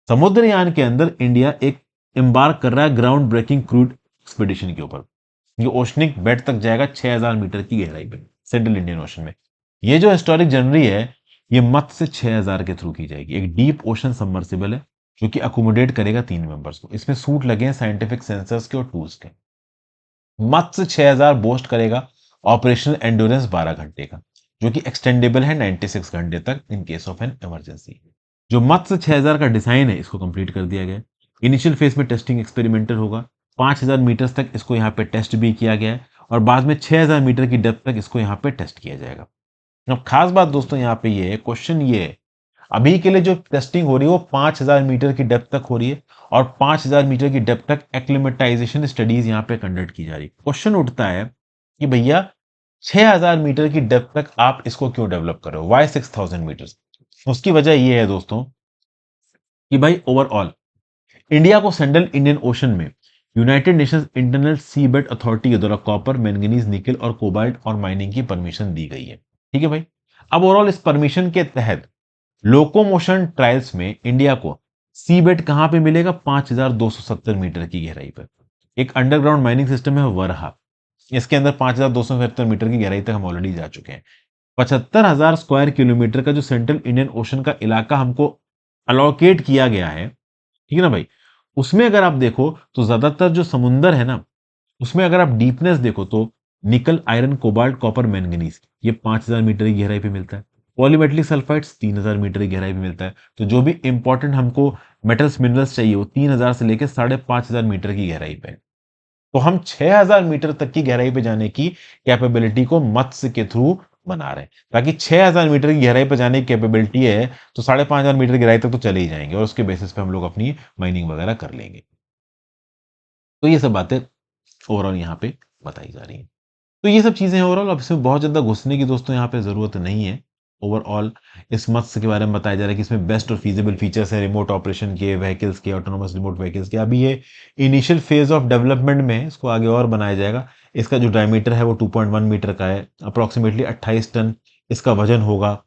A: समुद्रयान के अंदर इंडिया एक एम्बार्क कर रहा है ग्राउंड ब्रेकिंग क्रूड एक्सपीडिशन के ऊपर। ये ओशनिक बेड तक जाएगा 6000 मीटर की गहराई पे सेंट्रल इंडियन ओशन में। ये जो हिस्टोरिक जर्नी है ये मत्स्य 6000 के थ्रू की जाएगी। एक डीप ओशन सबमर्सिबल है जो कि अकोमोडेट करेगा 3 मेंबर्स को। इसमें सूट लगे हैं साइंटिफिक सेंसर्स के और टूल्स के। मत्स्य 6000 बोस्ट करेगा ऑपरेशनल एंडोरेंस 12 घंटे का, जो कि एक्सटेंडेबल है 96 घंटे तक इन केस ऑफ एन इमरजेंसी। जो मत्स्य 6000 का डिजाइन है इसको कंप्लीट कर दिया गया। इनिशियल फेज में टेस्टिंग एक्सपेरिमेंटल होगा। 5000 मीटर तक इसको यहाँ पे टेस्ट भी किया गया है और बाद में 6000 मीटर की डेप्थ तक इसको यहाँ पे टेस्ट किया जाएगा। अब खास बात दोस्तों यहाँ पे ये है, क्वेश्चन ये है, अभी के लिए जो टेस्टिंग हो रही है वो 5000 मीटर की डेप्थ तक हो रही है और 5000 मीटर की डेप्थ तक एक्लिमेटाइजेशन स्टडीज यहाँ पे कंडक्ट की जा रही है। क्वेश्चन उठता है कि भैया 6000 मीटर की डेप्थ तक आप इसको क्यों डेवलप कर रहे हो, वाई 6000 मीटर? उसकी वजह यह है दोस्तों कि भाई ओवरऑल इंडिया को सेंट्रल इंडियन ओशन में United Nations internal seabed authority के द्वारा कॉपर, मैंगनीज, निकल और कोबाल्ट और माइनिंग की परमिशन दी गई है। ठीक है भाई। अब ओवरऑल इस परमिशन के तहत लोकोमोशन ट्रायल्स में इंडिया को सी बेड कहां पे मिलेगा, 5270 मीटर की गहराई पर। एक अंडरग्राउंड माइनिंग सिस्टम है वरहा, इसके अंदर 5,275 मीटर की गहराई तक हम ऑलरेडी जा चुके हैं। 75,000 स्क्वायर किलोमीटर का जो सेंट्रल इंडियन ओशन का इलाका हमको अलोकेट किया गया है, ठीक है ना भाई, उसमें अगर आप देखो तो ज्यादातर जो समुंदर है ना, उसमें अगर आप डीपनेस देखो तो निकल, आयरन, कोबाल्ट, कॉपर, मैंगनीज ये 5,000 मीटर की गहराई पे मिलता है। पॉलीमेटलिक सल्फाइड्स 3,000 मीटर की गहराई पे मिलता है। तो जो भी इंपॉर्टेंट हमको मेटल्स मिनरल्स चाहिए वो 3,000 से लेकर 5,500 मीटर की गहराई पे है। तो हम 6,000 मीटर तक की गहराई पे जाने की कैपेबिलिटी को मत्स्य के थ्रू बना रहे हैं, ताकि 6,000 मीटर की गहराई पे जाने की कैपेबिलिटी है तो 5,500 मीटर की गहराई तक तो चले ही जाएंगे और उसके बेसिस पे हम लोग अपनी माइनिंग वगैरह कर लेंगे। तो ये सब बातें ओवरऑल यहाँ पे बताई जा रही हैं। तो ये सब चीजें हैं ओवरऑल। अब इसमें बहुत ज्यादा घुसने की दोस्तों यहाँ पे जरूरत नहीं है। ओवरऑल इस मत्स्य के बारे में बताया जा रहा है कि इसमें बेस्ट और फीजिबल फीचर्स है रिमोट ऑपरेशन के, व्हीकल्स के, ऑटोनोमस रिमोट व्हीकल्स के। अभी ये इनिशियल फेज ऑफ डेवलपमेंट में है, इसको आगे और बनाया जाएगा। इसका जो डायमीटर है वो 2.1 मीटर का है, अप्रोक्सीमेटली 28 टन इसका वजन होगा।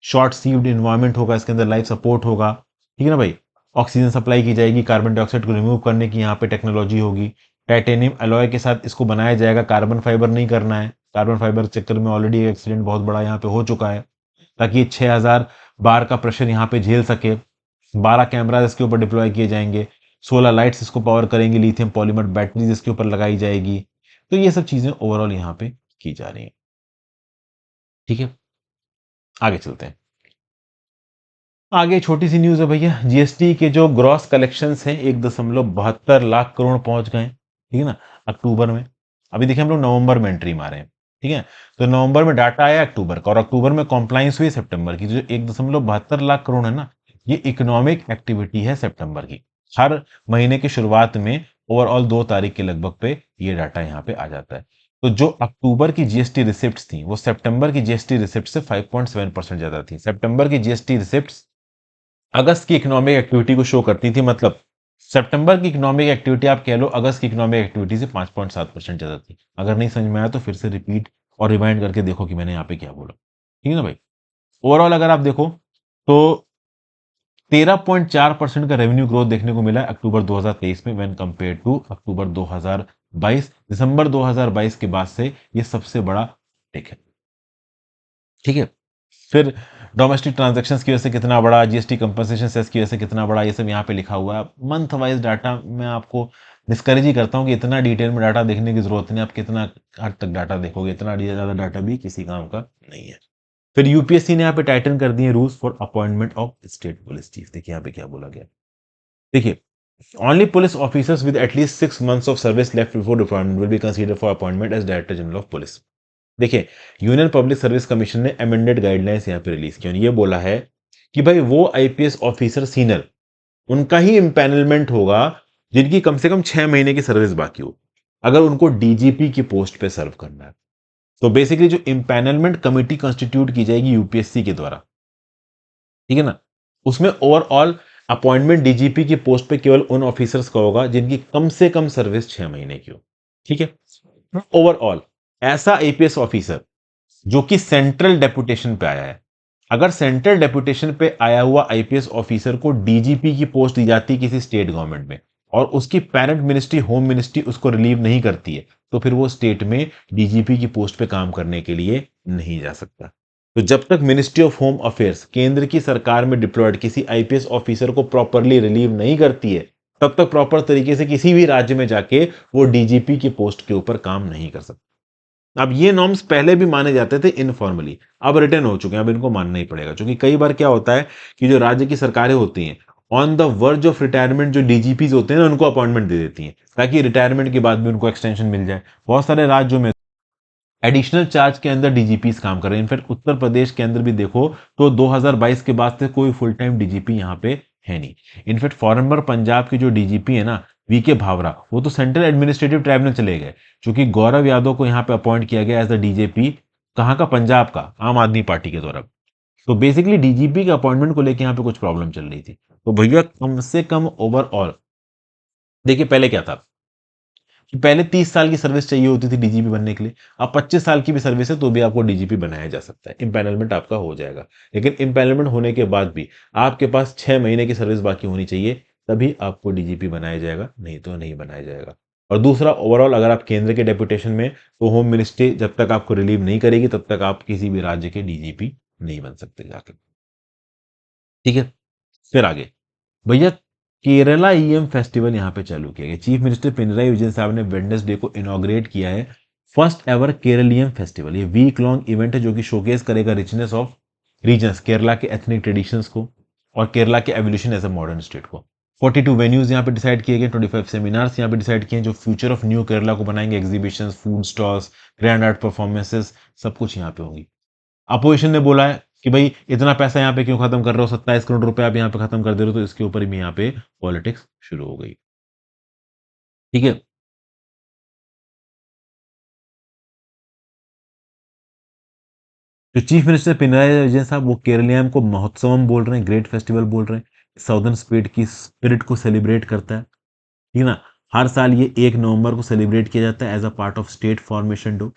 A: शॉर्ट सीव्ड इन्वायरमेंट होगा, इसके अंदर लाइफ सपोर्ट होगा, ठीक है ना भाई। ऑक्सीजन सप्लाई की जाएगी, कार्बन डाइऑक्साइड को रिमूव करने की यहाँ पे टेक्नोलॉजी होगी। टाइटेनियम अलॉय के साथ इसको बनाया जाएगा, कार्बन फाइबर नहीं करना है। कार्बन फाइबर चक्कर में ऑलरेडी एक एक्सीडेंट बहुत बड़ा यहाँ पे हो चुका है। ताकि 6,000 बार का प्रेशर यहाँ पे झेल सके। 12 कैमरा इसके ऊपर डिप्लॉय किए जाएंगे। 16 लाइट्स इसको पावर करेंगे, लिथियम पॉलीमर बैटरीज इसके ऊपर लगाई जाएगी। तो ये सब चीजें ओवरऑल यहाँ पे की जा रही है, ठीक है। आगे चलते हैं। आगे छोटी सी न्यूज है भैया, जीएसटी के जो ग्रॉस कलेक्शंस हैं 1.72 लाख करोड़ पहुंच गए, ठीक है ना, अक्टूबर में। अभी देखिए हम लोग नवंबर में एंट्री मारे हैं, ठीक है। तो नवंबर में डाटा आया अक्टूबर का, और अक्टूबर में कॉम्प्लाइंस हुई सितंबर की। तो जो 1.72 लाख करोड़ है ना, ये इकोनॉमिक एक्टिविटी है सितंबर की। हर महीने की शुरुआत में ओवरऑल 2 तारीख के लगभग पे ये डाटा यहाँ पे आ जाता है। तो जो अक्टूबर की जीएसटी रिसिप्ट थी वो सितंबर की जीएसटी रिसिप्ट से 5.7% ज्यादा थी। सितंबर की जीएसटी रिसिप्ट अगस्त की इकोनॉमिक एक्टिविटी को शो करती थी, मतलब सितंबर की इकोनॉमिक एक्टिविटी आप कह लो अगस्त की इकोनॉमिक एक्टिविटी से 5.7% ज्यादा थी। अगर नहीं समझ में आया तो फिर से रिपीट और रिवाइंड करके देखो कि मैंने यहाँ पे क्या बोला, ठीक है ना भाई। ओवरऑल अगर आप देखो तो 13.4% का रेवेन्यू ग्रोथ देखने को मिला है अक्टूबर 2023 में व्हेन कंपेयर टू अक्टूबर 2022। दिसंबर 2022 के बाद से ये सबसे बड़ा टिक है, ठीक है। फिर डोमेस्टिक ट्रांजैक्शंस की वजह से कितना बड़ा, जीएसटी कंपनसेशन सेस की वजह से कितना बड़ा, ये सब यहाँ पे लिखा हुआ है। मंथ वाइज डाटा मैं आपको डिस्करेज ही करता हूँ कि इतना डिटेल में डाटा देखने की जरूरत नहीं। आप कितना हद तक डाटा देखोगे, इतना ज्यादा डाटा भी किसी काम का नहीं है। फिर यूपीएससी ने यहाँ पे टाइटन कर दिए rules for appointment of state police chief. देखिए यहाँ पे क्या बोला गया, देखिए, only police officers with at least 6 months of service left before deployment will be considered for appointment as Director General of Police। देखिए, यूनियन पब्लिक सर्विस कमीशन ने amended guidelines यहाँ पे रिलीज की और ये बोला है कि भाई वो आईपीएस ऑफिसर सीनियर उनका ही इंपैनलमेंट होगा जिनकी कम से कम 6 महीने की सर्विस बाकी हो, अगर उनको डीजीपी की पोस्ट पे सर्व करना है। तो बेसिकली जो इंपैनलमेंट कमिटी कंस्टिट्यूट की जाएगी यूपीएससी के द्वारा, ठीक है ना, उसमें ओवरऑल अपॉइंटमेंट डीजीपी की पोस्ट पे केवल उन ऑफिसर्स का होगा जिनकी कम से कम सर्विस 6 महीने की हो, ठीक है। ओवरऑल ऐसा आईपीएस ऑफिसर जो कि सेंट्रल डेपुटेशन पे आया है, अगर सेंट्रल डेपुटेशन पे आया हुआ आईपीएस ऑफिसर को डीजीपी की पोस्ट दी जाती है किसी स्टेट गवर्नमेंट में और उसकी पेरेंट मिनिस्ट्री होम मिनिस्ट्री उसको रिलीव नहीं करती है, तो फिर वो स्टेट में डीजीपी की पोस्ट पे काम करने के लिए नहीं जा सकता। तो जब तक मिनिस्ट्री ऑफ होम अफेयर्स केंद्र की सरकार में डिप्लॉयड किसी आईपीएस ऑफिसर को प्रॉपरली रिलीव नहीं करती है, तब तक प्रॉपर तरीके से किसी भी राज्य में जाके वो डीजीपी की पोस्ट के ऊपर काम नहीं कर सकता। अब ये नॉर्म्स पहले भी माने जाते थे इनफॉर्मली, अब रिटर्न हो चुके हैं, अब इनको मानना ही पड़ेगा। क्योंकि कई बार क्या होता है कि जो राज्य की सरकारें होती हैं on the verge of retirement जो डीजीपीज होते हैं ना उनको अपॉइंटमेंट दे देती हैं ताकि रिटायरमेंट के बाद भी उनको एक्सटेंशन मिल जाए। बहुत सारे राज्यों में एडिशनल चार्ज के अंदर डीजीपीस काम कर रहे हैं। इनफैक्ट उत्तर प्रदेश के अंदर भी देखो तो 2022 के बाद से कोई फुल टाइम डीजीपी यहाँ पे है नहीं। इनफैक्ट फॉरनर पंजाब के जो डीजीपी है ना वीके भावरा, वो तो सेंट्रल एडमिनिस्ट्रेटिव ट्राइब्यूनल चले गए, क्योंकि गौरव यादव को यहाँ पे अपॉइंट किया गया एज द डीजीपी, कहाँ का, पंजाब का, आम आदमी पार्टी के द्वारा। तो बेसिकली डीजीपी के अपॉइंटमेंट को लेकर यहाँ पे कुछ प्रॉब्लम चल रही थी। तो भैया कम से कम ओवरऑल देखिए पहले क्या था कि पहले 30 साल की सर्विस चाहिए होती थी डीजीपी बनने के लिए, अब 25 साल की भी सर्विस है तो भी आपको डीजीपी बनाया जा सकता है, इंपैनलमेंट आपका हो जाएगा। लेकिन इंपैनलमेंट होने के बाद भी आपके पास 6 महीने की सर्विस बाकी होनी चाहिए, तभी आपको डीजीपी बनाया जाएगा, नहीं तो नहीं बनाया जाएगा। और दूसरा ओवरऑल अगर आप केंद्र के डेपुटेशन में, तो होम मिनिस्ट्री जब तक आपको रिलीव नहीं करेगी तब तक आप किसी भी राज्य के डीजीपी नहीं बन सकते जाके। ठीक है, फिर आगे भैया, केरला ईएम फेस्टिवल यहां पे चालू किया गया। चीफ मिनिस्टर पिनराई विजयन साहब ने वेडनेसडे को इनॉग्रेट किया है फर्स्ट एवर केरलियन फेस्टिवल। ये वीक लॉन्ग इवेंट है जो कि शोकेस करेगा रिचनेस ऑफ रीजन्स, केरला के एथनिक ट्रेडिशंस को और केरला के evolution as a modern state को। 42 वेन्यूज यहाँ पे डिसाइड किए गए, 25 सेमिनार्स यहाँ पे डिसाइड किए जो फ्यूचर ऑफ न्यू केरला को बनाएंगे। Exhibition, food stalls, grand art performances, सब कुछ यहाँ पे होंगी। अपोजिशन ने बोला है कि भाई इतना पैसा यहाँ पे क्यों खत्म कर रहे हो, 27 करोड़ रुपए आप यहाँ पे खत्म कर दे रहे हो, तो इसके ऊपर भी यहाँ पे पॉलिटिक्स शुरू हो गई। ठीक है, जो चीफ मिनिस्टर पिनराई विजयन साहब वो केरलियम को महोत्सवम बोल रहे हैं, ग्रेट फेस्टिवल बोल रहे हैं। साउदर्न स्पिरिट की स्पिरिट को सेलिब्रेट करता है, ठीक है ना। हर साल ये 1 नवंबर को सेलिब्रेट किया जाता है as a part of state formation day.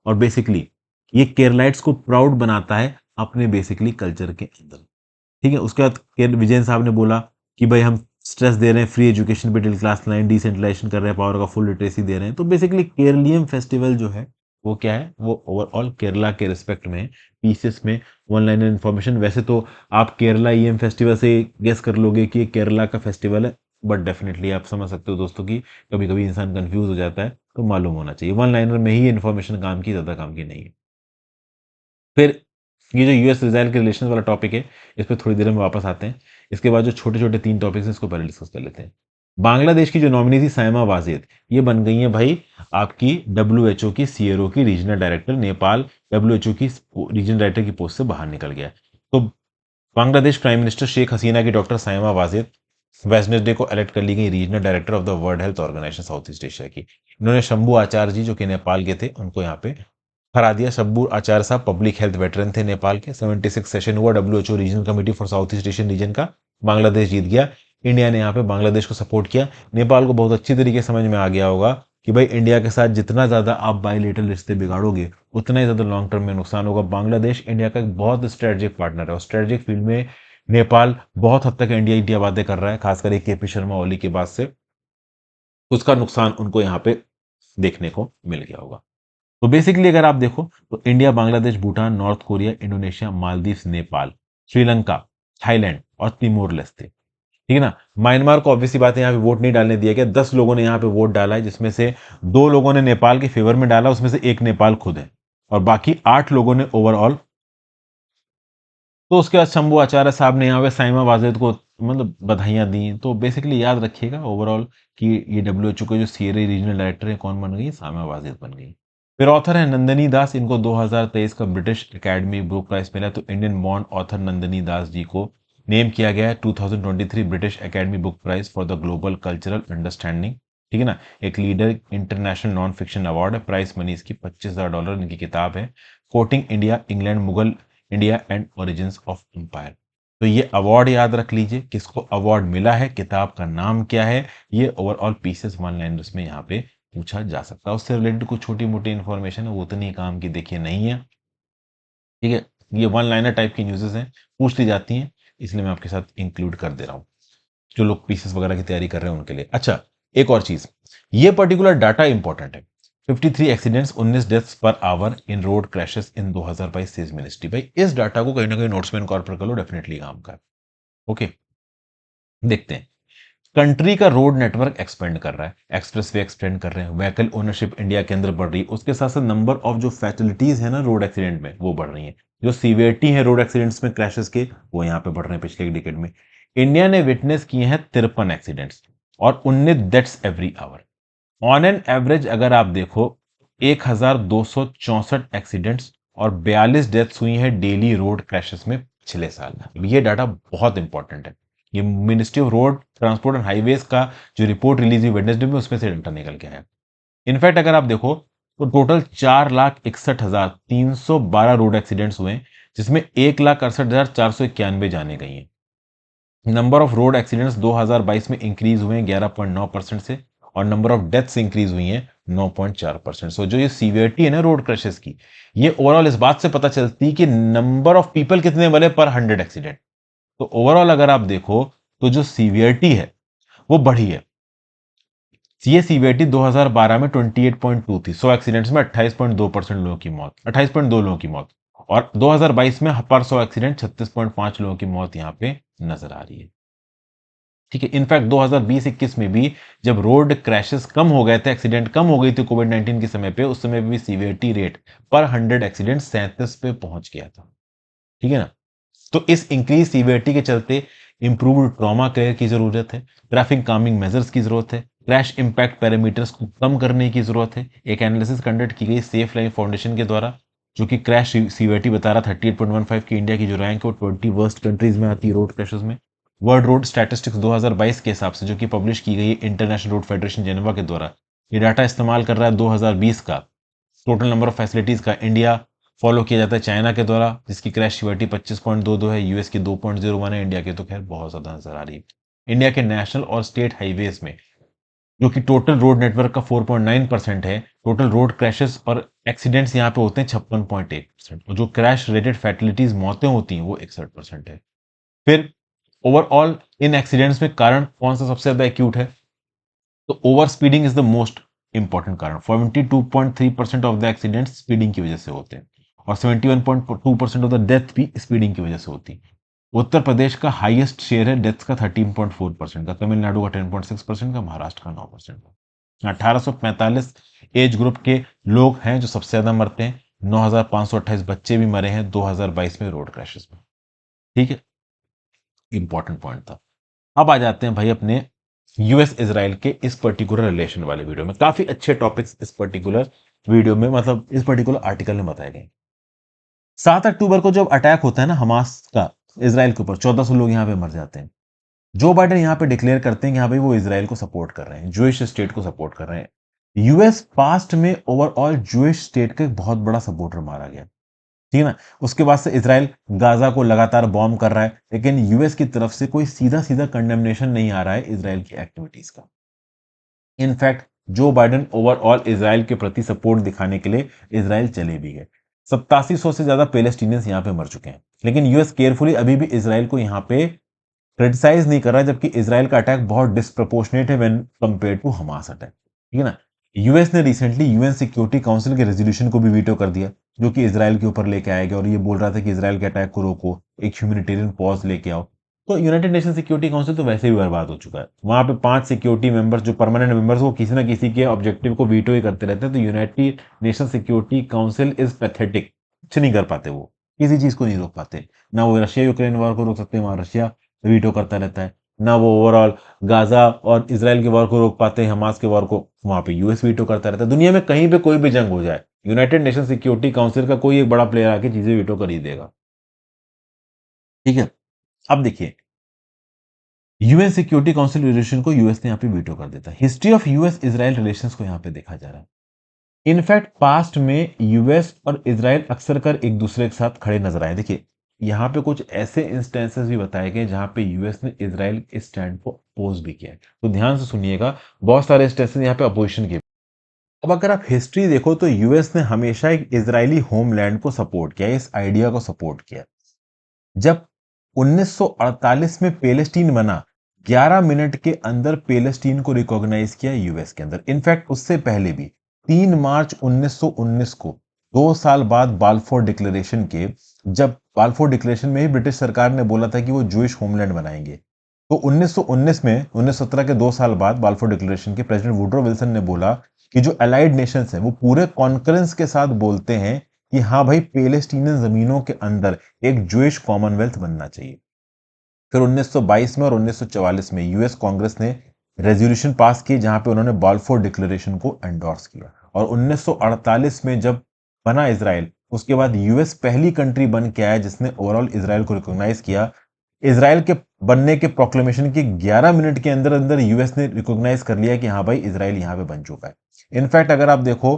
A: और बेसिकली ये केरलाइट्स को प्राउड बनाता है अपने बेसिकली कल्चर के अंदर। ठीक है, उसके बाद विजयन साहब ने बोला कि भाई हम स्ट्रेस दे रहे हैं free education, middle class line, decentralisation कर रहे हैं, पावर का फुल लिटरेसी दे रहे हैं। तो बेसिकली केरलियम फेस्टिवल जो है वो क्या है, वो ओवरऑल केरला के रिस्पेक्ट में पीसेस में वन लाइनर इन्फॉर्मेशन। वैसे तो आप केरला ईएम फेस्टिवल से गेस कर लोगे कि ये केरला का फेस्टिवल है, बट डेफिनेटली आप समझ सकते हो दोस्तों कि कभी कभी इंसान कंफ्यूज हो जाता है, तो मालूम होना चाहिए। वन लाइनर में ही इन्फॉर्मेशन काम की, ज्यादा काम की नहीं है। फिर ये जो यूएस इसराइल के रिलेशन वाला टॉपिक है, इस पर थोड़ी देर में वापस आते हैं। इसके बाद जो छोटे छोटे 3 टॉपिक्स हैं इसको पहले डिस्कस कर लेते हैं। बांग्लादेश की जो नॉमिनी थी साइमा वाजेद, ये बन गई है भाई आपकी डब्ल्यूएचओ की सीएरओ की रीजनल डायरेक्टर। नेपाल डब्ल्यूएचओ की रीजनल डायरेक्टर की पोस्ट से बाहर निकल गया। तो बांग्लादेश प्राइम मिनिस्टर शेख हसीना की डॉक्टर साइमा वाजेद वेडनेसडे को इलेक्ट कर ली गई regional director of the world health organisation South East Asia की। इन्होंने शंभू आचार्य जी जो कि नेपाल के थे उनको यहाँ पे हरा दिया। शंभू आचार्य साहब पब्लिक हेल्थ वेटरन थे नेपाल के। 76 सेशन हुआ WHO regional committee for south east Asian region का, बांग्लादेश जीत गया। इंडिया ने यहाँ पे बांग्लादेश को सपोर्ट किया। नेपाल को बहुत अच्छी तरीके समझ में आ गया होगा कि भाई इंडिया के साथ जितना ज्यादा आप बायलेटरल रिश्ते बिगाड़ोगे उतना ही ज्यादा लॉन्ग टर्म में नुकसान होगा। बांग्लादेश इंडिया का एक बहुत स्ट्रेटेजिक पार्टनर है और स्ट्रेटेजिक फील्ड में नेपाल बहुत हद तक इंडिया इंडिया बातें कर रहा है, खासकर एक केपी शर्मा ओली के बाद से उसका नुकसान उनको यहाँ पे देखने को मिल गया होगा। तो बेसिकली अगर आप देखो तो India, Bangladesh, Bhutan, north Korea, Indonesia, Maldives, Nepal, Sri Lanka, Thailand और तिमोर लेस्ते, ठीक है ना। म्यांमार को ऑब्वियसली बात है यहाँ पे वोट नहीं डालने दिया गया। 10 लोगों ने यहाँ पे वोट डाला है जिसमें से 2 लोगों ने नेपाल के फेवर में डाला, उसमें से एक नेपाल खुद है, और बाकी 8 लोगों ने ओवरऑल। तो उसके बाद शंभू आचार्य साहब ने यहाँ पे साइमा वाजेद को मतलब बधाइयां दी। तो बेसिकली याद रखिएगा ओवरऑल कि ये डब्ल्यूएचओ के जो सीएरए रीजनल डायरेक्टर है कौन बन गई, साइमा वाजेद बन गई। फिर ऑथर है नंदनी दास, इनको 2023 का ब्रिटिश एकेडमी बुक प्राइज मिला। तो Indian born author Nandini Das ji को नेम किया गया है 2023 British Academy book prize for the global cultural understanding, ठीक है ना। एक leader international non fiction award है। प्राइस मनी इसकी $25,000 इनकी किताब है, courting India, England, Mughal India and origins of empire. तो ये अवार्ड याद रख लीजिए, किसको अवार्ड मिला है, किताब का नाम क्या है, ये ओवरऑल पीसेस वन लाइनर्स में यहाँ पे पूछा जा सकता है। उससे रिलेटेड कुछ छोटी मोटी इन्फॉर्मेशन है, वो उतनी काम की देखिए नहीं है, ठीक है। ये वन लाइनर टाइप की न्यूज़ेस हैं, पूछ ली जाती हैं, इसलिए मैं आपके साथ इंक्लूड कर दे रहा हूँ जो लोग पीसेस वगैरह की तैयारी कर रहे हैं उनके लिए। अच्छा, एक और चीज, ये पर्टिकुलर डाटा इंपॉर्टेंट है। 53 एक्सीडेंट्स, 19 डेथ्स पर आवर इन रोड क्रैशेस इन 2022 सेज मिनिस्ट्री। भाई इस डाटा को कहीं ना कहीं नोट्स में इनकॉर्पोरेट कर लो, डेफिनेटली काम का। ओके, देखते हैं। कंट्री का रोड नेटवर्क एक्सपेंड कर रहा है, एक्सप्रेस वे एक्सपेंड कर रहे हैं, व्हीकल ओनरशिप इंडिया के अंदर बढ़ रही है, उसके साथ साथ नंबर ऑफ जो फैसिलिटीज है ना रोड एक्सीडेंट में वो बढ़ रही है। जो सीवियरिटी है रोड एक्सीडेंट्स में क्रैशेस के वो यहाँ पे बढ़ रहे हैं पिछले एक डिकेड में। इंडिया ने विटनेस किए हैं 53 एक्सीडेंट्स और 19 deaths every hour. On an average अगर आप देखो 1264 एक्सीडेंट्स और 42 डेथ्स हुई हैं डेली रोड क्रैशेस में पिछले साल। ये डाटा बहुत इंपॉर्टेंट है। ये ministry of road transport and highways का जो रिपोर्ट रिलीज हुई वेडनेसडे में उसमें से डाटा निकल के आया। इनफैक्ट अगर आप देखो तो टोटल 4,61,312 रोड एक्सीडेंट्स हुए हैं, जिसमें 1,68,491 जाने गई हैं। नंबर ऑफ रोड एक्सीडेंट्स 2022 में इंक्रीज हुए हैं 11.9% से, और नंबर ऑफ डेथ्स इंक्रीज हुई हैं 9.4%। सो जो ये सीवियरिटी है ना रोड क्रैशेस की, ये ओवरऑल इस बात से पता चलती है कि नंबर ऑफ पीपल कितने बने पर 100 एक्सीडेंट। तो ओवरऑल अगर आप देखो तो जो सीवियरिटी है वो बढ़ी है। ये सीवीआईटी 2012 में 28.2 थी। 100 एक्सीडेंट्स में 28.2% लोगों की मौत, 28.2 लोगों की मौत। और 2022 में पर 100 एक्सीडेंट 36.5 लोगों की मौत यहां पे नजर आ रही है। ठीक है, इनफैक्ट 2020-21 में भी जब रोड क्रैशेस कम हो गए थे, एक्सीडेंट कम हो गई थी कोविड-19 के समय पे, उस समय भी सीवीआईटी रेट पर 100 एक्सीडेंट 37 पे पहुंच गया था। ठीक है ना? तो इस इंक्रीज सीवियरिटी के चलते इंप्रूव्ड ट्रॉमा केयर की जरूरत है, ट्रैफिक कामिंग मेजर्स की जरूरत है, क्रैश इंपैक्ट पैरामीटर्स को कम करने की जरूरत है। एक एनालिसिस कंडक्ट की गई सेफ लाइन फाउंडेशन के द्वारा, जो कि क्रैश सीवियरिटी बता रहा 38.15 की इंडिया की जो रैंक है वो 20 वर्स्ट कंट्रीज में आती है रोड क्रैशेस में। वर्ल्ड रोड स्टैटिस्टिक्स 2022 के हिसाब से, जो कि पब्लिश की गई है इंटरनेशनल रोड फेडरेशन जेनेवा के द्वारा, ये डाटा इस्तेमाल कर रहा है 2020 का टोटल नंबर ऑफ फैसिलिटीज का। इंडिया फॉलो किया जाता है चाइना के द्वारा, जिसकी क्रैश सिवियरिटी 25.22 है, यूएस की 2.01 है, इंडिया की तो खैर बहुत ज्यादा नजर आ रही है। इंडिया के नेशनल और स्टेट हाईवेज में, जो कि टोटल रोड नेटवर्क का 4.9% है, टोटल रोड क्रैशेस और एक्सीडेंट्स यहाँ पे होते हैं 56.1%, और जो क्रैश रिलेटेड फैटिलिटीज मौतें होती हैं वो 61% है। फिर ओवरऑल इन एक्सीडेंट्स में कारण कौन सा सबसे ज्यादा एक्यूट है? तो over speeding is the most important कारण। 72.3% ऑफ द एक्सीडेंट स्पीडिंग की वजह से होते हैं, और 71.2% ऑफ द डेथ भी स्पीडिंग की वजह से होती है। उत्तर प्रदेश का हाईएस्ट शेयर है डेथ्स का 13.4% का, तमिलनाडु का 10.6% का, महाराष्ट्र का 9% का। 1845 एज ग्रुप के लोग हैं जो सबसे ज्यादा मरते हैं। 9,528 बच्चे भी मरे हैं 2022 में रोड क्रैशेस में। ठीक है, इंपॉर्टेंट पॉइंट था। अब आ जाते हैं भाई अपने यूएस इजराइल के इस पर्टिकुलर रिलेशन वाले वीडियो में। काफी अच्छे टॉपिक्स इस पर्टिकुलर वीडियो में, मतलब इस पर्टिकुलर आर्टिकल में बताए गए। 7 अक्टूबर को जब अटैक होता है ना हमास का इजराइल के ऊपर, 1400 लोग यहाँ पे मर जाते हैं। जो बाइडेन यहाँ पे डिक्लेयर करते हैं कि हाँ भाई वो इजराइल को सपोर्ट कर रहे हैं, जूइश स्टेट को सपोर्ट कर रहे हैं। यूएस पास्ट में ओवरऑल जूइश स्टेट का एक बहुत बड़ा सपोर्टर मारा गया। ठीक है ना? उसके बाद से इसराइल गाजा को लगातार बॉम्ब कर रहा है, लेकिन यूएस की तरफ से कोई सीधा सीधा कंडेमनेशन नहीं आ रहा है इसराइल की एक्टिविटीज का। In fact Joe Biden overall Israel के प्रति सपोर्ट दिखाने के लिए इसराइल चले भी गए। 8700 से ज्यादा पैलेस्टीनियंस यहां पे मर चुके हैं, लेकिन यूएस केयरफुली अभी भी इसराइल को यहां पे क्रिटिसाइज नहीं कर रहा है, जबकि इसराइल का अटैक बहुत डिस्प्रपोर्शनेट है when compare to Hamas attack. ठीक है ना? यूएस ने रिसेंटली यूएन सिक्योरिटी काउंसिल के रेजोल्यूशन को भी वीटो कर दिया, जो कि इसराइल के ऊपर लेके आया गया, और ये बोल रहा था कि इसराइल के अटैक को रोको, एक ह्यूमैनिटेरियन पॉज लेके आओ। तो यूनाइटेड नेशन सिक्योरिटी काउंसिल तो वैसे भी बर्बाद हो चुका है। वहां पे 5 सिक्योरिटी मेंबर्स जो परमानेंट मेंबर्स, वो किसी ना किसी के ऑब्जेक्टिव को वीटो ही करते रहते हैं। तो United nation security council is pathetic, कुछ नहीं कर पाते, वो किसी चीज को नहीं रोक पाते। ना वो रशिया यूक्रेन वॉर को रोक सकते हैं, वहां रशिया वीटो करता रहता है। ना वो ओवरऑल गाजा और इसराइल के वॉर को रोक पाते हैं, हमास के वॉर को वहां पे यूएस वीटो करता रहता है। दुनिया में कहीं पे कोई भी जंग हो जाए, यूनाइटेड नेशन सिक्योरिटी काउंसिल का कोई एक बड़ा प्लेयर आके चीजें वीटो कर ही देगा। ठीक है, अब देखिए, यूएन सिक्योरिटी काउंसिल रेजोल्यूशन को यूएस ने यहाँ पे वीटो कर देता है। History of US Israel relations को यहाँ पे देखा जा रहा है। इनफैक्ट पास्ट में यूएस और इजराइल अक्सर कर एक दूसरे के साथ खड़े नजर आए। देखिए, यहाँ पे कुछ ऐसे इंस्टेंसेस भी बताए गए जहां पे यूएस ने इजराइल के स्टैंड को अपोज भी किया है, तो ध्यान से सुनिएगा। बहुत सारे इंस्टेंसेस यहाँ पे अपोजिशन के। अब अगर आप हिस्ट्री देखो तो यूएस ने हमेशा एक इजरायली होमलैंड को सपोर्ट किया, इस आइडिया को सपोर्ट किया। जब 1948 में पैलेस्टीन बना, 11 मिनट के अंदर पैलेस्टीन को रिकॉग्नाइज किया यूएस के अंदर। इनफैक्ट उससे पहले भी 3 मार्च 1919 को, 2 साल बाद बाल्फोर डिक्लेरेशन के, जब बाल्फोर डिक्लेरेशन में ही ब्रिटिश सरकार ने बोला था कि वो जूइश होमलैंड बनाएंगे, तो 1919 में, 1917 के 2 साल बाद बाल्फोर डिक्लेरेशन के, प्रेसिडेंट वुड्रो विल्सन ने बोला कि जो अलाइड नेशंस हैं वो पूरे कॉन्फ्रेंस के साथ बोलते हैं कि हाँ भाई पैलेस्टीनियन जमीनों के अंदर एक जूइश कॉमनवेल्थ बनना चाहिए। फिर 1922 में और 1944 में यूएस कांग्रेस ने रेजोल्यूशन पास की जहां पे उन्होंने बाल्फोर डिक्लेरेशन को एंडोर्स किया। और 1948 में जब बना इसराइल, उसके बाद यूएस पहली कंट्री बन के आया जिसने ओवरऑल इसराइल को रिकॉग्नाइज किया। इसराइल के बनने के प्रोक्लेमेशन के 11 मिनट के अंदर अंदर यूएस ने रिकॉग्नाइज कर लिया कि हाँ भाई इसराइल यहां पे बन चुका है। इनफैक्ट अगर आप देखो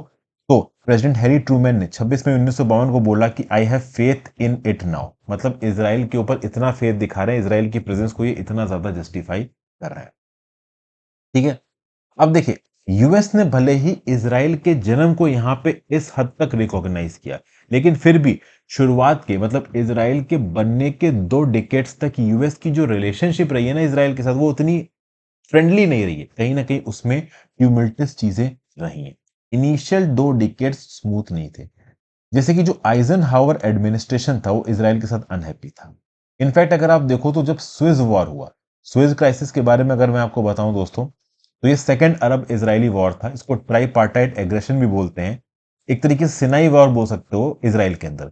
A: तो प्रेसिडेंट हैरी ट्रूमैन ने 26 मई 1952 को बोला कि I have faith in it now, मतलब इसराइल के ऊपर इतना फेथ दिखा रहे हैं, इसराइल की प्रेजेंस को ये इतना ज्यादा जस्टिफाई कर रहा है। ठीक है, अब देखिए, यूएस ने भले ही इसराइल के जन्म को यहां पे इस हद तक रिकॉग्नाइज किया, लेकिन फिर भी शुरुआत के, मतलब इसराइल के बनने के 2 डिकेड्स तक यूएस की जो रिलेशनशिप रही है ना इसराइल के साथ, वो उतनी फ्रेंडली नहीं रही है, कहीं ना कहीं उसमें ट्यूमल्टस चीजें रही हैं। इनिशियल 2 डिकेड्स स्मूथ नहीं थे। जैसे कि जो आइजनहावर एडमिनिस्ट्रेशन था वो इसराइल के साथ अनहैप्पी था। इनफैक्ट अगर आप देखो तो जब स्विज वॉर हुआ, स्विज क्राइसिस के बारे में अगर मैं आपको बताऊं दोस्तों, तो ये सेकेंड अरब इजरायली वॉर था। इसको ट्राईपार्टाइट एग्रेशन भी बोलते हैं। एक तरीके से सिनाई वॉर बोल सकते हो इसराइल के अंदर।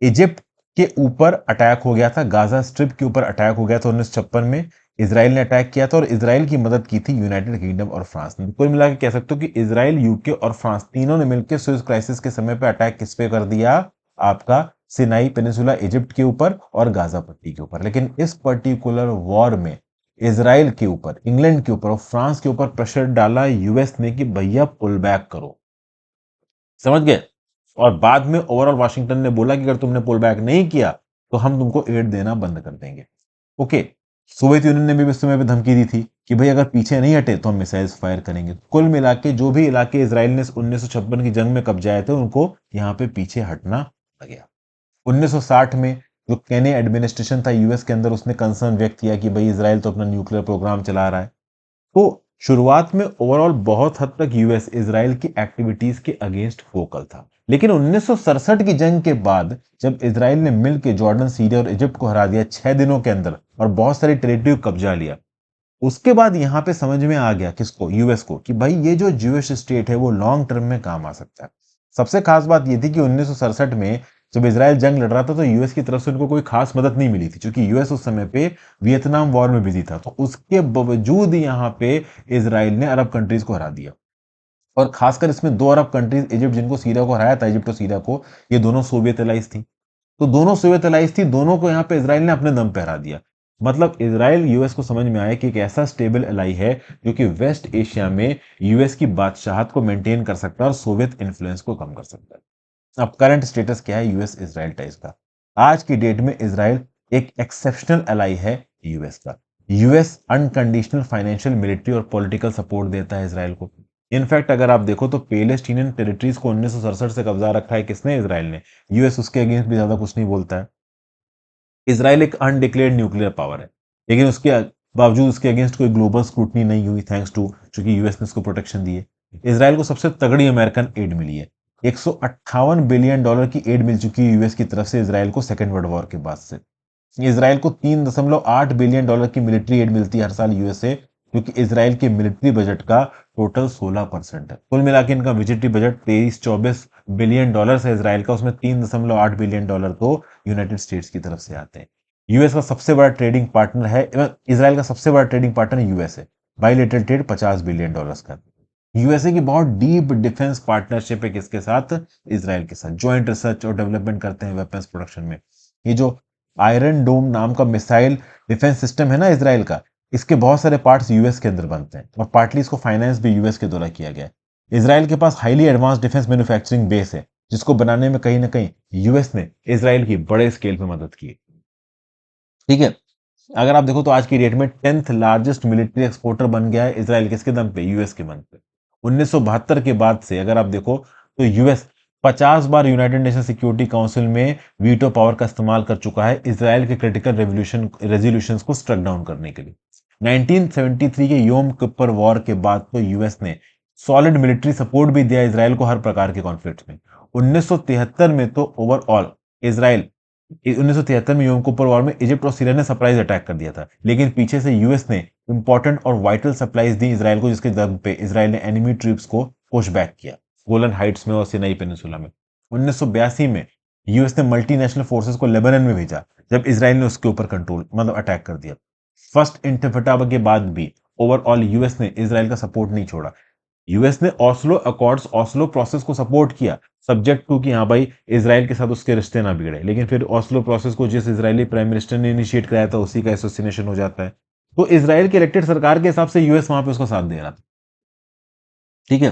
A: इजिप्ट के ऊपर अटैक हो गया था, गाजा स्ट्रिप के ऊपर अटैक हो गया था 1956 में। इसराइल ने अटैक किया था और इसराइल की मदद की थी यूनाइटेड किंगडम और फ्रांस ने। कुल मिला के कह सकते हो कि इसराइल, यूके और फ्रांस तीनों ने मिलकर स्विस क्राइसिस के समय पे अटैक किस पे कर दिया? आपका सिनाई पेनिसुला इजिप्ट के ऊपर और गाजा पट्टी के ऊपर। लेकिन इस पर्टिकुलर वॉर में इसराइल के ऊपर, इंग्लैंड के ऊपर और फ्रांस के ऊपर प्रेशर डाला यूएस ने कि भैया पुल बैक करो। समझ गए? और बाद में ओवरऑल वाशिंगटन ने बोला कि अगर तुमने पुल बैक नहीं किया तो हम तुमको एड देना बंद कर देंगे। ओके। सोवियत यूनियन ने भी उस समय पे धमकी दी थी कि भाई अगर पीछे नहीं हटे तो हम मिसाइल्स फायर करेंगे। कुल मिला के जो भी इलाके इसराइल ने 1956 की जंग में कब्जाए थे उनको यहाँ पे पीछे हटना पड़ गया। 1960 में जो केने एडमिनिस्ट्रेशन था यूएस के अंदर, उसने कंसर्न व्यक्त किया कि भाई इसराइल तो अपना न्यूक्लियर प्रोग्राम चला रहा है। तो शुरुआत में ओवरऑल बहुत हद तक यूएस इसराइल की एक्टिविटीज के अगेंस्ट वोकल था। लेकिन 1967 की जंग के बाद जब इसराइल ने मिलकर जॉर्डन, सीरिया और इजिप्ट को हरा दिया 6 दिनों के अंदर और बहुत सारी टेरिटरी कब्जा लिया, उसके बाद यहां पे समझ में आ गया किसको? यूएस को, कि भाई ये जो ज्यूइश स्टेट है वो लॉन्ग टर्म में काम आ सकता है। सबसे खास बात ये थी कि 1967 में जब इसराइल जंग लड़ रहा था तो यूएस की तरफ से उनको कोई खास मदद नहीं मिली थी, क्योंकि यूएस उस समय पे वियतनाम वॉर में बिजी था। तो उसके बावजूद यहाँ पे इसराइल ने अरब कंट्रीज को हरा दिया। और खासकर इसमें 2 अरब कंट्रीज, इजिप्ट जिनको सीरिया को हराया था, इजिप्ट और सीरिया को, ये दोनों सोवियत एलाइज थी। तो दोनों सोवियत एलाइज थी, दोनों को यहाँ पे इसराइल ने अपने दम पे हरा दिया। मतलब इसराइल यूएस को समझ में आया कि एक ऐसा स्टेबल एलाई है जो कि वेस्ट एशिया में यूएस की बादशाहत को मेंटेन कर सकता है और सोवियत इन्फ्लुएंस को कम कर सकता है। अब करंट स्टेटस क्या है यूएस इसराइल टाइज का? आज की डेट में इसराइल एक एक्सेप्शनल एलाई है यूएस का। यूएस अनकंडीशनल फाइनेंशियल, मिलिट्री और पॉलिटिकल सपोर्ट देता है इसराइल को। इनफैक्ट अगर आप देखो तो पैलेस्टीनियन टेरिटरीज को 1967 से कब्जा रखा है किसने? इसराइल ने। यूएस उसके अगेंस्ट भी ज्यादा कुछ नहीं बोलता है। इसराइल एक अनडिक्लेयर्ड न्यूक्लियर पावर है, लेकिन उसके बावजूद उसके अगेंस्ट कोई ग्लोबल स्क्रूटनी नहीं हुई, थैंक्स टू चूंकि यूएस ने उसको प्रोटेक्शन दी है। इसराइल को सबसे तगड़ी अमेरिकन एड मिली है। 158 बिलियन डॉलर की एड मिल चुकी है यूएस की तरफ से इसराइल को सेकेंड वर्ल्ड वॉर के बाद से। इसराइल को 3.8 बिलियन डॉलर की मिलिट्री एड मिलती है हर साल यूएस से, क्योंकि इसराइल के मिलिट्री बजट का टोटल 16% है। कुल मिलाकर इनका मिलिट्री बजट 23-24 बिलियन डॉलर है इसराइल का, उसमें 3.8 बिलियन डॉलर तो यूनाइटेड स्टेट्स की तरफ से आते हैं। यूएस का सबसे बड़ा ट्रेडिंग पार्टनर है, इसराइल का सबसे बड़ा ट्रेडिंग पार्टनर यूएस है। बाइलेटरल ट्रेड 50 बिलियन डॉलर का। यूएसए की बहुत डीप डिफेंस पार्टनरशिप है किसके साथ? इसराइल के साथ। ज्वाइंट रिसर्च और डेवलपमेंट करते हैं वेपन्स प्रोडक्शन में। ये जो आयरन डोम नाम का मिसाइल डिफेंस सिस्टम है ना इसराइल का, इसके बहुत सारे पार्ट्स यूएस के अंदर बनते हैं और पार्टली इसको फाइनेंस भी यूएस के द्वारा किया गया है। इसराइल के पास highly advance defence manufacturing base है, जिसको बनाने में कहीं ना कहीं यूएस ने इसराइल की बड़े स्केल पे मदद की। ठीक है। अगर आप देखो तो आज की डेट में 10th लार्जेस्ट मिलिट्री एक्सपोर्टर बन गया है इसराइल, किसके दम पे? यूएस के दम पे। 1972 के बाद से अगर आप देखो तो यूएस 50 बार यूनाइटेड नेशन सिक्योरिटी काउंसिल में वीटो पावर का इस्तेमाल कर चुका है इसराइल के क्रिटिकल रेजोल्यूशंस को स्ट्रक डाउन करने के लिए। 1973 के योम किप्पर वॉर के बाद तो यूएस ने सॉलिड मिलिट्री सपोर्ट भी दिया इसराइल को हर प्रकार के कॉन्फ्लिक्ट में। 1973 में तो ओवरऑल इसराइल, 1973 में योम किप्पर वॉर में इजिप्ट और सीरिया ने सरप्राइज अटैक कर दिया था, लेकिन पीछे से यूएस ने इंपॉर्टेंट और वाइटल सप्लाईज दी इसराइल को, जिसके दम पे इसराइल ने एनिमी ट्रूप्स को पुश बैक किया गोलन हाइट्स में और सिनाई पेनिसुला में। 1982 में यूएस ने मल्टीनेशनल फोर्सेस को लेबनान में भेजा जब इसराइल ने उसके ऊपर कंट्रोल मतलब अटैक कर दिया। फर्स्ट इंटिफाडा के बाद भी ओवरऑल यूएस ने इसराइल का सपोर्ट नहीं छोड़ा। यूएस ने ऑस्लो अकॉर्ड्स, ऑस्लो प्रोसेस को सपोर्ट किया, सब्जेक्ट टू कि हाँ भाई इसराइल के साथ उसके रिश्ते ना बिगड़े। लेकिन फिर ऑस्लो प्रोसेस को जिस इजरायली प्राइम मिनिस्टर ने इनिशिएट कराया था उसी का एसोसिनेशन हो जाता है। तो इसराइल की इलेक्टेड सरकार के हिसाब से यूएस वहां पे उसका साथ दे रहा था। ठीक है।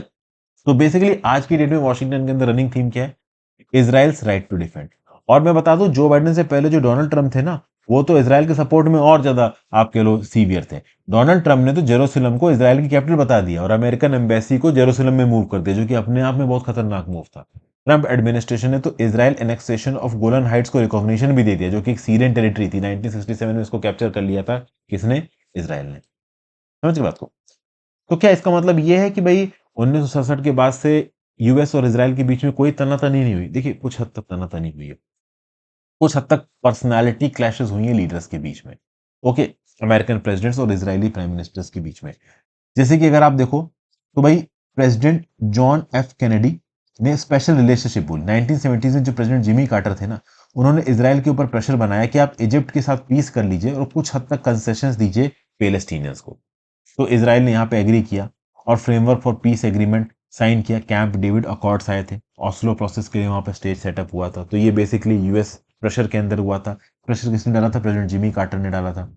A: तो बेसिकली आज की डेट में वॉशिंगटन के अंदर रनिंग थीम क्या है? Israel's right to defend. और मैं बता दूं, जो बाइडेन से पहले जो डोनाल्ड ट्रंप थे ना, वो तो इसराइल के सपोर्ट में और ज्यादा आप कह लो सीवियर थे। डोनाल्ड ट्रंप ने तो जेरूसलम को इसराइल की कैपिटल बता दिया और अमेरिकन एम्बेसी को जेरूसलम में मूव कर दिया, जो कि अपने आप में बहुत खतरनाक मूव था। ट्रंप एडमिनिस्ट्रेशन ने तो Israel annexation of Golan Heights को रिकॉग्निशन भी दे दिया, जो कि एक सीरियन टेरिटरी थी। 1967 में इसको कैप्चर कर लिया था किसने? इसराइल ने। समझ गए बात को? तो क्या इसका मतलब ये है कि भाई 1967 के बाद से यूएस और इज़राइल के बीच में कोई तनातनी नहीं हुई? देखिए, कुछ हद तक तनातनी हुई है। कुछ हद तक पर्सनैलिटी क्लैशेज़ हुई हैं लीडर्स के बीच में। ओके, अमेरिकन प्रेसिडेंट्स और इज़राइली प्राइम मिनिस्टर्स के बीच में। जैसे कि अगर आप देखो, तो भाई प्रेसिडेंट जॉन एफ कैनेडी ने स्पेशल रिलेशनशिप बोली। 1970s में जो प्रेसिडेंट जिमी कार्टर थे ना, उन्होंने इज़राइल के ऊपर प्रेशर बनाया कि आप इजिप्ट के साथ पीस कर लीजिए और कुछ हद तक कंसेशंस दीजिए पैलेस्टीनियंस को। तो इज़राइल ने यहाँ पे एग्री किया और framework for peace agreement sign किया। कैंप डेविड अकॉर्ड्स आए थे। ऑस्लो प्रोसेस के लिए वहाँ पे स्टेज सेटअप हुआ था। तो ये बेसिकली यूएस प्रेशर के अंदर हुआ था। प्रेशर किसने डाला था? प्रेसिडेंट जिमी कार्टर ने डाला था।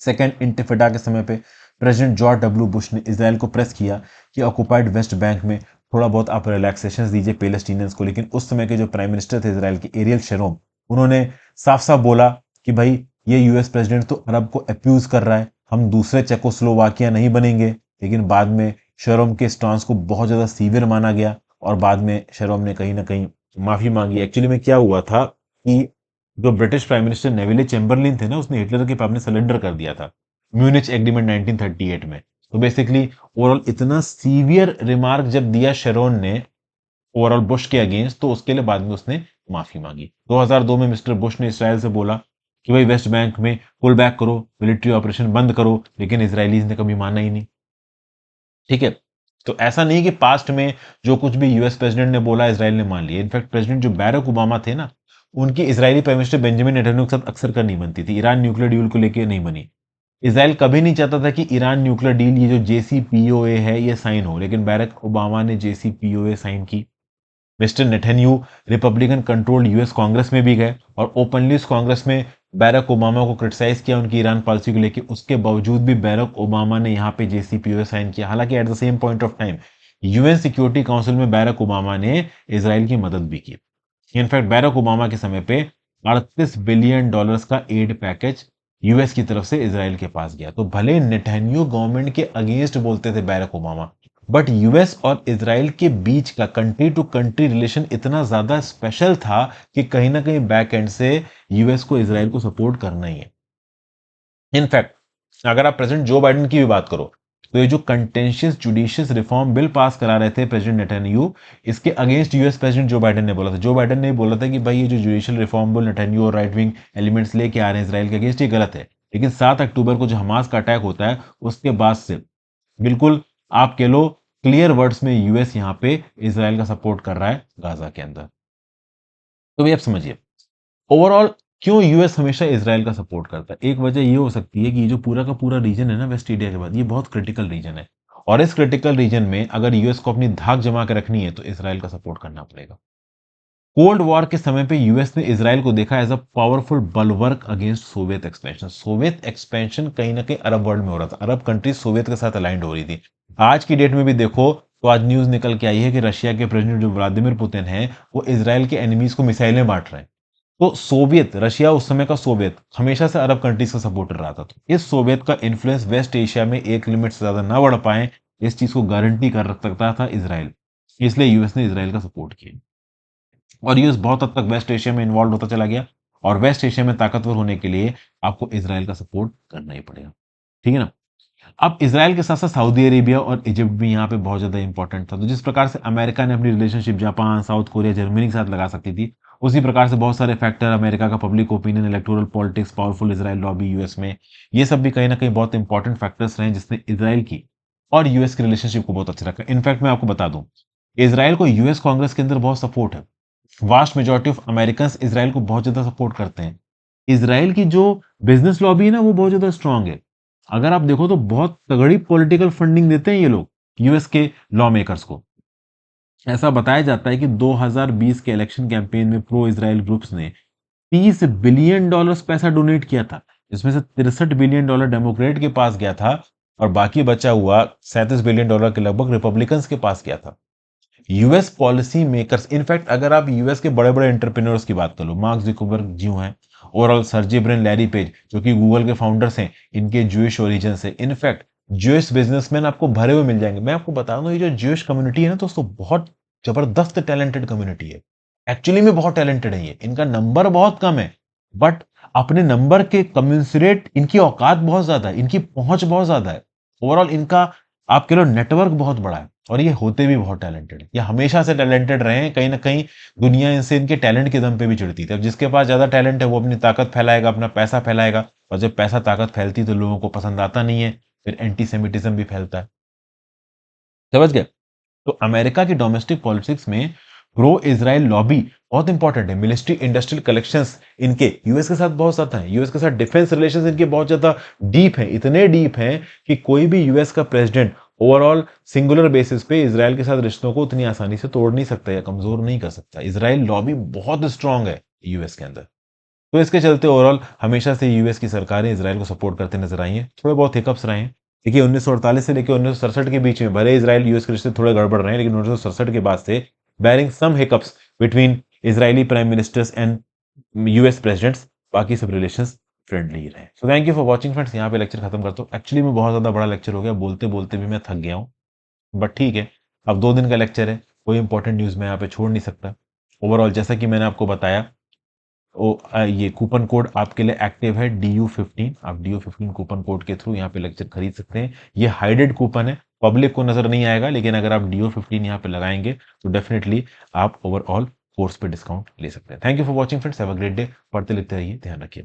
A: सेकेंड इंटिफाडा के समय पे प्रेसिडेंट जॉर्ज डब्ल्यू बुश ने इसराइल को प्रेस किया कि ऑक्युपाइड वेस्ट बैंक में थोड़ा बहुत आप रिलैक्सेशन दीजिए पैलेस्टीनियंस को। लेकिन उस समय के जो प्राइम मिनिस्टर थे इसराइल के, एरियल शेरोन, उन्होंने साफ साफ बोला कि भाई ये यूएस प्रेसिडेंट तो अरब को अप्यूज कर रहा है, हम दूसरे चेकोस्लोवाकिया नहीं बनेंगे। लेकिन बाद में शेरोम के स्टांस को बहुत ज्यादा सीवियर माना गया और बाद में शेरोम ने कहीं ना कहीं माफी मांगी। एक्चुअली में क्या हुआ था कि जो British prime minister Neville Chamberlin थे ना, उसने हिटलर के सामने सरेंडर कर दिया था म्यूनिच एग्रीमेंट 1938 में। तो बेसिकली ओवरऑल इतना सीवियर रिमार्क जब दिया शेरोन ने ओवरऑल बुश के अगेंस्ट, तो उसके लिए बाद में उसने माफी मांगी। 2002 में मिस्टर बुश ने इसराइल से बोला कि भाई वेस्ट बैंक में पुल बैक करो, मिलिट्री ऑपरेशन बंद करो। लेकिन इसराइलीज ने कभी माना ही नहीं। ठीक है, तो ऐसा नहीं कि पास्ट में जो कुछ भी यूएस प्रेसिडेंट ने बोला इसराइल ने मान लिया। इनफैक्ट प्रेसिडेंट जो बैरक ओबामा थे ना, उनकी Israeli prime minister Benjamin Netanyahu के साथ अक्सर कर नहीं बनती थी। ईरान न्यूक्लियर डील को लेकर नहीं बनी। इसराइल कभी नहीं चाहता था कि ईरान न्यूक्लियर डील, ये जो जेसीपीओए है, ये साइन हो। लेकिन बैरक ओबामा ने जेसीपीओए साइन की। Mister Netanyahu Republican controlled US Congress में भी गए और ओपनली उस कांग्रेस में बैरक ओबामा को क्रिटिसाइज किया उनकी ईरान पॉलिसी को लेकर। उसके बावजूद भी बैरक ओबामा ने यहाँ पे जेसीपीओए साइन किया। हालांकि at the same point of time UN security council में बैरक ओबामा ने इसराइल की मदद भी की। इनफैक्ट बैरक ओबामा के समय पे $38 बिलियन का एड पैकेज यूएस की तरफ से इसराइल के पास गया। तो भले नेतन्याहू गवर्नमेंट के अगेंस्ट बोलते थे बैरक ओबामा, बट यूएस और इसराइल के बीच का कंट्री टू कंट्री रिलेशन इतना ज्यादा स्पेशल था कि कहीं ना कहीं बैक एंड से यूएस को इसराइल को सपोर्ट करना ही है। इनफैक्ट अगर आप प्रेसिडेंट जो बाइडेन की भी बात करो, तो ये जो contentious judicious reform bill pass करा रहे थे प्रेसिडेंट नेतन्याहू, इसके against US president Joe Biden ने बोला था। जो बाइडेन ने बोला था कि भाई ये जो जुडिशियल रिफॉर्म बिल नेतन्याहू और राइट विंग एलिमेंट्स लेके आ रहे हैं इसराइल के अगेंस्ट, ये गलत है। लेकिन 7 अक्टूबर को जो हमास का अटैक होता है, उसके बाद से बिल्कुल आप कह लो क्लियर वर्ड्स में यूएस यहां पे इसराइल का सपोर्ट कर रहा है गाजा के अंदर। तो भी आप समझिए ओवरऑल क्यों यूएस हमेशा इसराइल का सपोर्ट करता है। एक वजह ये हो सकती है कि ये जो पूरा का पूरा रीजन है ना वेस्ट एशिया के बाद, ये बहुत क्रिटिकल रीजन है। और इस क्रिटिकल रीजन में अगर यूएस को अपनी धाक जमा के रखनी है, तो इसराइल का सपोर्ट करना पड़ेगा। कोल्ड वॉर के समय पे यूएस ने इसराइल को देखा as a powerful bulwark against Soviet expansion. Soviet expansion कहीं ना कहीं अरब वर्ल्ड में हो रहा था। अरब कंट्रीज सोवियत के साथ अलाइंड हो रही थी। आज की डेट में भी देखो तो आज न्यूज निकल के आई है कि रशिया के प्रेसिडेंट जो व्लादिमीर पुतिन है, वो इसराइल के एनिमीज को मिसाइलें बांट रहे हैं। तो सोवियत रशिया, उस समय का सोवियत, हमेशा से अरब कंट्रीज का सपोर्टर रहा था। तो इस सोवियत का इन्फ्लुएंस वेस्ट एशिया में एक लिमिट से ज्यादा ना बढ़ पाए, इस चीज को गारंटी कर सकता था इसराइल। इसलिए यूएस ने इसराइल का सपोर्ट किया और यूएस बहुत हद तक वेस्ट एशिया में इन्वॉल्व होता चला गया। और वेस्ट एशिया में ताकतवर होने के लिए आपको इसराइल का सपोर्ट करना ही पड़ेगा। ठीक है ना? अब इसराइल के साथ साथ सऊदी अरेबिया और इजिप्ट भी यहाँ पे बहुत ज्यादा इंपॉर्टेंट था। तो जिस प्रकार से अमेरिका ने अपनी relationship Japan, south Korea, Germany के साथ लगा सकती थी, उसी प्रकार से बहुत सारे फैक्टर, अमेरिका का public opinion, electoral politics, powerful Israel lobby US में, ये सब भी कहीं ना कहीं बहुत इंपॉर्टेंट फैक्टर्स रहे जिसने इसराइल की और यूएस की रिलेशनशिप को बहुत अच्छा रखा। इनफैक्ट मैं आपको बता दूं, इसराइल को यूएस कांग्रेस के अंदर बहुत सपोर्ट है। Vast majority of American Israel को बहुत ज्यादा सपोर्ट करते हैं। इसराइल की जो बिजनेस लॉबी है ना, वो बहुत ज्यादा स्ट्रांग है। अगर आप देखो तो बहुत तगड़ी पॉलिटिकल फंडिंग देते हैं ये लोग यूएस के लॉ मेकर्स को। ऐसा बताया जाता है कि 2020 के इलेक्शन कैंपेन में प्रो इसराइल ग्रुप्स ने $30 बिलियन पैसा डोनेट किया था, जिसमें से $63 बिलियन डेमोक्रेट के पास गया था और बाकी बचा हुआ $37 बिलियन के लगभग रिपब्लिकन्स के पास गया था। यूएस पॉलिसी मेकर्स, इनफैक्ट अगर आप यूएस के बड़े बड़े एंटरप्रेन्योर्स की बात कर लो, मार्क जुकरबर्ग जी हैं, overall Sergey Brin, Larry page जो कि गूगल के फाउंडर्स हैं, इनके ज्यूइश ओरिजिन से। इनफैक्ट ज्यूइश बिजनेसमैन आपको भरे हुए मिल जाएंगे। मैं आपको बता दूं, ये जो ज्यूइश कम्युनिटी है ना दोस्तों, बहुत जबरदस्त टैलेंटेड कम्युनिटी है। एक्चुअली में बहुत टैलेंटेड है ये। इनका नंबर बहुत कम है, बट अपने नंबर के कम्युनिसरेट इनकी औकात बहुत ज्यादा है, इनकी पहुंच बहुत ज्यादा है। ओवरऑल इनका आप कह लो नेटवर्क बहुत बड़ा है और ये होते भी बहुत टैलेंटेड है, ये हमेशा से टैलेंटेड रहे हैं। कहीं ना कहीं दुनिया इनसे इनके टैलेंट के दम पे भी चिढ़ती थी। अब जिसके पास ज्यादा टैलेंट है वो अपनी ताकत फैलाएगा, अपना पैसा फैलाएगा, और जब पैसा ताकत फैलती तो लोगों को पसंद आता नहीं है, फिर एंटीसेमिटिज्म भी फैलता है। समझ गए? तो अमेरिका की डोमेस्टिक पॉलिटिक्स में प्रो इजराइल लॉबी बहुत इंपॉर्टेंट है। मिलिट्री इंडस्ट्रियल कलेक्शंस इनके यूएस के साथ बहुत ज्यादा है, यूएस के साथ डिफेंस रिलेशंस इनके बहुत ज्यादा डीप हैं, इतने डीप हैं कि कोई भी यूएस का प्रेसिडेंट ओवरऑल सिंगुलर बेसिस पे इजराइल के साथ रिश्तों को उतनी आसानी से तोड़ नहीं सकता या कमजोर नहीं कर सकता। इजराइल लॉबी बहुत स्ट्रांग है यूएस के अंदर। तो इसके चलते ओवरऑल हमेशा से यूएस की सरकारें इसराइल को सपोर्ट करते नजर आई हैं। थोड़े बहुत हिकअप्स रहे हैं। देखिए 1948 से लेकर 1967 के बीच में भले इसराइल यूएस के रिश्ते थोड़े गड़बड़ रहे हैं, लेकिन 1967 के बाद से barring some hiccups between Israeli prime ministers and US presidents, बाकी सब रिलेशंस फ्रेंडली रहे। So thank you for watching friends, यहाँ पे लेक्चर खत्म करता हूँ। एक्चुअली में बहुत ज्यादा बड़ा लेक्चर हो गया, बोलते बोलते भी मैं थक गया हूँ, बट ठीक है। अब 2 दिन का लेक्चर है, कोई इंपॉर्टेंट न्यूज मैं यहाँ पे छोड़ नहीं सकता। ओवरऑल जैसा कि मैंने आपको बताया, ये कूपन कोड आपके लिए एक्टिव है DU15। आप DU15 कूपन कोड के थ्रू यहाँ पे लेक्चर खरीद सकते हैं। ये हाइडेड कूपन है, पब्लिक को नजर नहीं आएगा, लेकिन अगर आप DU15 यहाँ पे लगाएंगे तो डेफिनेटली आप ओवरऑल कोर्स पे डिस्काउंट ले सकते हैं। Thank you for watching friends, have a great day. पढ़ते लिखते रहिए, ध्यान रखिए।